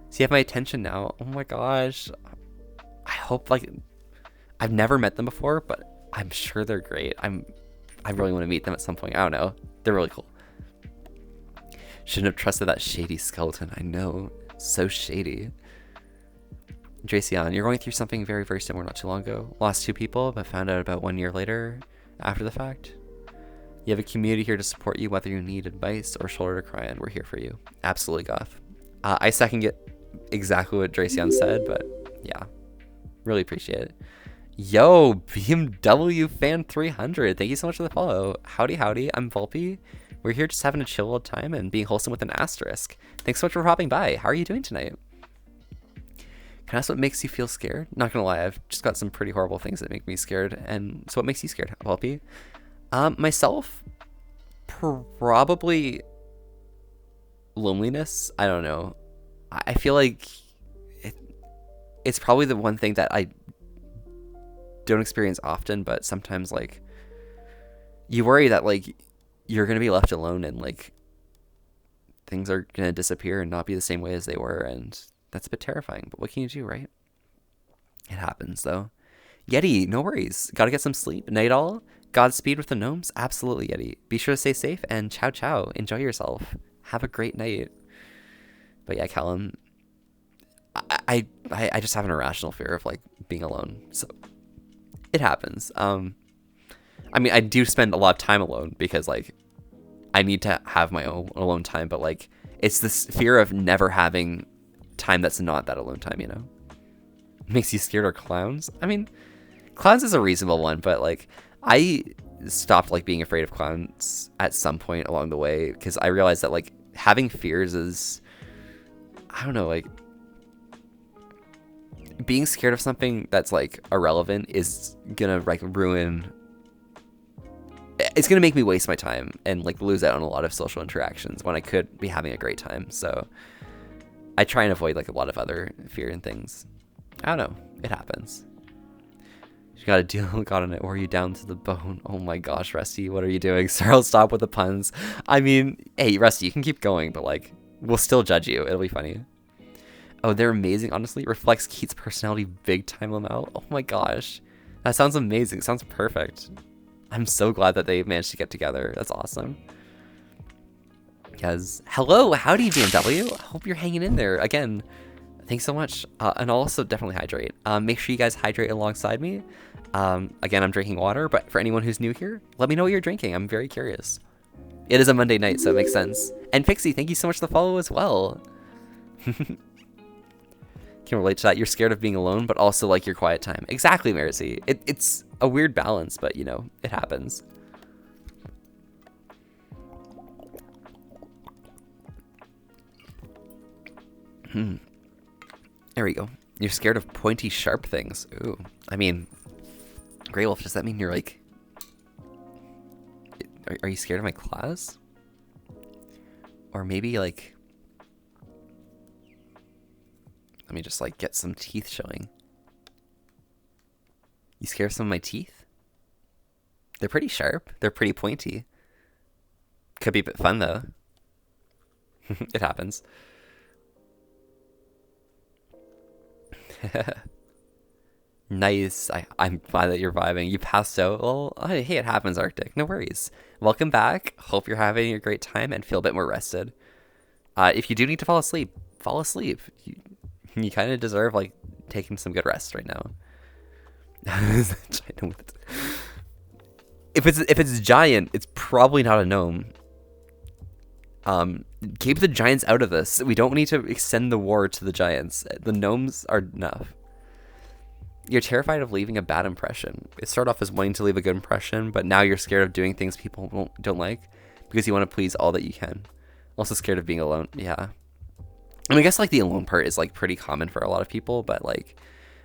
So you have my attention now. Oh my gosh. I hope, like, I've never met them before, but I'm sure they're great. I really want to meet them at some point. I don't know. They're really cool. Shouldn't have trusted that shady skeleton. I know. So shady. Dracion, you're going through something very, very similar not too long ago. Lost 2 people, but found out about 1 year later after the fact. You have a community here to support you, whether you need advice or shoulder to cry on. We're here for you. Absolutely, Goth. I second get exactly what Dracion said, but yeah, really appreciate it. Yo, BMW Fan 300, thank you so much for the follow. Howdy, howdy, I'm Volpe. We're here just having a chill old time and being wholesome with an asterisk. Thanks so much for popping by. How are you doing tonight? Can I ask what makes you feel scared? Not gonna lie, I've just got some pretty horrible things that make me scared. And so what makes you scared, Volpe? Myself, probably loneliness. I don't know. I feel like it's probably the one thing that I don't experience often, but sometimes like you worry that like you're gonna be left alone and like things are gonna disappear and not be the same way as they were, and that's a bit terrifying. But what can you do, right? It happens though. Yeti, no worries. Gotta get some sleep. Night all. Godspeed with the gnomes. Absolutely, Yeti. Be sure to stay safe and ciao ciao. Enjoy yourself. Have a great night. But yeah, Callum, I just have an irrational fear of like being alone. So it happens. I mean, I do spend a lot of time alone because like I need to have my own alone time, but like it's this fear of never having time that's not that alone time, you know? Makes you scared of clowns? I mean, clowns is a reasonable one, but like I stopped like being afraid of clowns at some point along the way because I realized that like having fears is, I don't know, like being scared of something that's like irrelevant is gonna like ruin, it's gonna make me waste my time and like lose out on a lot of social interactions when I could be having a great time. So I try and avoid like a lot of other fear and things. I don't know, it happens. You gotta deal with God on it, or are you down to the bone? Oh my gosh, Rusty, what are you doing? Sir, I'll stop with the puns. I mean, hey, Rusty, you can keep going, but like, we'll still judge you. It'll be funny. Oh, they're amazing, honestly. Reflects Keat's personality big time, Lamel. Oh my gosh. That sounds amazing. Sounds perfect. I'm so glad that they managed to get together. That's awesome. Because, hello, howdy, BMW. Hope you're hanging in there. Again, thanks so much. And also definitely hydrate. Make sure you guys hydrate alongside me. Again, I'm drinking water, but for anyone who's new here, let me know what you're drinking. I'm very curious. It is a Monday night, so it makes sense. And Pixie, thank you so much for the follow as well. Can relate to that. You're scared of being alone, but also like your quiet time. Exactly, Mercy. It's a weird balance, but you know, it happens. There we go. You're scared of pointy, sharp things. Ooh. I mean, Grey Wolf, does that mean you're like... Are you scared of my claws? Or maybe like... Let me just like get some teeth showing. You scared of some of my teeth? They're pretty sharp. They're pretty pointy. Could be a bit fun though. It happens. Nice. I'm glad that you're vibing. You passed out. Well, hey, it happens, Arctic. No worries. Welcome back. Hope you're having a great time and feel a bit more rested. If you do need to fall asleep, fall asleep. You kind of deserve like taking some good rest right now. If it's giant, it's probably not a gnome. Keep the giants out of this. We don't need to extend the war to the giants. The gnomes are enough. You're terrified of leaving a bad impression. It started off as wanting to leave a good impression, but now you're scared of doing things people don't like because you want to please all that you can. Also scared of being alone. Yeah. I mean, I guess like the alone part is like pretty common for a lot of people, but like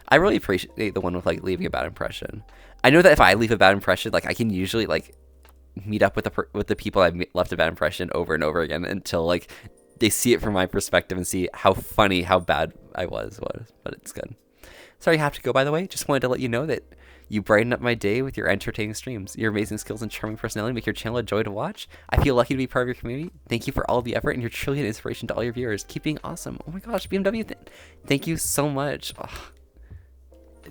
I really appreciate the one with like leaving a bad impression. I know that if I leave a bad impression, like I can usually like meet up with the people I've left a bad impression over and over again until like they see it from my perspective and see how funny, how bad I was, but it's good. Sorry you have to go, by the way. Just wanted to let you know that you brighten up my day with your entertaining streams. Your amazing skills and charming personality make your channel a joy to watch. I feel lucky to be part of your community. Thank you for all the effort, and you're truly an inspiration to all your viewers. Keep being awesome. Oh my gosh, BMW, thank you so much. Oh,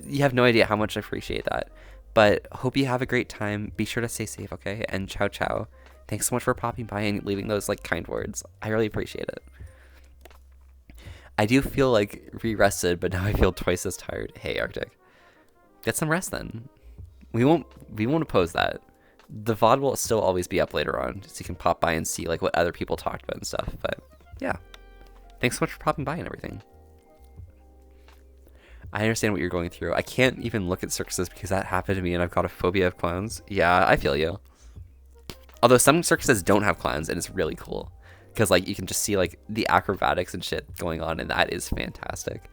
you have no idea how much I appreciate that. But hope you have a great time. Be sure to stay safe, okay? And ciao ciao. Thanks so much for popping by and leaving those like kind words. I really appreciate it. I do feel like re-rested, but now I feel twice as tired. Hey, Arctic. Get some rest then. We won't oppose that. The VOD will still always be up later on, so you can pop by and see like what other people talked about and stuff. But yeah. Thanks so much for popping by and everything. I understand what you're going through. I can't even look at circuses because that happened to me and I've got a phobia of clowns. Yeah, I feel you. Although some circuses don't have clowns and it's really cool. Because like you can just see like the acrobatics and shit going on, and that is fantastic.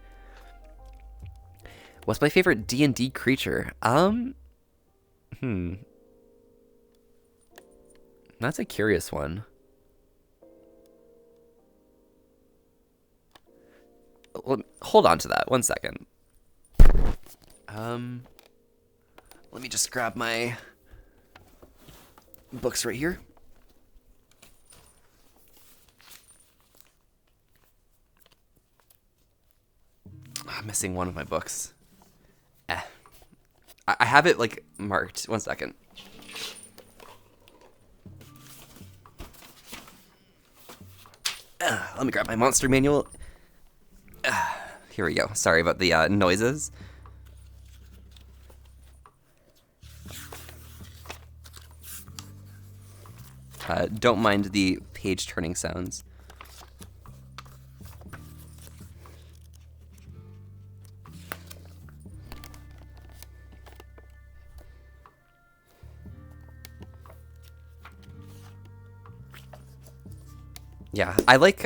What's my favorite D&D creature? That's a curious one. Hold on to that 1 second. Let me just grab my books right here. I'm missing one of my books. I have it like marked. 1 second. Let me grab my monster manual. Here we go. Sorry about the noises. Don't mind the page turning sounds. Yeah, I like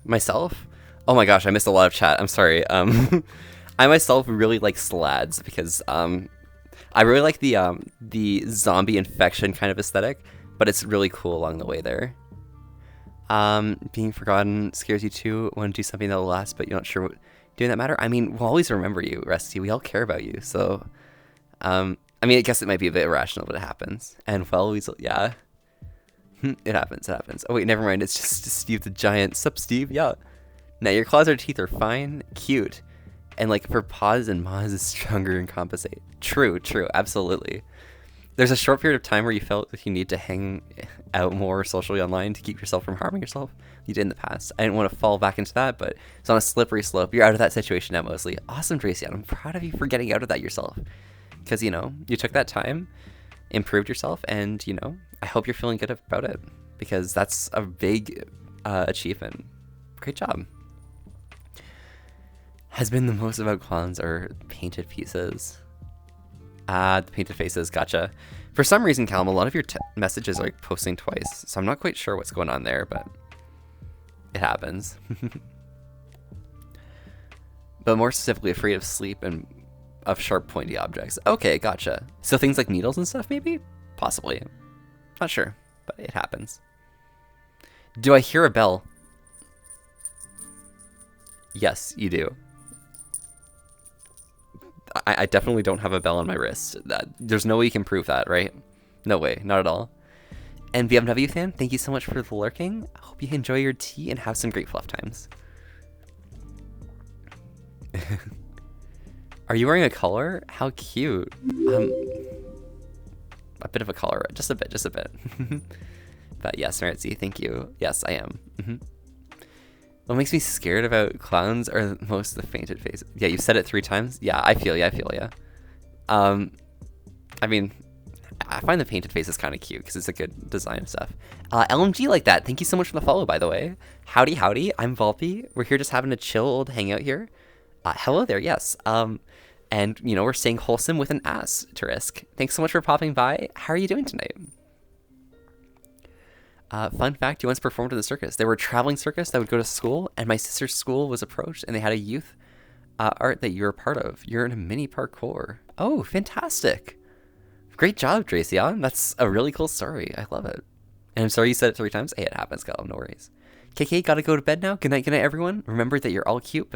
myself. Oh my gosh, I missed a lot of chat. I'm sorry. I myself really like Slads because I really like the zombie infection kind of aesthetic, but it's really cool along the way there. Being forgotten scares you too. Want to do something that'll last, but you're not sure what doing that matter. I mean, we'll always remember you, Rusty. We all care about you. So, I mean, I guess it might be a bit irrational, but it happens. And we'll always, yeah. It happens, it happens. Oh wait, never mind, it's just Steve the Giant. Sup, Steve? Yeah. Now your claws or teeth are fine, cute. And like for paws and maws is stronger and compensate. True, absolutely. There's a short period of time where you felt like you need to hang out more socially online to keep yourself from harming yourself. You did in the past. I didn't want to fall back into that, but it's on a slippery slope. You're out of that situation now mostly. Awesome, Tracy. I'm proud of you for getting out of that yourself. Because, you know, you took that time, improved yourself, and, you know, I hope you're feeling good about it. Because that's a big achievement. Great job. Has been the most about clowns or painted pieces. The painted faces, gotcha. For some reason, Callum, a lot of your messages are like posting twice, so I'm not quite sure what's going on there, but it happens. But more specifically, afraid of sleep and of sharp, pointy objects. Okay, gotcha. So things like needles and stuff, maybe? Possibly. Not sure, but it happens. Do I hear a bell? Yes, you do. I definitely don't have a bell on my wrist. There's no way you can prove that, right? No way, not at all. And BMW fan, thank you so much for the lurking. I hope you enjoy your tea and have some great fluff times. Are you wearing a collar? How cute. A bit of a collar, just a bit. But yes, Maritzi, thank you. Yes, I am. What makes me scared about clowns are most of the painted faces. Yeah, you said it 3 times. Yeah, I feel ya. I mean, I find the painted faces kind of cute because it's a good design and stuff. LMG like that. Thank you so much for the follow, by the way. Howdy, howdy. I'm Volpe. We're here just having a chill old hangout here. Hello there. Yes. And you know we're staying wholesome with an asterisk. Thanks so much for popping by. How are you doing tonight? Fun fact: you once performed in the circus. They were a traveling circus that would go to school, and my sister's school was approached, and they had a youth art that you're a part of. You're in a mini parkour. Oh, fantastic! Great job, Dracion. That's a really cool story. I love it. And I'm sorry you said it 3 times. Hey, it happens, Callum. No worries. KK, gotta go to bed now. Good night, everyone. Remember that you're all cute,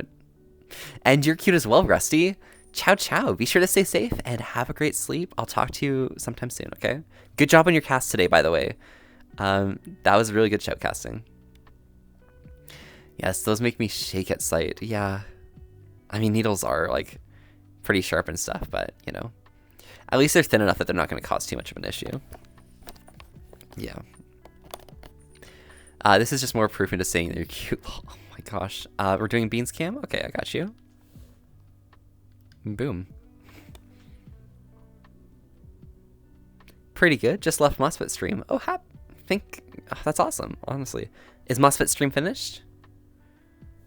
and you're cute as well, Rusty. Ciao, ciao. Be sure to stay safe and have a great sleep. I'll talk to you sometime soon, okay? Good job on your cast today, by the way. That was really good shoutcasting. Yes, those make me shake at sight. Yeah. I mean, needles are, like, pretty sharp and stuff, but, you know. At least they're thin enough that they're not going to cause too much of an issue. Yeah. This is just more proof into saying they're cute. Oh my gosh. We're doing Beans Cam? Okay, I got you. Boom. Pretty good. Just left MOSFET stream. Oh, that's awesome, honestly. Is MOSFET stream finished?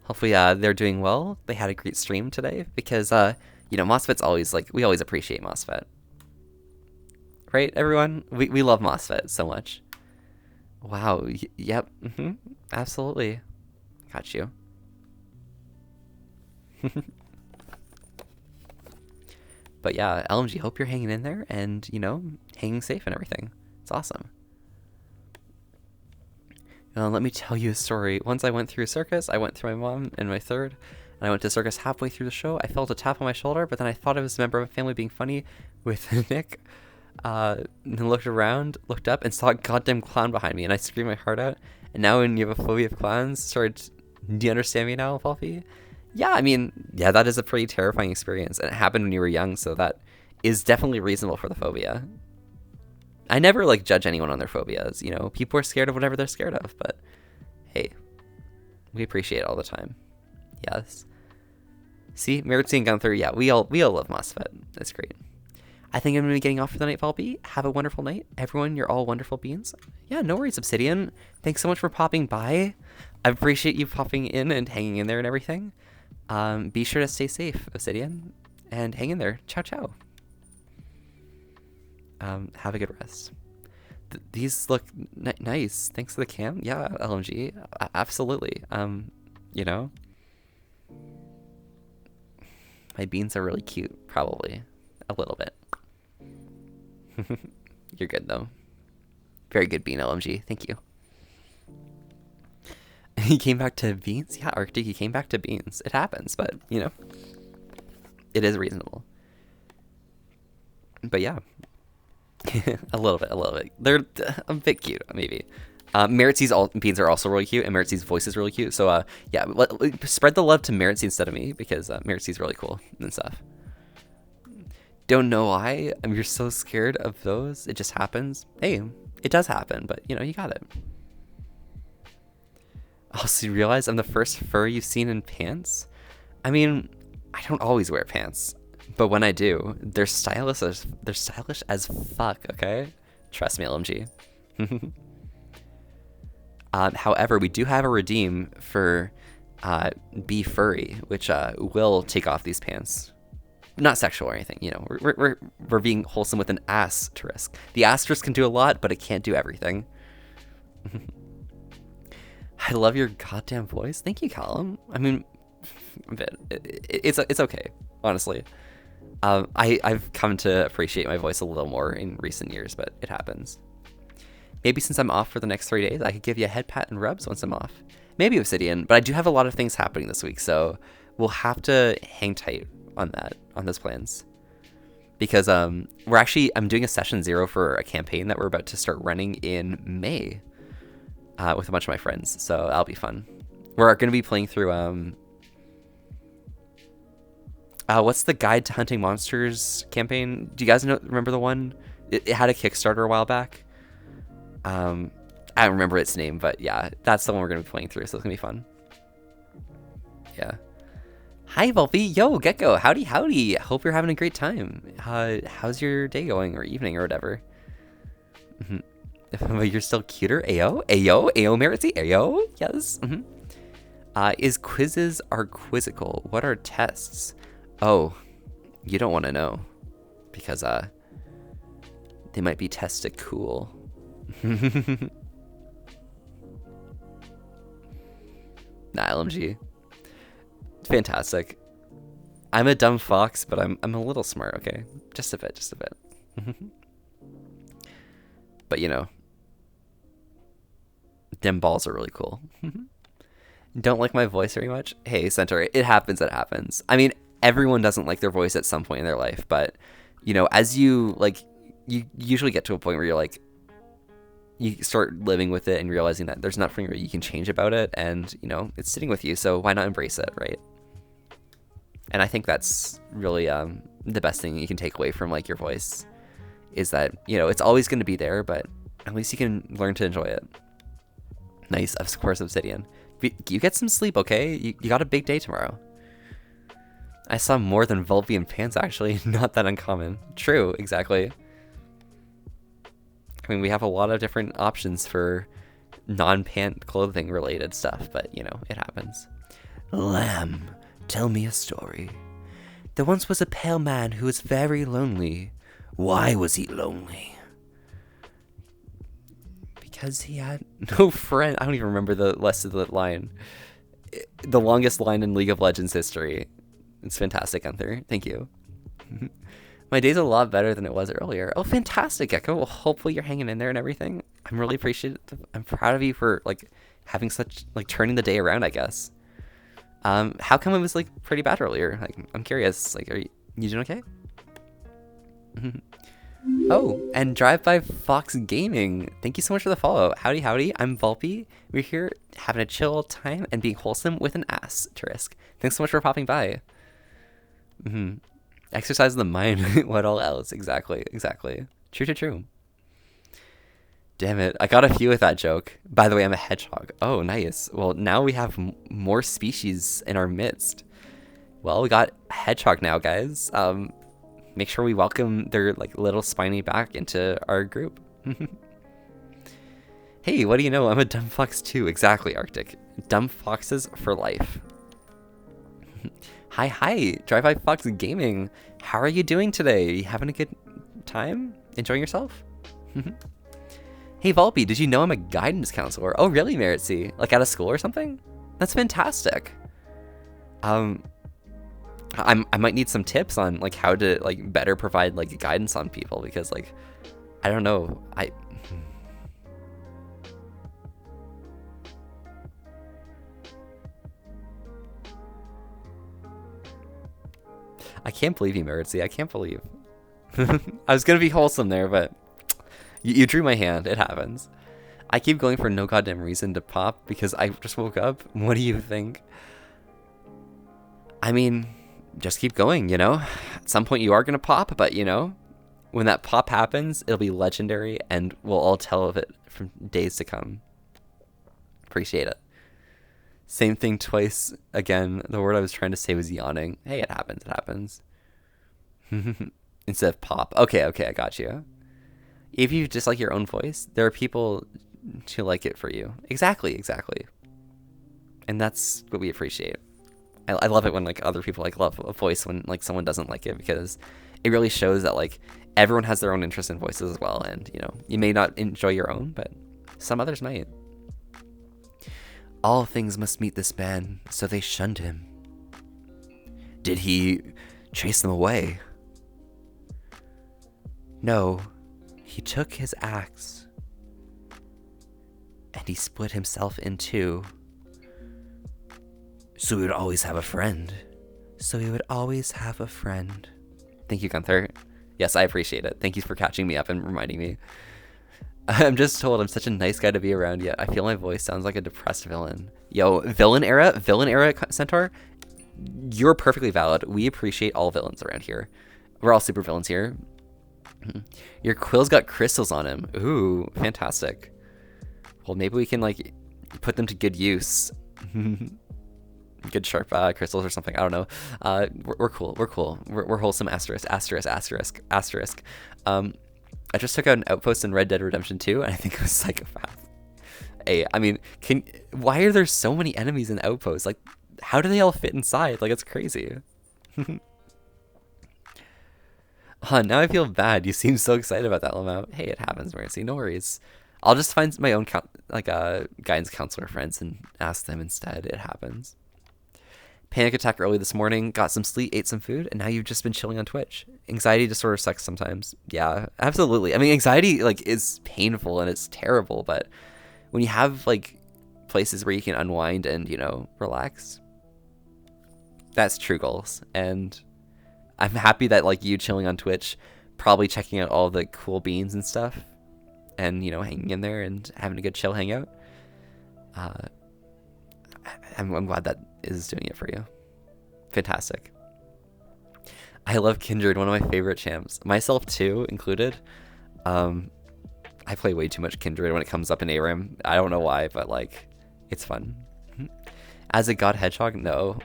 Hopefully they're doing well. They had a great stream today because, you know, MOSFET's always, like, we always appreciate MOSFET. Right, everyone? We love MOSFET so much. Wow. Yep. Absolutely. Got you. But yeah, LMG, hope you're hanging in there and, you know, hanging safe and everything. It's awesome. Let me tell you a story. Once I went through a circus, I went through my mom and my third, and I went to circus halfway through the show. I felt a tap on my shoulder, but then I thought it was a member of my family being funny with Nick. And looked around, looked up, and saw a goddamn clown behind me, and I screamed my heart out. And now when you have a phobia of clowns, do you understand me now, Wolfie? Yeah, I mean, yeah, that is a pretty terrifying experience, and it happened when you were young, so that is definitely reasonable for the phobia. I never, like, judge anyone on their phobias, you know? People are scared of whatever they're scared of, but hey, we appreciate it all the time. Yes. See, Meritzy and Gunther, yeah, we all love MOSFET. That's great. I think I'm going to be getting off for the night, Volpe. Have a wonderful night. Everyone, you're all wonderful beings. Yeah, no worries, Obsidian. Thanks so much for popping by. I appreciate you popping in and hanging in there and everything. Be sure to stay safe, Obsidian, and hang in there. Ciao, ciao. Have a good rest. These look nice. Thanks for the cam. Yeah, LMG. Absolutely. You know, my beans are really cute. Probably a little bit. You're good though. Very good bean, LMG. Thank you. He came back to beans? Yeah, Arctic, he came back to beans. It happens, but, you know, it is reasonable. But yeah. a little bit. They're a bit cute, maybe. Meritzy's beans are also really cute, and Meritzy's voice is really cute. So, yeah, spread the love to Meritzy instead of me, because Meritzy's really cool and stuff. Don't know why. You're so scared of those. It just happens. Hey, it does happen, but, you know, you got it. Also, you realize I'm the first fur you've seen in pants? I mean, I don't always wear pants, but when I do, they're stylish as fuck, okay? Trust me, LMG. However, we do have a redeem for Be Furry, which will take off these pants. Not sexual or anything, you know. We're being wholesome with an asterisk. The asterisk can do a lot, but it can't do everything. I love your goddamn voice. Thank you, Callum. I mean, it's okay, honestly. I've come to appreciate my voice a little more in recent years, but it happens. Maybe since I'm off for the next 3 days, I could give you a head pat and rubs once I'm off. Maybe Obsidian, but I do have a lot of things happening this week, so we'll have to hang tight on those plans. Because I'm doing a session 0 for a campaign that we're about to start running in May. With a bunch of my friends, so that'll be fun. We're going to be playing through what's the Guide to Hunting Monsters campaign? Do you guys remember the one? It had a Kickstarter a while back. I don't remember its name, but yeah, that's the one we're going to be playing through, so it's going to be fun. yeah. Hi, Volpe. Yo, Gecko. Howdy, howdy. Hope you're having a great time. How's your day going or evening or whatever? But you're still cuter. Ayo, ayo, ayo, Meritzy. Ayo, yes. Is quizzes are quizzical? What are tests? Oh, you don't want to know because they might be tested cool. Nah, LMG. Fantastic. I'm a dumb fox, but I'm a little smart, okay? Just a bit. But you know, them balls are really cool. Don't like my voice very much? Hey, Centaur, it happens, I mean, everyone doesn't like their voice at some point in their life, but you know, as you usually get to a point where you're like, you start living with it and realizing that there's nothing you can change about it, and you know, it's sitting with you, so why not embrace it, right? And I think that's really the best thing you can take away from like your voice is that, you know, it's always going to be there, but at least you can learn to enjoy it. Nice, of course, Obsidian. You get some sleep, okay? You got a big day tomorrow. I saw more than Vulpian pants, actually. Not that uncommon. True, exactly. I mean, we have a lot of different options for non-pant clothing related stuff, but, you know, it happens. Lamb, tell me a story. There once was a pale man who was very lonely. Why was he lonely? Because he had no friend. I don't even remember the rest of the line. The longest line in League of Legends history. It's fantastic, Gunther. Thank you. My day's a lot better than it was earlier. Oh, fantastic, Gecko. Well, hopefully you're hanging in there and everything. I'm really appreciative. I'm proud of you for like having such like turning the day around, I guess. How come it was like pretty bad earlier? Like, I'm curious. Like, are you doing okay? Oh, and Drive by Fox Gaming. Thank you so much for the follow. Howdy, howdy. I'm Volpe. We're here having a chill time and being wholesome with an asterisk. Thanks so much for popping by. Exercise the mind. What all else? Exactly. True. Damn it. I got a few with that joke. By the way, I'm a hedgehog. Oh, nice. Well, now we have more species in our midst. Well, we got a hedgehog now, guys. Make sure we welcome their like little spiny back into our group. Hey, what do you know? I'm a dumb fox too. Exactly, Arctic. Dumb foxes for life. Hi, Drive by Fox Gaming. How are you doing today? You having a good time? Enjoying yourself? Hey, Volpe, did you know I'm a guidance counselor? Oh, really, Meritzy? Like at a school or something? That's fantastic. I might need some tips on like how to like better provide like guidance on people because like I don't know, I can't believe you, Meritzy. I can't believe. I was gonna be wholesome there, but you drew my hand. It happens. I keep going for no goddamn reason to pop because I just woke up. What do you think? I mean, just keep going, you know? At some point you are going to pop, but you know, when that pop happens, it'll be legendary and we'll all tell of it for days to come. Appreciate it. Same thing twice. Again, the word I was trying to say was yawning. Hey, it happens. Instead of pop. Okay, I got you. If you just like your own voice, there are people to like it for you. Exactly. And that's what we appreciate. I love it when like other people like love a voice when like someone doesn't like it because it really shows that like everyone has their own interest in voices as well, and you know, you may not enjoy your own, but some others might. All things must meet this man, so they shunned him. Did he chase them away? No, he took his axe and he split himself in two. So he would always have a friend. Thank you, Gunther. Yes, I appreciate it. Thank you for catching me up and reminding me. I'm just told I'm such a nice guy to be around, yet I feel my voice sounds like a depressed villain. Yo, villain era, Centaur, you're perfectly valid. We appreciate all villains around here. We're all super villains here. Your quill's got crystals on him. Ooh, fantastic. Well, maybe we can like put them to good use. good sharp crystals or something. I don't know. We're cool. We're cool. We're wholesome. Asterisk. Asterisk. Asterisk. Asterisk. I just took out an outpost in Red Dead Redemption 2, and I think it was Psychopath. Hey, I mean, why are there so many enemies in outposts? Like, how do they all fit inside? Like, it's crazy. Huh, now I feel bad. You seem so excited about that, Lamau. Hey, it happens, Mercy. No worries. I'll just find my own guidance counselor friends and ask them instead. It happens. Panic attack early this morning. Got some sleep, ate some food, and now you've just been chilling on Twitch. Anxiety disorder sucks sometimes. Yeah, absolutely. I mean, anxiety is painful and it's terrible, but when you have places where you can unwind and relax, that's true goals. And I'm happy that you chilling on Twitch, probably checking out all the cool beans and stuff, and hanging in there and having a good chill hangout. I'm glad that is doing it for you. Fantastic. I love Kindred, one of my favorite champs, myself too included. I play way too much Kindred when it comes up in ARAM. I don't know why, but it's fun. As a god hedgehog, no.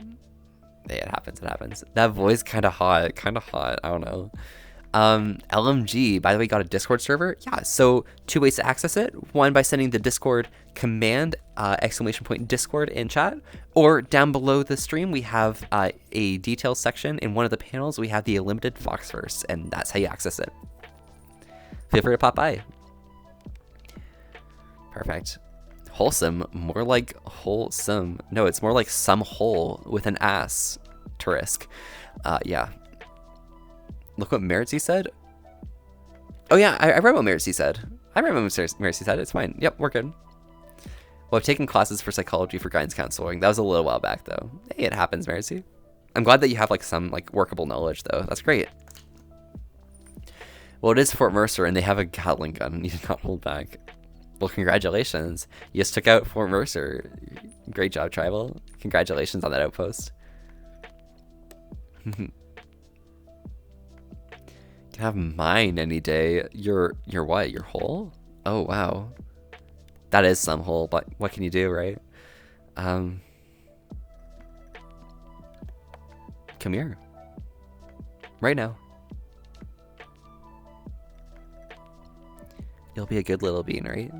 Hey, it happens. It happens. That voice kind of hot. I don't know. LMG, by the way, got a Discord server. Yeah, so 2 ways to access it. One, by sending the Discord command, ! Discord in chat, or down below the stream, we have a details section. In one of the panels, we have the Unlimited Foxverse, and that's how you access it. Feel free to pop by. Perfect. Wholesome, more like wholesome. No, it's more like some hole with an ass. Turisk. Yeah. Look what Meritzy said. Oh yeah, I read what Meritzy said. Meritzy said. It's fine. Yep, we're good. Well, I've taken classes for psychology for guidance counseling. That was a little while back though. Hey, it happens, Meritzy. I'm glad that you have some workable knowledge though. That's great. Well, it is Fort Mercer and they have a Gatling gun. You did not hold back. Well, congratulations. You just took out Fort Mercer. Great job, Tribal. Congratulations on that outpost. Can have mine any day. Your what? Your hole? Oh, wow. That is some hole, but what can you do, right? Come here. Right now. You'll be a good little bean, right?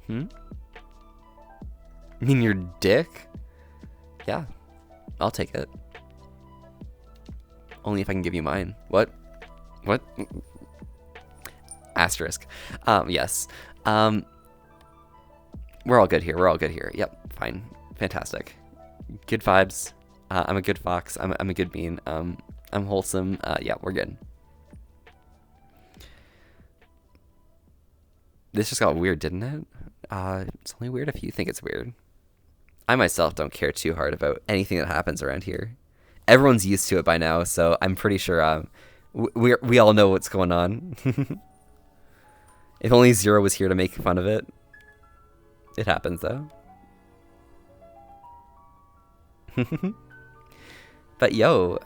You mean your dick? Yeah, I'll take it. Only if I can give you mine. What? What? Asterisk. Yes. We're all good here. We're all good here. Yep, fine. Fantastic. Good vibes. I'm a good fox. I'm a good bean. I'm wholesome. Yeah, we're good. This just got weird, didn't it? It's only weird if you think it's weird. I myself don't care too hard about anything that happens around here. Everyone's used to it by now, so I'm pretty sure we all know what's going on. If only Zero was here to make fun of it. It happens, though. But yo,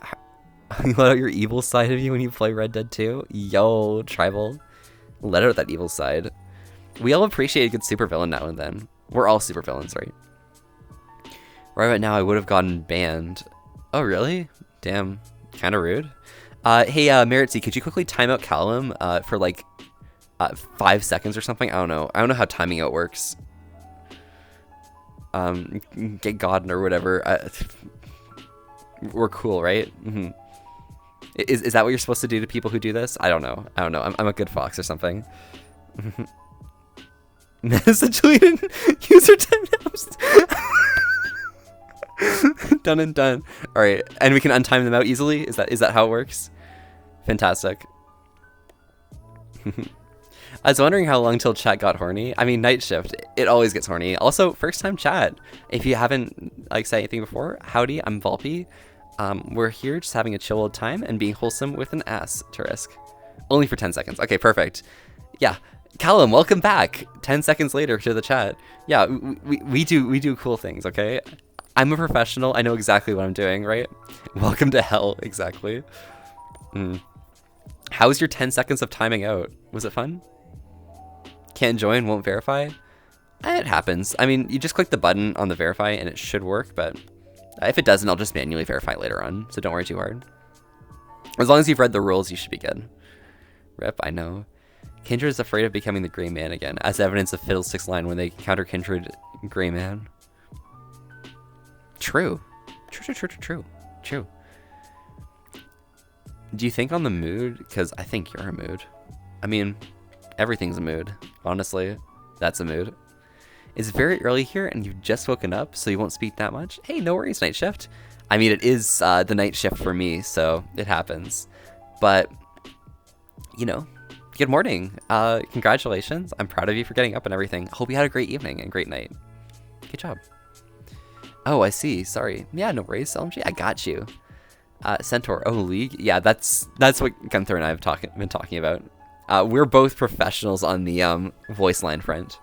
you let out your evil side of you when you play Red Dead 2? Yo, Tribal. Let out that evil side. We all appreciate a good supervillain now and then. We're all supervillains, right? Right now, I would have gotten banned. Oh, really? Damn. Kind of rude. Hey, Meritzy, could you quickly time out Callum for 5 seconds or something? I don't know. I don't know how timing out works. Get Godden or whatever. We're cool, right? Mm-hmm. Is that what you're supposed to do to people who do this? I don't know. I'm a good fox or something. Essentially, user 10 apps. Done and done. All right, and we can untime them out easily. Is that how it works? Fantastic. I was wondering how long till chat got horny. I mean, night shift, it always gets horny. Also, first time chat. If you haven't said anything before, howdy, I'm Volpe. We're here just having a chill old time and being wholesome with an ass to risk. Only for 10 seconds. Okay, perfect. Yeah, Callum, welcome back. 10 seconds later to the chat. Yeah, we do cool things, okay? I'm a professional. I know exactly what I'm doing, right? Welcome to hell, exactly. How was your 10 seconds of timing out? Was it fun? Can't join, won't verify? It happens. I mean, you just click the button on the verify and it should work, but if it doesn't, I'll just manually verify later on, so don't worry too hard. As long as you've read the rules, you should be good. Rip, I know. Kindred is afraid of becoming the Gray Man again, as evidence of Fiddlestick's line when they encounter Kindred Gray Man. True. True. Do you think on the mood? Because I think you're a mood. I mean, everything's a mood. Honestly, that's a mood. It's very early here and you've just woken up, so you won't speak that much. Hey, no worries, night shift. I mean, it is the night shift for me, so it happens. But, you know, good morning. Congratulations. I'm proud of you for getting up and everything. Hope you had a great evening and great night. Good job. Oh, I see. Sorry. Yeah, no worries, LMG. I got you. Centaur. Oh, League. Yeah, that's what Gunther and I have been talking about. We're both professionals on the voice line front.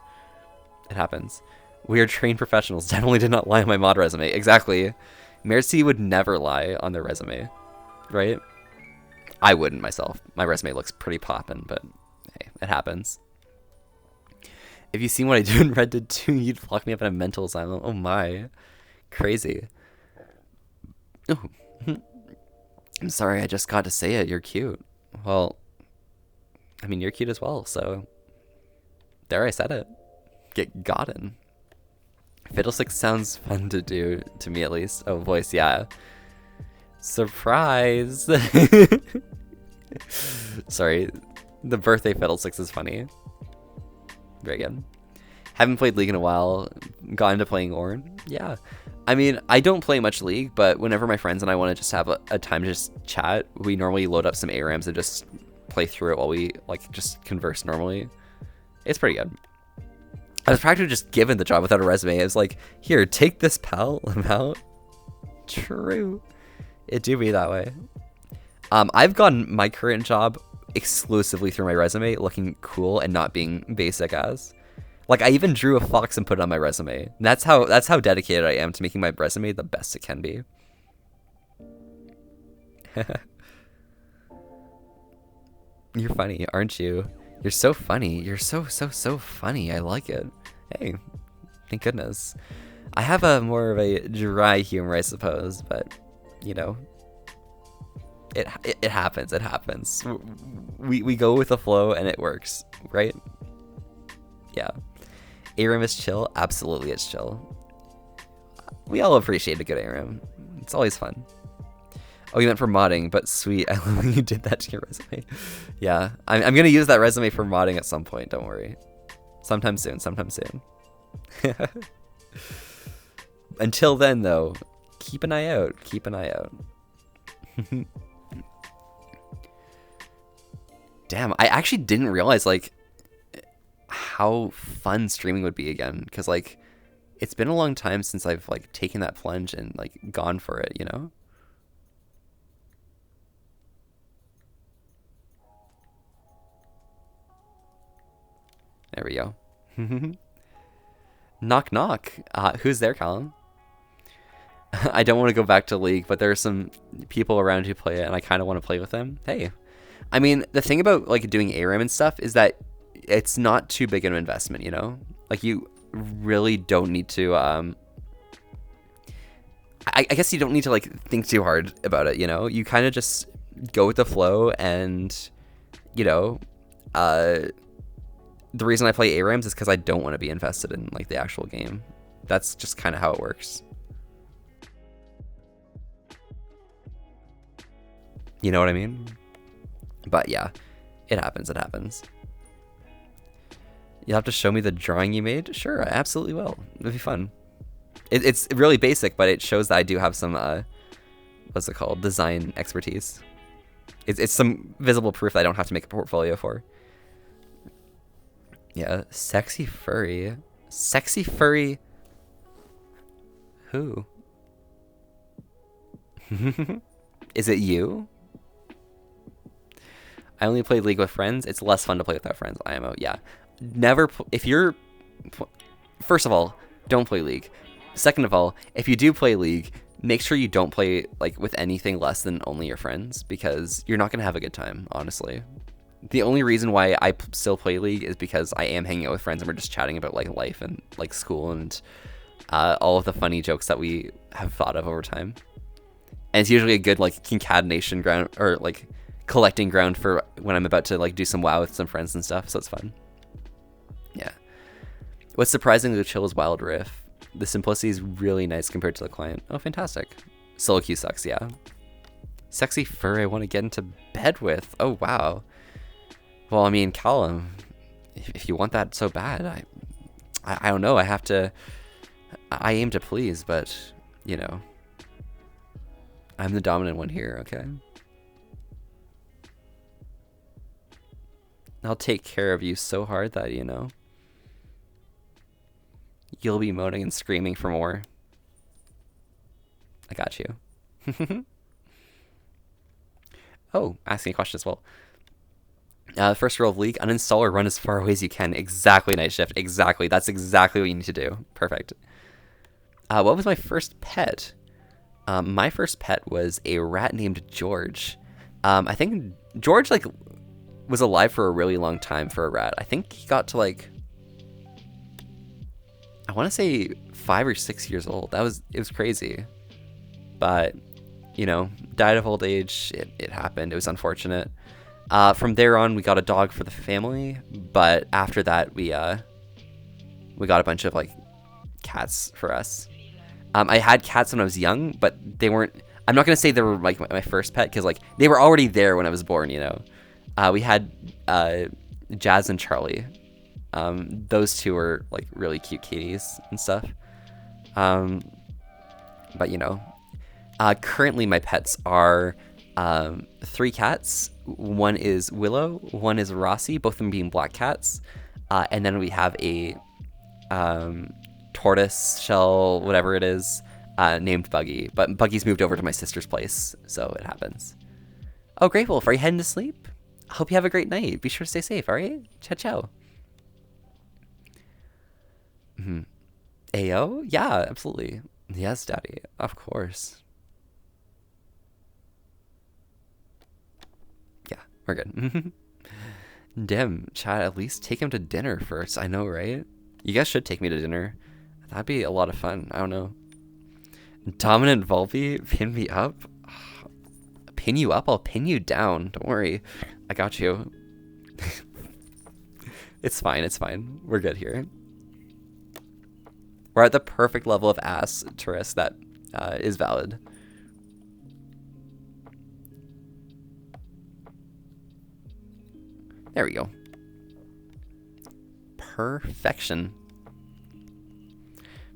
It happens. We are trained professionals. Definitely did not lie on my mod resume. Exactly. Mercy would never lie on their resume, right? I wouldn't myself. My resume looks pretty poppin', but hey, it happens. If you've seen what I do in Red Dead 2, you'd lock me up in a mental asylum. Oh my. Crazy. Oh. I'm sorry, I just got to say it. You're cute. Well, I mean, you're cute as well, so there I said it. Get gotten. Fiddlestick sounds fun to do, to me at least. Oh, voice, yeah. Surprise! Sorry, the birthday Fiddlesticks is funny. Very good. Haven't played League in a while. Got into playing Ornn. Yeah. I mean, I don't play much League, but whenever my friends and I want to just have a time to just chat, we normally load up some ARAMs and just play through it while we, like, just converse normally. It's pretty good. I was practically just given the job without a resume. I was like, here, take this, pal. I'm out. True. It do be that way. I've gotten my current job exclusively through my resume, looking cool and not being basic as. Like, I even drew a fox and put it on my resume. That's how dedicated I am to making my resume the best it can be. You're funny, aren't you? You're so funny. You're so funny. I like it. Hey, thank goodness. I have a more of a dry humor, I suppose, but, you know, it happens. It happens. We go with the flow and it works, right? Yeah. ARAM is chill. Absolutely, it's chill. We all appreciate a good ARAM. It's always fun. Oh, you meant for modding, but sweet. I love when you did that to your resume. Yeah, I'm going to use that resume for modding at some point. Don't worry. Sometime soon. Until then, though, keep an eye out. Damn, I actually didn't realize, like, how fun streaming would be again. Because, like, it's been a long time since I've, like, taken that plunge and, like, gone for it, you know? There we go. Knock knock. Who's there, Callum? I don't want to go back to League, but there are some people around who play it, and I kind of want to play with them. Hey, I mean, the thing about like doing ARAM and stuff is that it's not too big an investment, you know? Like you really don't need to. I guess you don't need to like think too hard about it, you know? You kind of just go with the flow, and you know, the reason I play ARAMs is because I don't want to be invested in like the actual game. That's just kind of how it works. You know what I mean? But yeah, it happens. You'll have to show me the drawing you made? Sure, I absolutely will. It'll be fun. It's really basic, but it shows that I do have some, what's it called? Design expertise. It's some visible proof that I don't have to make a portfolio for. Yeah, sexy furry. Sexy furry. Who? Is it you? I only play League with friends. It's less fun to play without friends. IMO, yeah. Never. If you're. First of all, don't play League. Second of all, if you do play League, make sure you don't play like with anything less than only your friends, because you're not gonna have a good time. Honestly, the only reason why I still play League is because I am hanging out with friends and we're just chatting about like life and like school and all of the funny jokes that we have thought of over time. And it's usually a good like concatenation ground or like collecting ground for when I'm about to like do some WoW with some friends and stuff. So it's fun. Yeah. What's surprisingly chill is Wild Rift. The simplicity is really nice compared to the client. Oh, fantastic. Solo queue sucks, yeah. Sexy fur I want to get into bed with. Oh, wow. Well, I mean, Callum, if you want that so bad, I don't know. I aim to please, but, you know, I'm the dominant one here, okay? I'll take care of you so hard that, you know, you'll be moaning and screaming for more. I got you. Oh, asking a question as well. First rule of League, uninstall or run as far away as you can. Exactly, Night Shift. Exactly. That's exactly what you need to do. Perfect. What was my first pet? My first pet was a rat named George. I think George like was alive for a really long time for a rat. I think he got to like, I want to say 5 or 6 years old. It was crazy. But, you know, died of old age. It happened. It was unfortunate. From there on, we got a dog for the family. But after that, we got a bunch of like cats for us. I had cats when I was young, but they weren't. I'm not gonna say they were like my first pet because like they were already there when I was born. You know, we had Jazz and Charlie. Those two were like really cute kitties and stuff. But you know, currently my pets are 3 cats. One is Willow, one is Rossi, both of them being black cats. And then we have a tortoise shell, whatever it is, named Buggy. But Buggy's moved over to my sister's place, so it happens. Oh, Great Wolf, are you heading to sleep? I hope you have a great night. Be sure to stay safe, all right? Ciao, ciao. AO? Yeah, absolutely. Yes, Daddy. Of course. Yeah, we're good. Damn, Chad, at least take him to dinner first. I know, right? You guys should take me to dinner. That'd be a lot of fun. I don't know. Dominant Volpe, pin me up? Pin you up? I'll pin you down. Don't worry. I got you. It's fine. It's fine. We're good here. We're at the perfect level of ass, Taurus, that is valid. There we go. Perfection.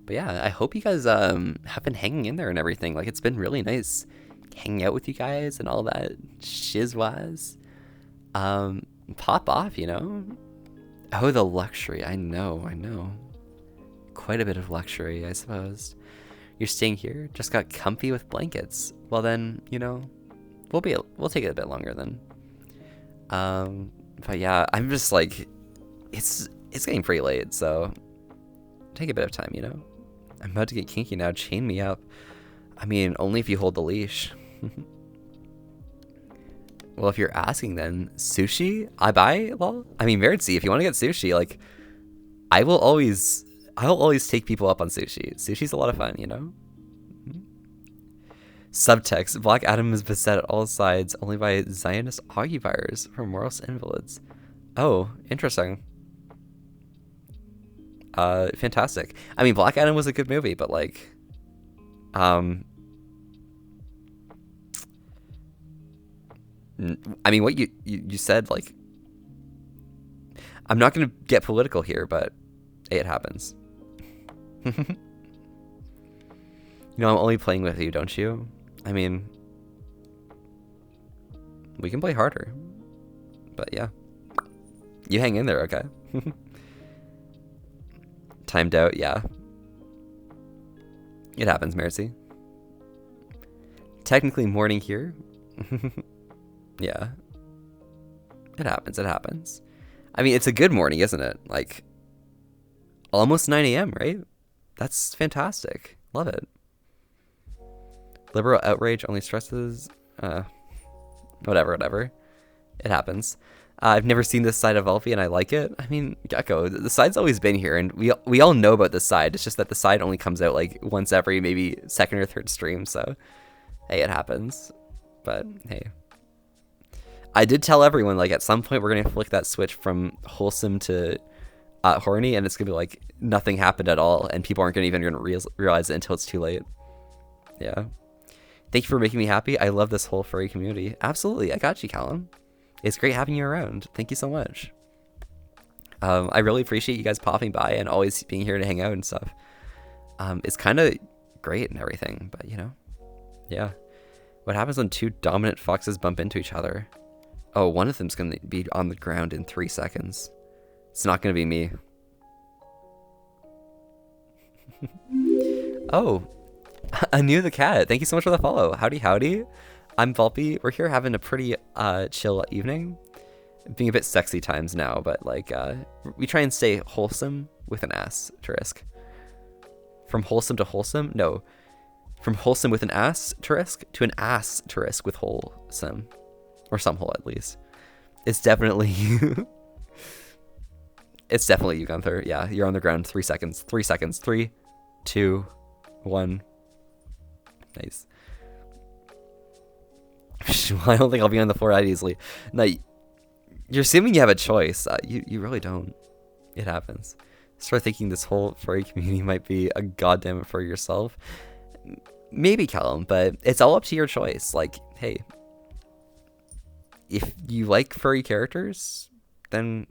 But yeah, I hope you guys have been hanging in there and everything. Like, it's been really nice hanging out with you guys and all that shiz-wise. Pop off, you know? Oh, the luxury. I know. Quite a bit of luxury, I suppose. You're staying here? Just got comfy with blankets. Well then, you know, we'll take it a bit longer then. But yeah, I'm just like, it's getting pretty late, so take a bit of time, you know? I'm about to get kinky now. Chain me up. I mean, only if you hold the leash. Well, if you're asking, then sushi, I buy. Well, I mean, Meritzy, if you want to get sushi, like, I'll always take people up on sushi. Sushi's a lot of fun, you know? Subtext, Black Adam is beset at all sides only by Zionist occupiers from Moros invalids. Oh, interesting. Fantastic. I mean, Black Adam was a good movie, but like, I mean, what you said, like, I'm not going to get political here, but it happens. You know, I'm only playing with you, don't you? I mean, we can play harder. But yeah. You hang in there, okay? Timed out, yeah. It happens, Mercy. Technically morning here. Yeah. It happens. I mean, it's a good morning, isn't it? Like, almost 9 a.m., right? That's fantastic. Love it. Liberal outrage only stresses... whatever. It happens. I've never seen this side of Elfie, and I like it. I mean, Gecko, the side's always been here, and we all know about the side. It's just that the side only comes out like once every maybe second or third stream, so hey, it happens. But hey, I did tell everyone, like, at some point we're gonna flick that switch from wholesome to horny, and it's gonna be like nothing happened at all, and people aren't even gonna realize it until it's too late. Yeah. Thank you for making me happy. I love this whole furry community. Absolutely, I got you, Callum. It's great having you around. Thank you so much. I really appreciate you guys popping by and always being here to hang out and stuff. It's kind of great and everything, but you know, yeah. What happens when two dominant foxes bump into each other? Oh, one of them's going to be on the ground in 3 seconds. It's not going to be me. Oh, Anu the cat. Thank you so much for the follow. Howdy, howdy. I'm Volpe. We're here having a pretty chill evening. Being a bit sexy times now, but like we try and stay wholesome with an asterisk. From wholesome to wholesome? No. From wholesome with an asterisk to an asterisk with wholesome. Or some hole at least. It's definitely you. It's definitely you, Gunther. Yeah, you're on the ground. 3 seconds. 3 seconds. 3, 2, 1. Nice. I don't think I'll be on the floor that easily. No, you're assuming you have a choice. You really don't. It happens. Start thinking this whole furry community might be a goddamn it for yourself. Maybe, Callum, but it's all up to your choice. Like, hey, if you like furry characters, then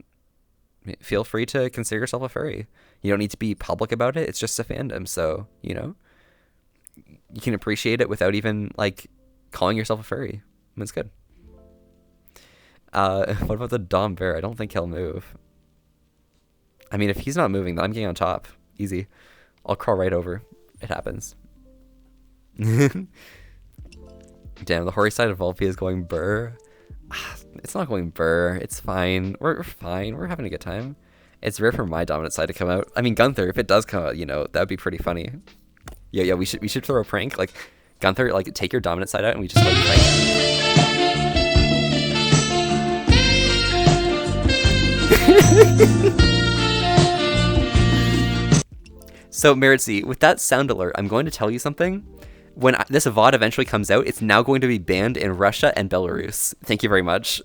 feel free to consider yourself a furry. You don't need to be public about it. It's just a fandom. So, you know, you can appreciate it without even like calling yourself a furry. That's good. What about the Dom Bear? I don't think he'll move. I mean, if he's not moving, then I'm getting on top. Easy. I'll crawl right over. It happens. Damn, the hoary side of Volpe is going burr. It's not going burr. It's fine. We're fine. We're having a good time. It's rare for my dominant side to come out. I mean, Gunther, if it does come out, you know, that would be pretty funny. Yeah, we should throw a prank. Like, Gunther, like, take your dominant side out and we just, like, prank. So, Meritzy, with that sound alert, I'm going to tell you something. When this VOD eventually comes out, it's now going to be banned in Russia and Belarus. Thank you very much.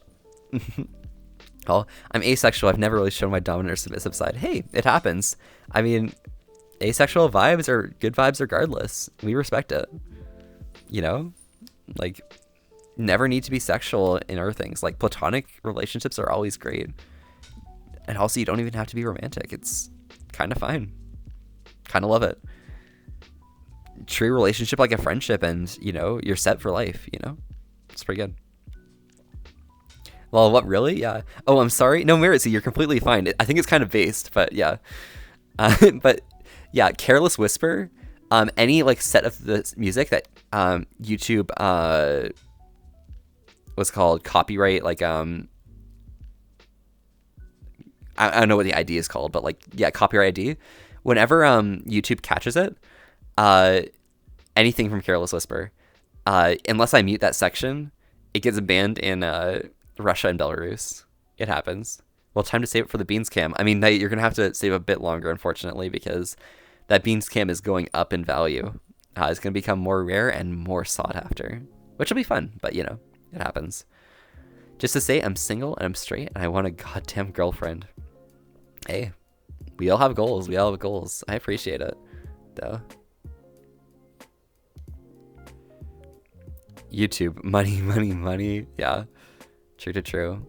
Oh, I'm asexual. I've never really shown my dominant or submissive side. Hey, it happens. I mean, asexual vibes are good vibes regardless. We respect it. You know? Like, never need to be sexual in our things. Like, platonic relationships are always great. And also, you don't even have to be romantic. It's kind of fine. Kind of love it. Treat a relationship like a friendship and, you know, you're set for life, you know? It's pretty good. Well, what, really? Yeah. Oh, I'm sorry. No, Meritzy, you're completely fine. I think it's kind of based, but yeah. But yeah, Careless Whisper, any like set of the music that YouTube what's called copyright, like I don't know what the ID is called, but like, yeah, copyright ID. Whenever YouTube catches it, anything from Careless Whisper, unless I mute that section, it gets banned in Russia and Belarus. It happens. Well, time to save it for the Beans Cam. I mean, you're going to have to save a bit longer, unfortunately, because that Beans Cam is going up in value. It's going to become more rare and more sought after, which will be fun, but, you know, it happens. Just to say, I'm single and I'm straight and I want a goddamn girlfriend. Hey, we all have goals. We all have goals. I appreciate it, though. YouTube, money, money, money. Yeah, true to true.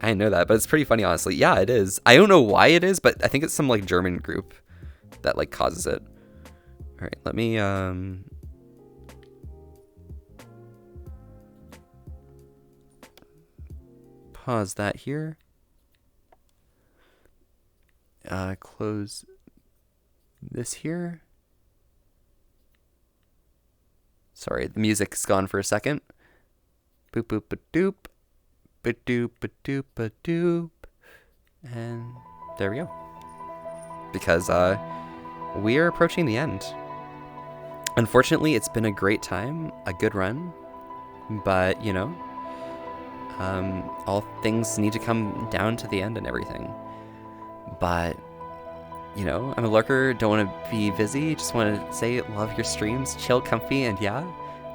I didn't know that, but it's pretty funny, honestly. Yeah, it is. I don't know why it is, but I think it's some like German group that like causes it. All right, let me pause that here. Close this here. Sorry, the music's gone for a second. Boop boop ba doop. Ba doop ba doop ba doop. And there we go. Because we are approaching the end. Unfortunately, it's been a great time, a good run. But, you know, all things need to come down to the end and everything. But, you know, I'm a lurker, don't want to be busy, just want to say love your streams, chill, comfy, and yeah,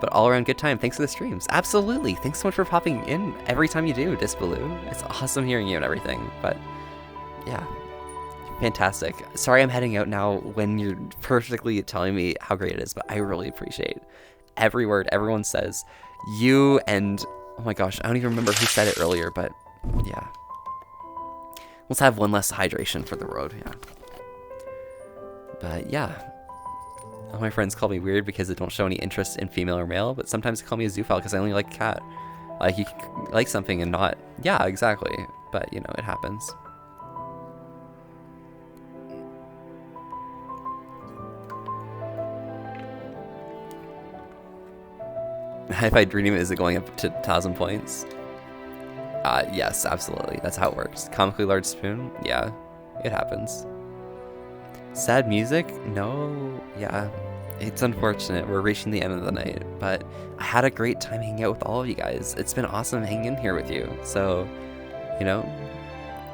but all around good time. Thanks for the streams. Absolutely. Thanks so much for popping in every time you do, Disbaloo. It's awesome hearing you and everything, but yeah, fantastic. Sorry I'm heading out now when you're perfectly telling me how great it is, but I really appreciate every word everyone says. You and, oh my gosh, I don't even remember who said it earlier, but yeah. Let's have one less hydration for the road, yeah. But yeah. All my friends call me weird because they don't show any interest in female or male, but sometimes they call me a zoophile because I only like cat. Like, you can like something and not... Yeah, exactly. But, you know, it happens. Hi-Fi Dream, is it going up to 1,000 points? Yes, absolutely. That's how it works. Comically large spoon? Yeah, it happens. Sad music? No, yeah. It's unfortunate. We're reaching the end of the night, but I had a great time hanging out with all of you guys. It's been awesome hanging in here with you. So, you know,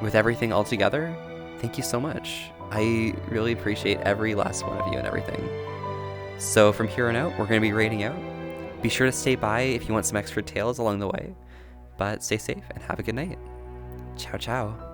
with everything all together, thank you so much. I really appreciate every last one of you and everything. So from here on out, we're going to be raiding out. Be sure to stay by if you want some extra tales along the way. But stay safe and have a good night. Ciao, ciao.